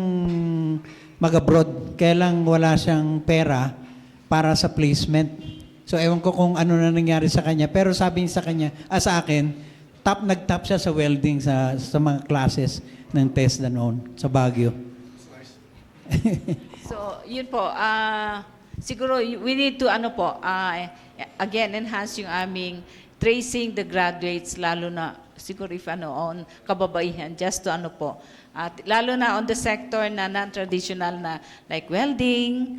mag-abroad, kaya lang wala siyang pera para sa placement. So, ewan ko kung ano na nangyari sa kanya, pero sabi niya sa kanya, sa akin, nag-top siya sa welding sa mga classes ng TESDA noon sa Baguio. So, yun po. Siguro, we need to, again, enhance yung aming tracing the graduates, lalo na, siguro if on kababaihan, just to at lalo na on the sector na non-traditional na like welding,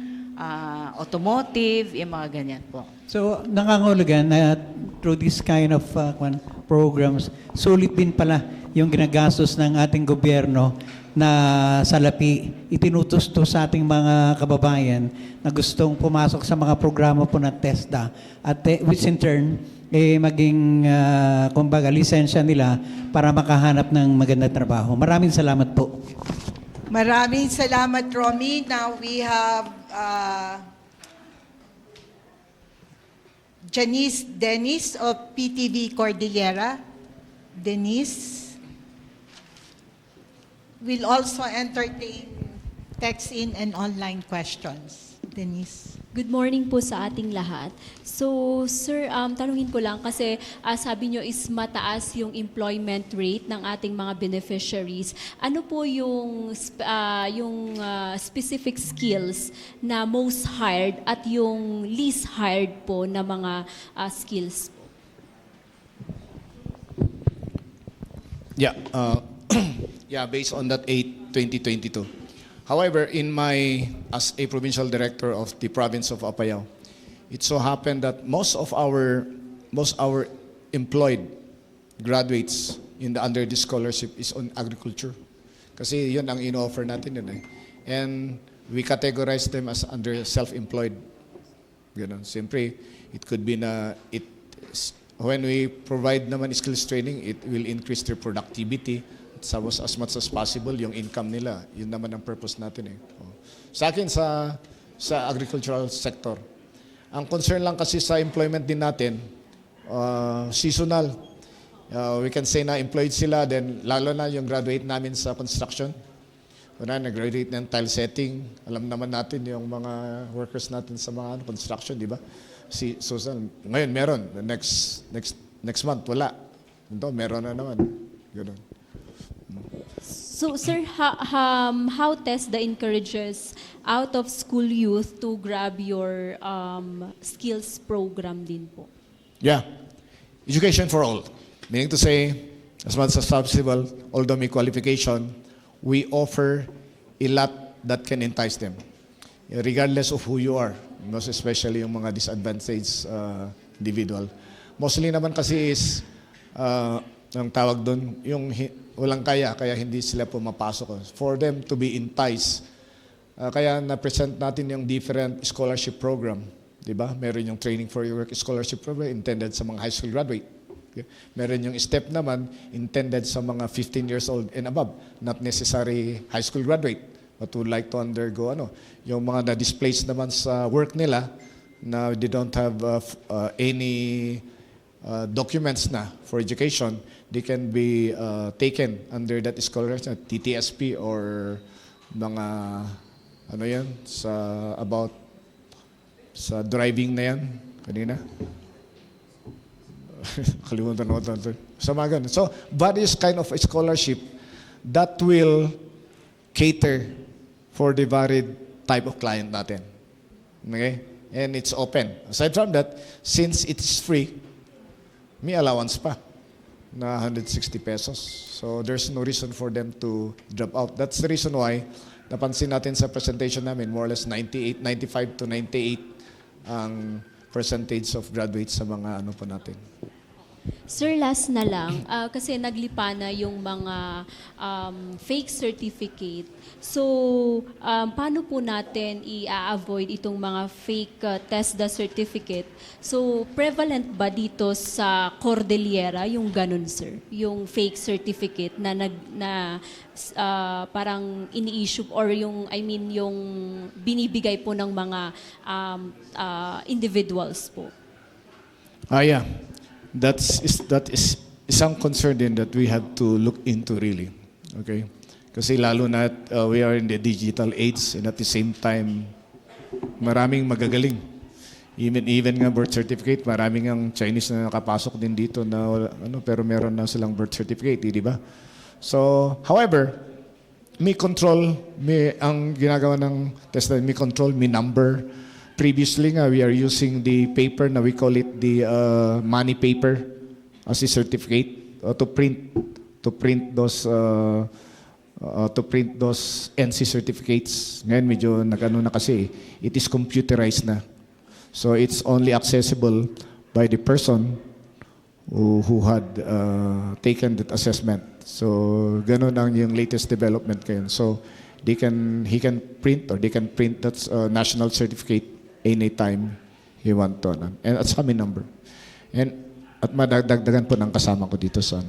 automotive, yung mga ganyan po. So, nangangahulugan na through this kind of programs, sulit din pala yung ginagastos ng ating gobyerno na salapi itinutustos sa ating mga kababayan na gustong pumasok sa mga programa po ng TESDA at which in turn maging kumbaga lisensya nila para makahanap ng magandang trabaho. Maraming salamat po. Maraming salamat, Romy. Now we have Janice Dennis of PTV Cordillera. Denise will also entertain text-in and online questions. Denise. Good morning po sa ating lahat. So, sir, tanungin ko lang kasi sabi nyo is mataas yung employment rate ng ating mga beneficiaries. Ano po yung specific skills na most hired at yung least hired po na mga skills po? Yeah, based on that 8/2022. However, as a provincial director of the province of Apayao, it so happened that most our employed graduates under this scholarship is on agriculture. Kasi yun ang in-offer natin yun eh. And we categorize them as under self-employed. Ganun. Siyempre, it could be na when we provide naman skills training, it will increase their productivity as much as possible yung income nila. Yun naman ang purpose natin eh. Sa akin, sa agricultural sector, ang concern lang kasi sa employment din natin, seasonal. We can say na employed sila, then lalo na yung graduate namin sa construction. Nag-graduate ng tile setting. Alam naman natin yung mga workers natin sa mga construction, di ba? Ngayon meron. Next month, wala. Ito, meron na naman. Ganun. So, sir, how TESDA encourages out-of-school youth to grab your skills program din po? Yeah. Education for all. Meaning to say, as much as possible, although may qualification, we offer a lot that can entice them, regardless of who you are, most especially yung mga disadvantaged individual. Mostly naman kasi is, ang tawag doon, yung walang kaya hindi sila pumapasok. For them to be enticed, kaya na-present natin yung different scholarship program. Diba? Meron yung Training for Your Work scholarship program intended sa mga high school graduate. Okay? Meron yung STEP naman intended sa mga 15 years old and above, not necessary high school graduate, but would like to undergo yung mga na-displaced naman sa work nila na they don't have any documents na for education, they can be taken under that scholarship, TTSP or mga sa driving na yan kanina. Kalimutan ko ito. So, mga ganun. So, various kind of scholarship that will cater for the varied type of client natin. Okay? And it's open. Aside from that, since it's free, may allowance pa na 160 pesos. So, there's no reason for them to drop out. That's the reason why napansin natin sa presentation namin, more or less 95 to 98 ang percentage of graduates sa mga po natin. Sir, last na lang, kasi naglipa na yung mga fake certificate. So, paano po natin i-avoid itong mga fake TESDA certificate? So, prevalent ba dito sa Cordillera yung ganun, sir? Yung fake certificate na parang ini-issue or yung binibigay po ng mga individuals po? Yeah. That is isang concern din that we have to look into really. Okay? Kasi lalo na we are in the digital age and at the same time, maraming magagaling. Even nga birth certificate, maraming ang Chinese na nakapasok din dito na pero meron na silang birth certificate, di ba? So, however, may control, ang ginagawa ng TESDA, may control, may number. Previously nga, we are using the paper na we call it the money paper as a certificate to print those NC certificates. Ngayon medyo na kasi it is computerized na. So it's only accessible by the person who had taken that assessment. So ganun ang yung latest development ngayon. So he can print or they can print that national certificate anytime he want to. And at sa aming number. At madagdagan po ng kasama ko dito sa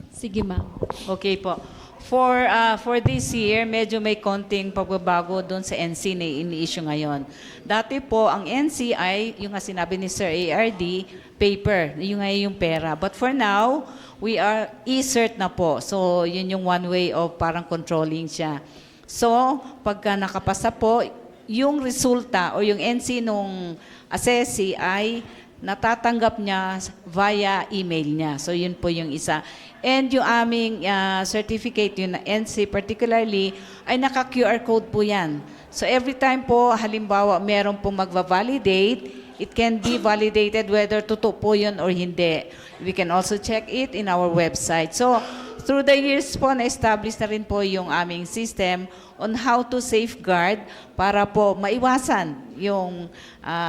Sige, ma'am. Okay po. For this year, medyo may konting pagbabago doon sa NC na ini-issue ngayon. Dati po, ang NC ay, yung nga sinabi ni Sir ARD, paper, yung pera. But for now, we are e-cert na po. So, yun yung one way of parang controlling siya. So, pagka nakapasa po, yung resulta o yung NC nung assessee ay natatanggap niya via email niya. So, yun po yung isa. And yung aming certificate, yung NC particularly, ay naka-QR code po yan. So, every time po, halimbawa, meron pong magva-validate, it can be validated whether totoo po yun or hindi. We can also check it in our website. So, through the years po, na-establish na rin po yung aming system on how to safeguard para po maiwasan yung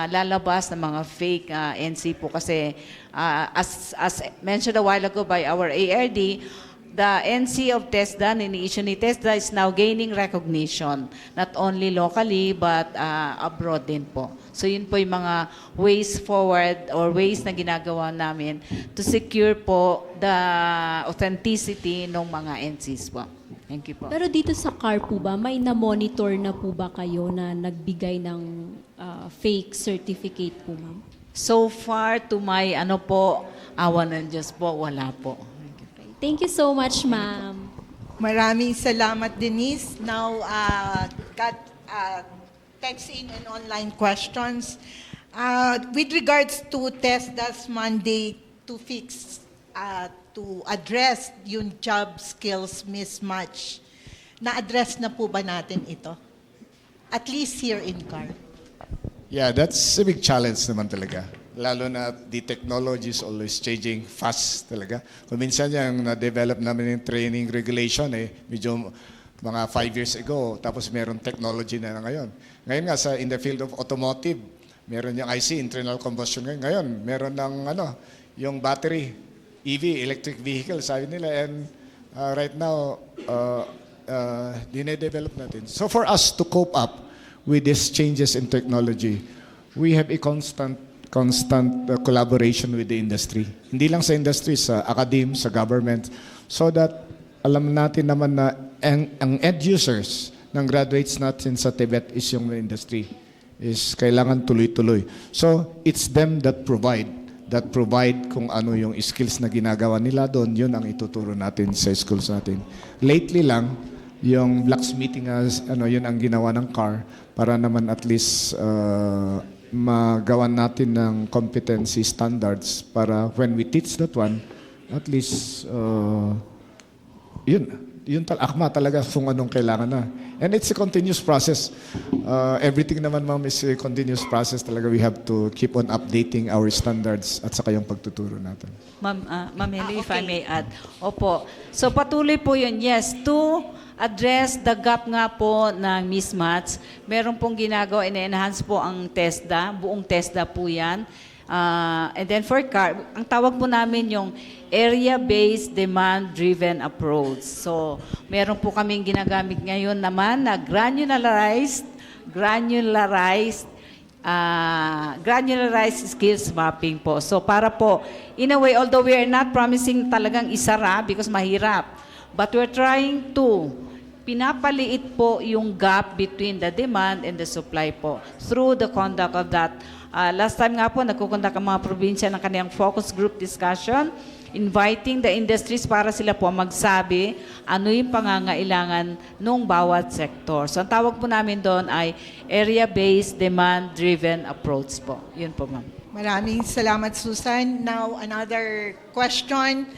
lalabas ng mga fake NC po. Kasi as mentioned a while ago by our ARD, the NC of TESDA, ni-issue ni TESDA, is now gaining recognition, not only locally, but abroad din po. So yun po yung mga ways forward or ways na ginagawa namin to secure po the authenticity ng mga NCs po. Thank you po. Pero dito sa CAR po ba, may na-monitor na po ba kayo na nagbigay ng fake certificate po, ma'am? So far, to my awa ng Diyos po, wala po. Thank you so much, ma'am. Maraming salamat, Denise. Now, got text-in and online questions. With regards to TESDA's mandate to fix, to address yung job skills mismatch, na-address na po ba natin ito? At least here in CAR. Yeah, that's a big challenge naman talaga. Lalo na the technology is always changing fast talaga. Kung minsan yung na-develop namin yung training regulation, medyo mga 5 years ago, tapos meron technology na ngayon. Ngayon nga, in the field of automotive, meron yung IC, internal combustion. Ngayon, meron ng yung battery, EV, electric vehicle, sabi nila. And right now, dine-develop natin. So for us to cope up with these changes in technology, we have a constant collaboration with the industry. Hindi lang sa industry, sa academe, sa government, so that alam natin naman na ang end users ng graduates natin sa Tibet is yung industry. Is kailangan tuloy-tuloy. So, it's them that provide kung ano yung skills na ginagawa nila doon, yun ang ituturo natin sa schools natin. Lately lang, yung blacksmithing, yun ang ginawa ng CAR para naman at least magawan natin ng competency standards para when we teach that one, at least, akma talaga kung anong kailangan na. And it's a continuous process. Everything naman, ma'am, is a continuous process talaga. We have to keep on updating our standards at saka yung pagtuturo natin. Ma'am Heli, if I may add. Opo. So patuloy po yun, yes, to address the gap nga po ng mismatch. Meron pong ginagawa, ina-enhance po ang TESDA, buong TESDA po yan. And then for CAR, ang tawag po namin yung area-based demand-driven approach. So, meron po kaming ginagamit ngayon naman na granularized skills mapping po. So, para po, in a way, although we are not promising talagang isara because mahirap, but we're trying to pinapaliit po yung gap between the demand and the supply po through the conduct of that. Last time nga po, nagkukondak ang mga probinsya ng kanilang focus group discussion, inviting the industries para sila po magsabi ano yung pangangailangan ng bawat sektor. So ang tawag po namin doon ay area-based demand-driven approach po. Yun po, ma'am. Maraming salamat, Susan. Now, another question.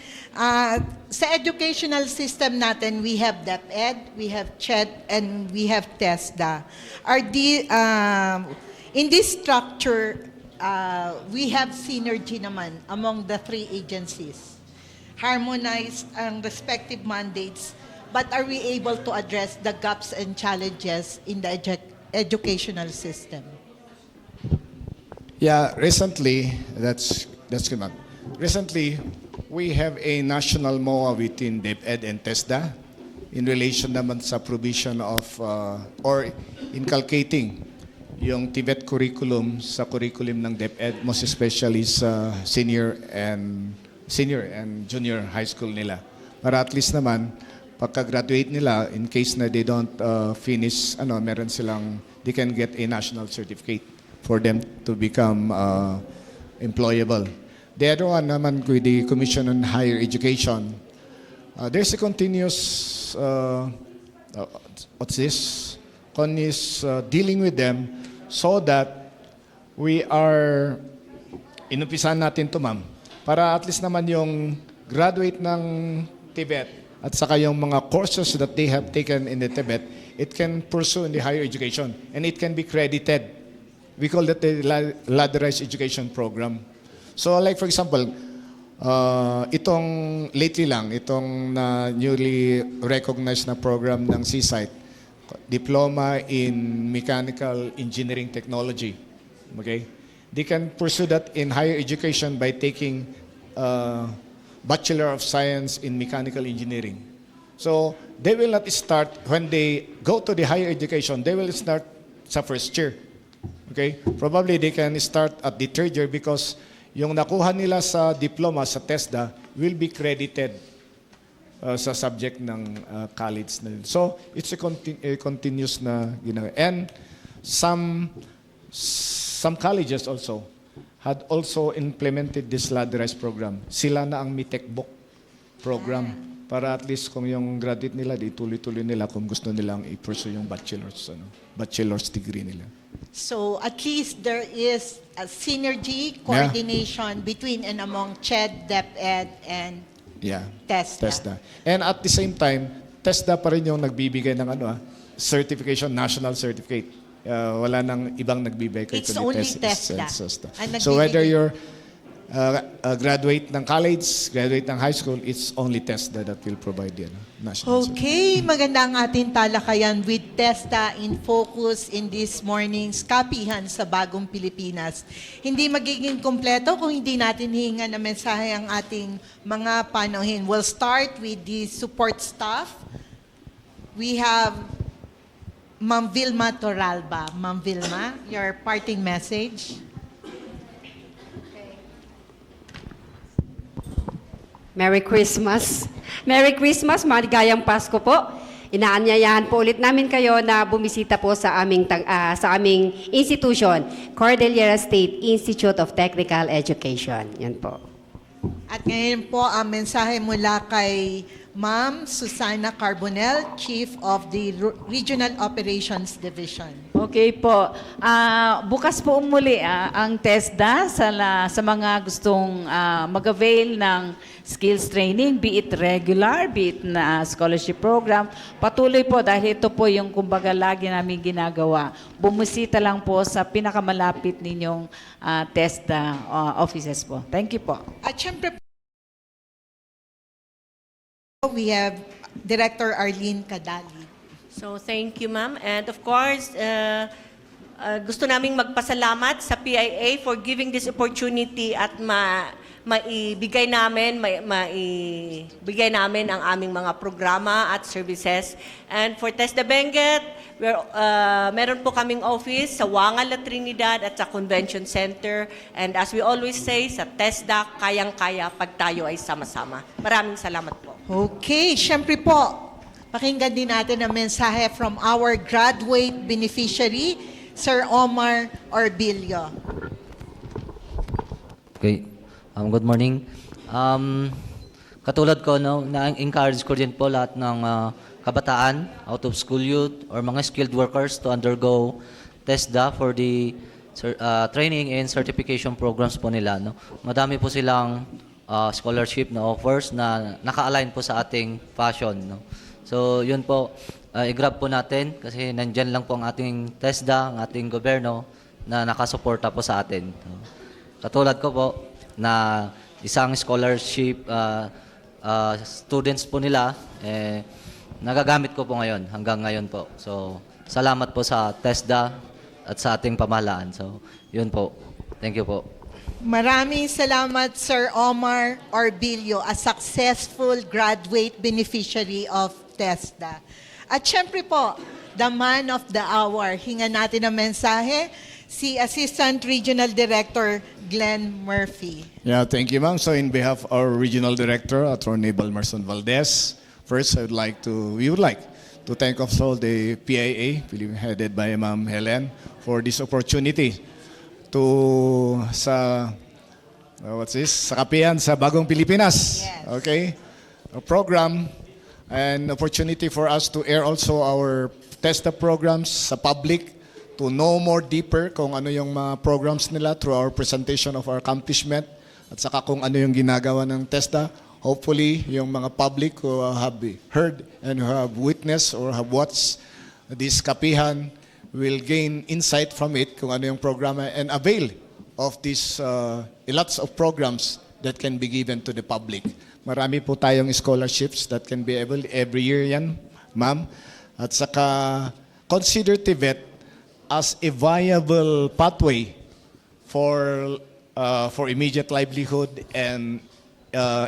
Sa educational system natin, we have DepEd, we have CHED, and we have TESDA. In this structure, we have synergy naman among the three agencies. Harmonized ang respective mandates, but are we able to address the gaps and challenges in the educational system? Yeah, recently, that's good, ma'am. Recently, we have a national MOA within DepEd and TESDA in relation naman sa provision of or inculcating yung Tibet curriculum sa curriculum ng DepEd, most especially sa senior and junior high school nila. Para at least naman, pagka-graduate nila, in case na they don't finish, meron silang, they can get a national certificate for them to become employable. The other one naman with the Commission on Higher Education, there's a continuous, dealing with them so that we are, inumpisahan natin to, ma'am, para at least naman yung graduate ng Tibet at saka yung mga courses that they have taken in the Tibet, it can pursue in the higher education and it can be credited. We call that the ladderized education program. So like for example, itong lately lang, itong na newly recognized na program ng CSITE, Diploma in Mechanical Engineering Technology. Okay? They can pursue that in higher education by taking Bachelor of Science in Mechanical Engineering. So, they will not start, when they go to the higher education, they will start sa first year. Okay? Probably they can start at the third year because yung nakuha nila sa diploma sa TESDA will be credited sa subject ng college na yun. So, it's a continuous na ginagawa. And some colleges also had also implemented this ladderized program. Sila na ang MITEC-BOC program para at least kung yung graduate nila, di tuloy-tuloy nila kung gusto nilang i-pursue yung bachelor's degree nila. So at least there is a synergy, coordination between and among CHED, DepEd, and TESDA. And at the same time, TESDA pa rin yung nagbibigay ng certification, national certificate. Wala nang ibang nagbibigay kay It's only TESDA. So whether you're graduate ng college, graduate ng high school, it's only TESDA that will provide the national certificate. Okay, maganda ang ating talakayan with TESDA in focus in this morning's Kapihan sa Bagong Pilipinas. Hindi magiging kompleto kung hindi natin hihingan na mensahe ang ating mga panuhin. We'll start with the support staff. We have Ma'am Vilma Toralba. Ma'am Vilma, your parting message. Merry Christmas. Merry Christmas, maligayang Pasko po. Inaanyayahan po ulit namin kayo na bumisita po sa aming institution, Cordillera State Institute of Technical Education. Yan po. At ngayon po ang mensahe mula kay Ma'am Susana Carbonell, Chief of the Regional Operations Division. Okay po. Bukas po muli ang TESDA sa mga gustong mag-avail ng skills training, be it regular, be it na scholarship program. Patuloy po dahil ito po yung kumbaga lagi namin ginagawa. Bumisita lang po sa pinakamalapit ninyong TESDA offices po. Thank you po. At syempre we have Director Arlene Cadalig. So, thank you, ma'am. And of course, gusto naming magpasalamat sa PIA for giving this opportunity at maibigay namin ang aming mga programa at services. And for TESDA Benguet, meron po kaming office sa Wangala, Trinidad at sa Convention Center. And as we always say, sa TESDA, kayang-kaya pag tayo ay sama-sama. Maraming salamat po. Okay, syempre po, pakinggan din natin ang mensahe from our graduate beneficiary, Sir Omar Orbilio. Okay. Good morning. Katulad ko, na-encourage ko din po lahat ng kabataan, out-of-school youth, or mga skilled workers to undergo TESDA for the training and certification programs po nila. No? Madami po silang scholarship na offers na naka-align po sa ating passion. No? So, yun po, i-grab po natin kasi nandyan lang po ang ating TESDA, ang ating gobyerno na nakasuporta po sa atin. So, katulad ko po, na isang scholarship students po nila, nagagamit ko po ngayon, hanggang ngayon po. So, salamat po sa TESDA at sa ating pamahalaan. So, yun po. Thank you po. Maraming salamat, Sir Omar Orbilio, a successful graduate beneficiary of TESDA. At syempre po, the man of the hour, hingan natin ang mensahe, si Assistant Regional Director Glenn Murphy. Yeah, thank you, ma'am. So in behalf of our Regional Director, Attorney Balmyrson Valdez, first we would like to thank also the PIA, headed by Ma'am Helen, for this opportunity sa Kapihan sa Bagong Pilipinas. Yes. Okay? A program and opportunity for us to air also our TESDA programs sa public, to know more deeper kung ano yung mga programs nila through our presentation of our accomplishment at saka kung ano yung ginagawa ng TESDA. Hopefully, yung mga public who have heard and who have witnessed or have watched this Kapihan will gain insight from it kung ano yung programa and avail of these lots of programs that can be given to the public. Marami po tayong scholarships that can be able every year yan, ma'am. At saka consider TVET as a viable pathway for immediate livelihood and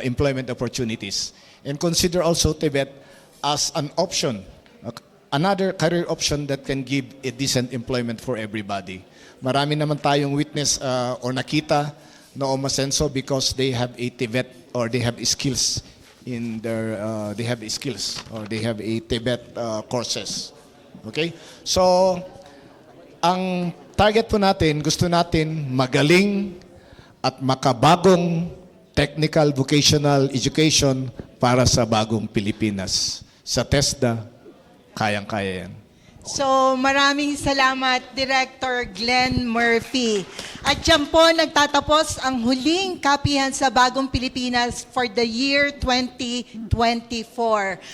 employment opportunities. And consider also TVET as an option, another career option that can give a decent employment for everybody. Marami naman tayong witness or nakita na umasenso because they have a TVET or they have skills in their they have skills or they have a TVET courses. Okay? So ang target po natin, gusto natin magaling at makabagong technical vocational education para sa bagong Pilipinas. Sa TESDA, kayang-kaya yan. So maraming salamat, Director Glenn Murphy. At dyan po nagtatapos ang huling kapihan sa Bagong Pilipinas for the year 2024.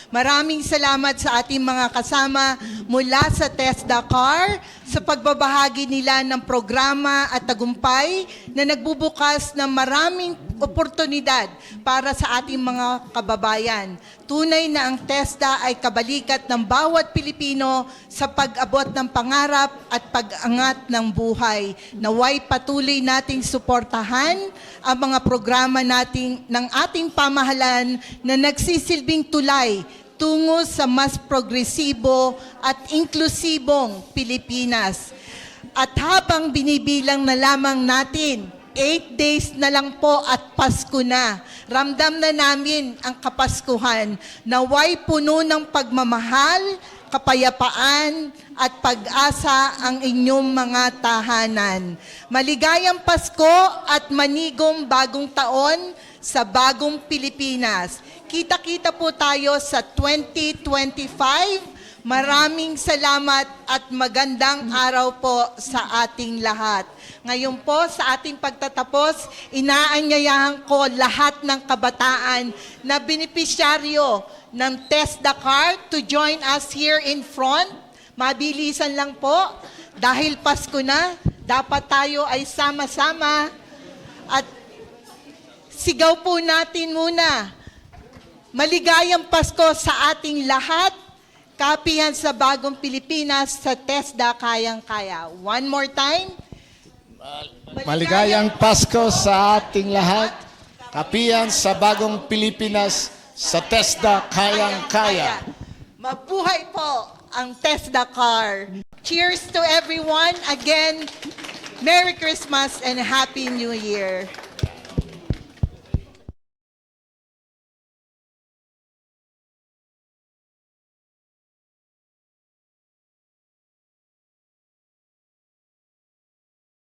Maraming salamat sa ating mga kasama mula sa TESDA-CAR sa pagbabahagi nila ng programa at tagumpay na nagbubukas ng maraming oportunidad para sa ating mga kababayan. Tunay na ang TESDA ay kabalikat ng bawat Pilipino sa pag-abot ng pangarap at pag-angat ng buhay. Naway patuloy nating suportahan ang mga programa ng ating pamahalaan na nagsisilbing tulay tungo sa mas progresibo at inklusibong Pilipinas. At habang binibilang na lamang natin, 8 days na lang po at Pasko na. Ramdam na namin ang Kapaskuhan. Naway puno ng pagmamahal, kapayapaan at pag-asa ang inyong mga tahanan. Maligayang Pasko at manigong bagong taon sa Bagong Pilipinas. Kita-kita po tayo sa 2025. Maraming salamat at magandang araw po sa ating lahat. Ngayon po sa ating pagtatapos, inaanyayahan ko lahat ng kabataan na beneficiaryo ng TESDA-CAR to join us here in front. Mabilisan lang po dahil Pasko na, dapat tayo ay sama-sama at sigaw po natin muna. Maligayang Pasko sa ating lahat. Kapihan sa Bagong Pilipinas sa TESDA kayang-kaya. One more time. Maligayang Pasko sa ating lahat. Kapihan sa Bagong Pilipinas sa TESDA kayang-kaya. Mabuhay po ang TESDA-CAR. Cheers to everyone. Again, Merry Christmas and Happy New Year.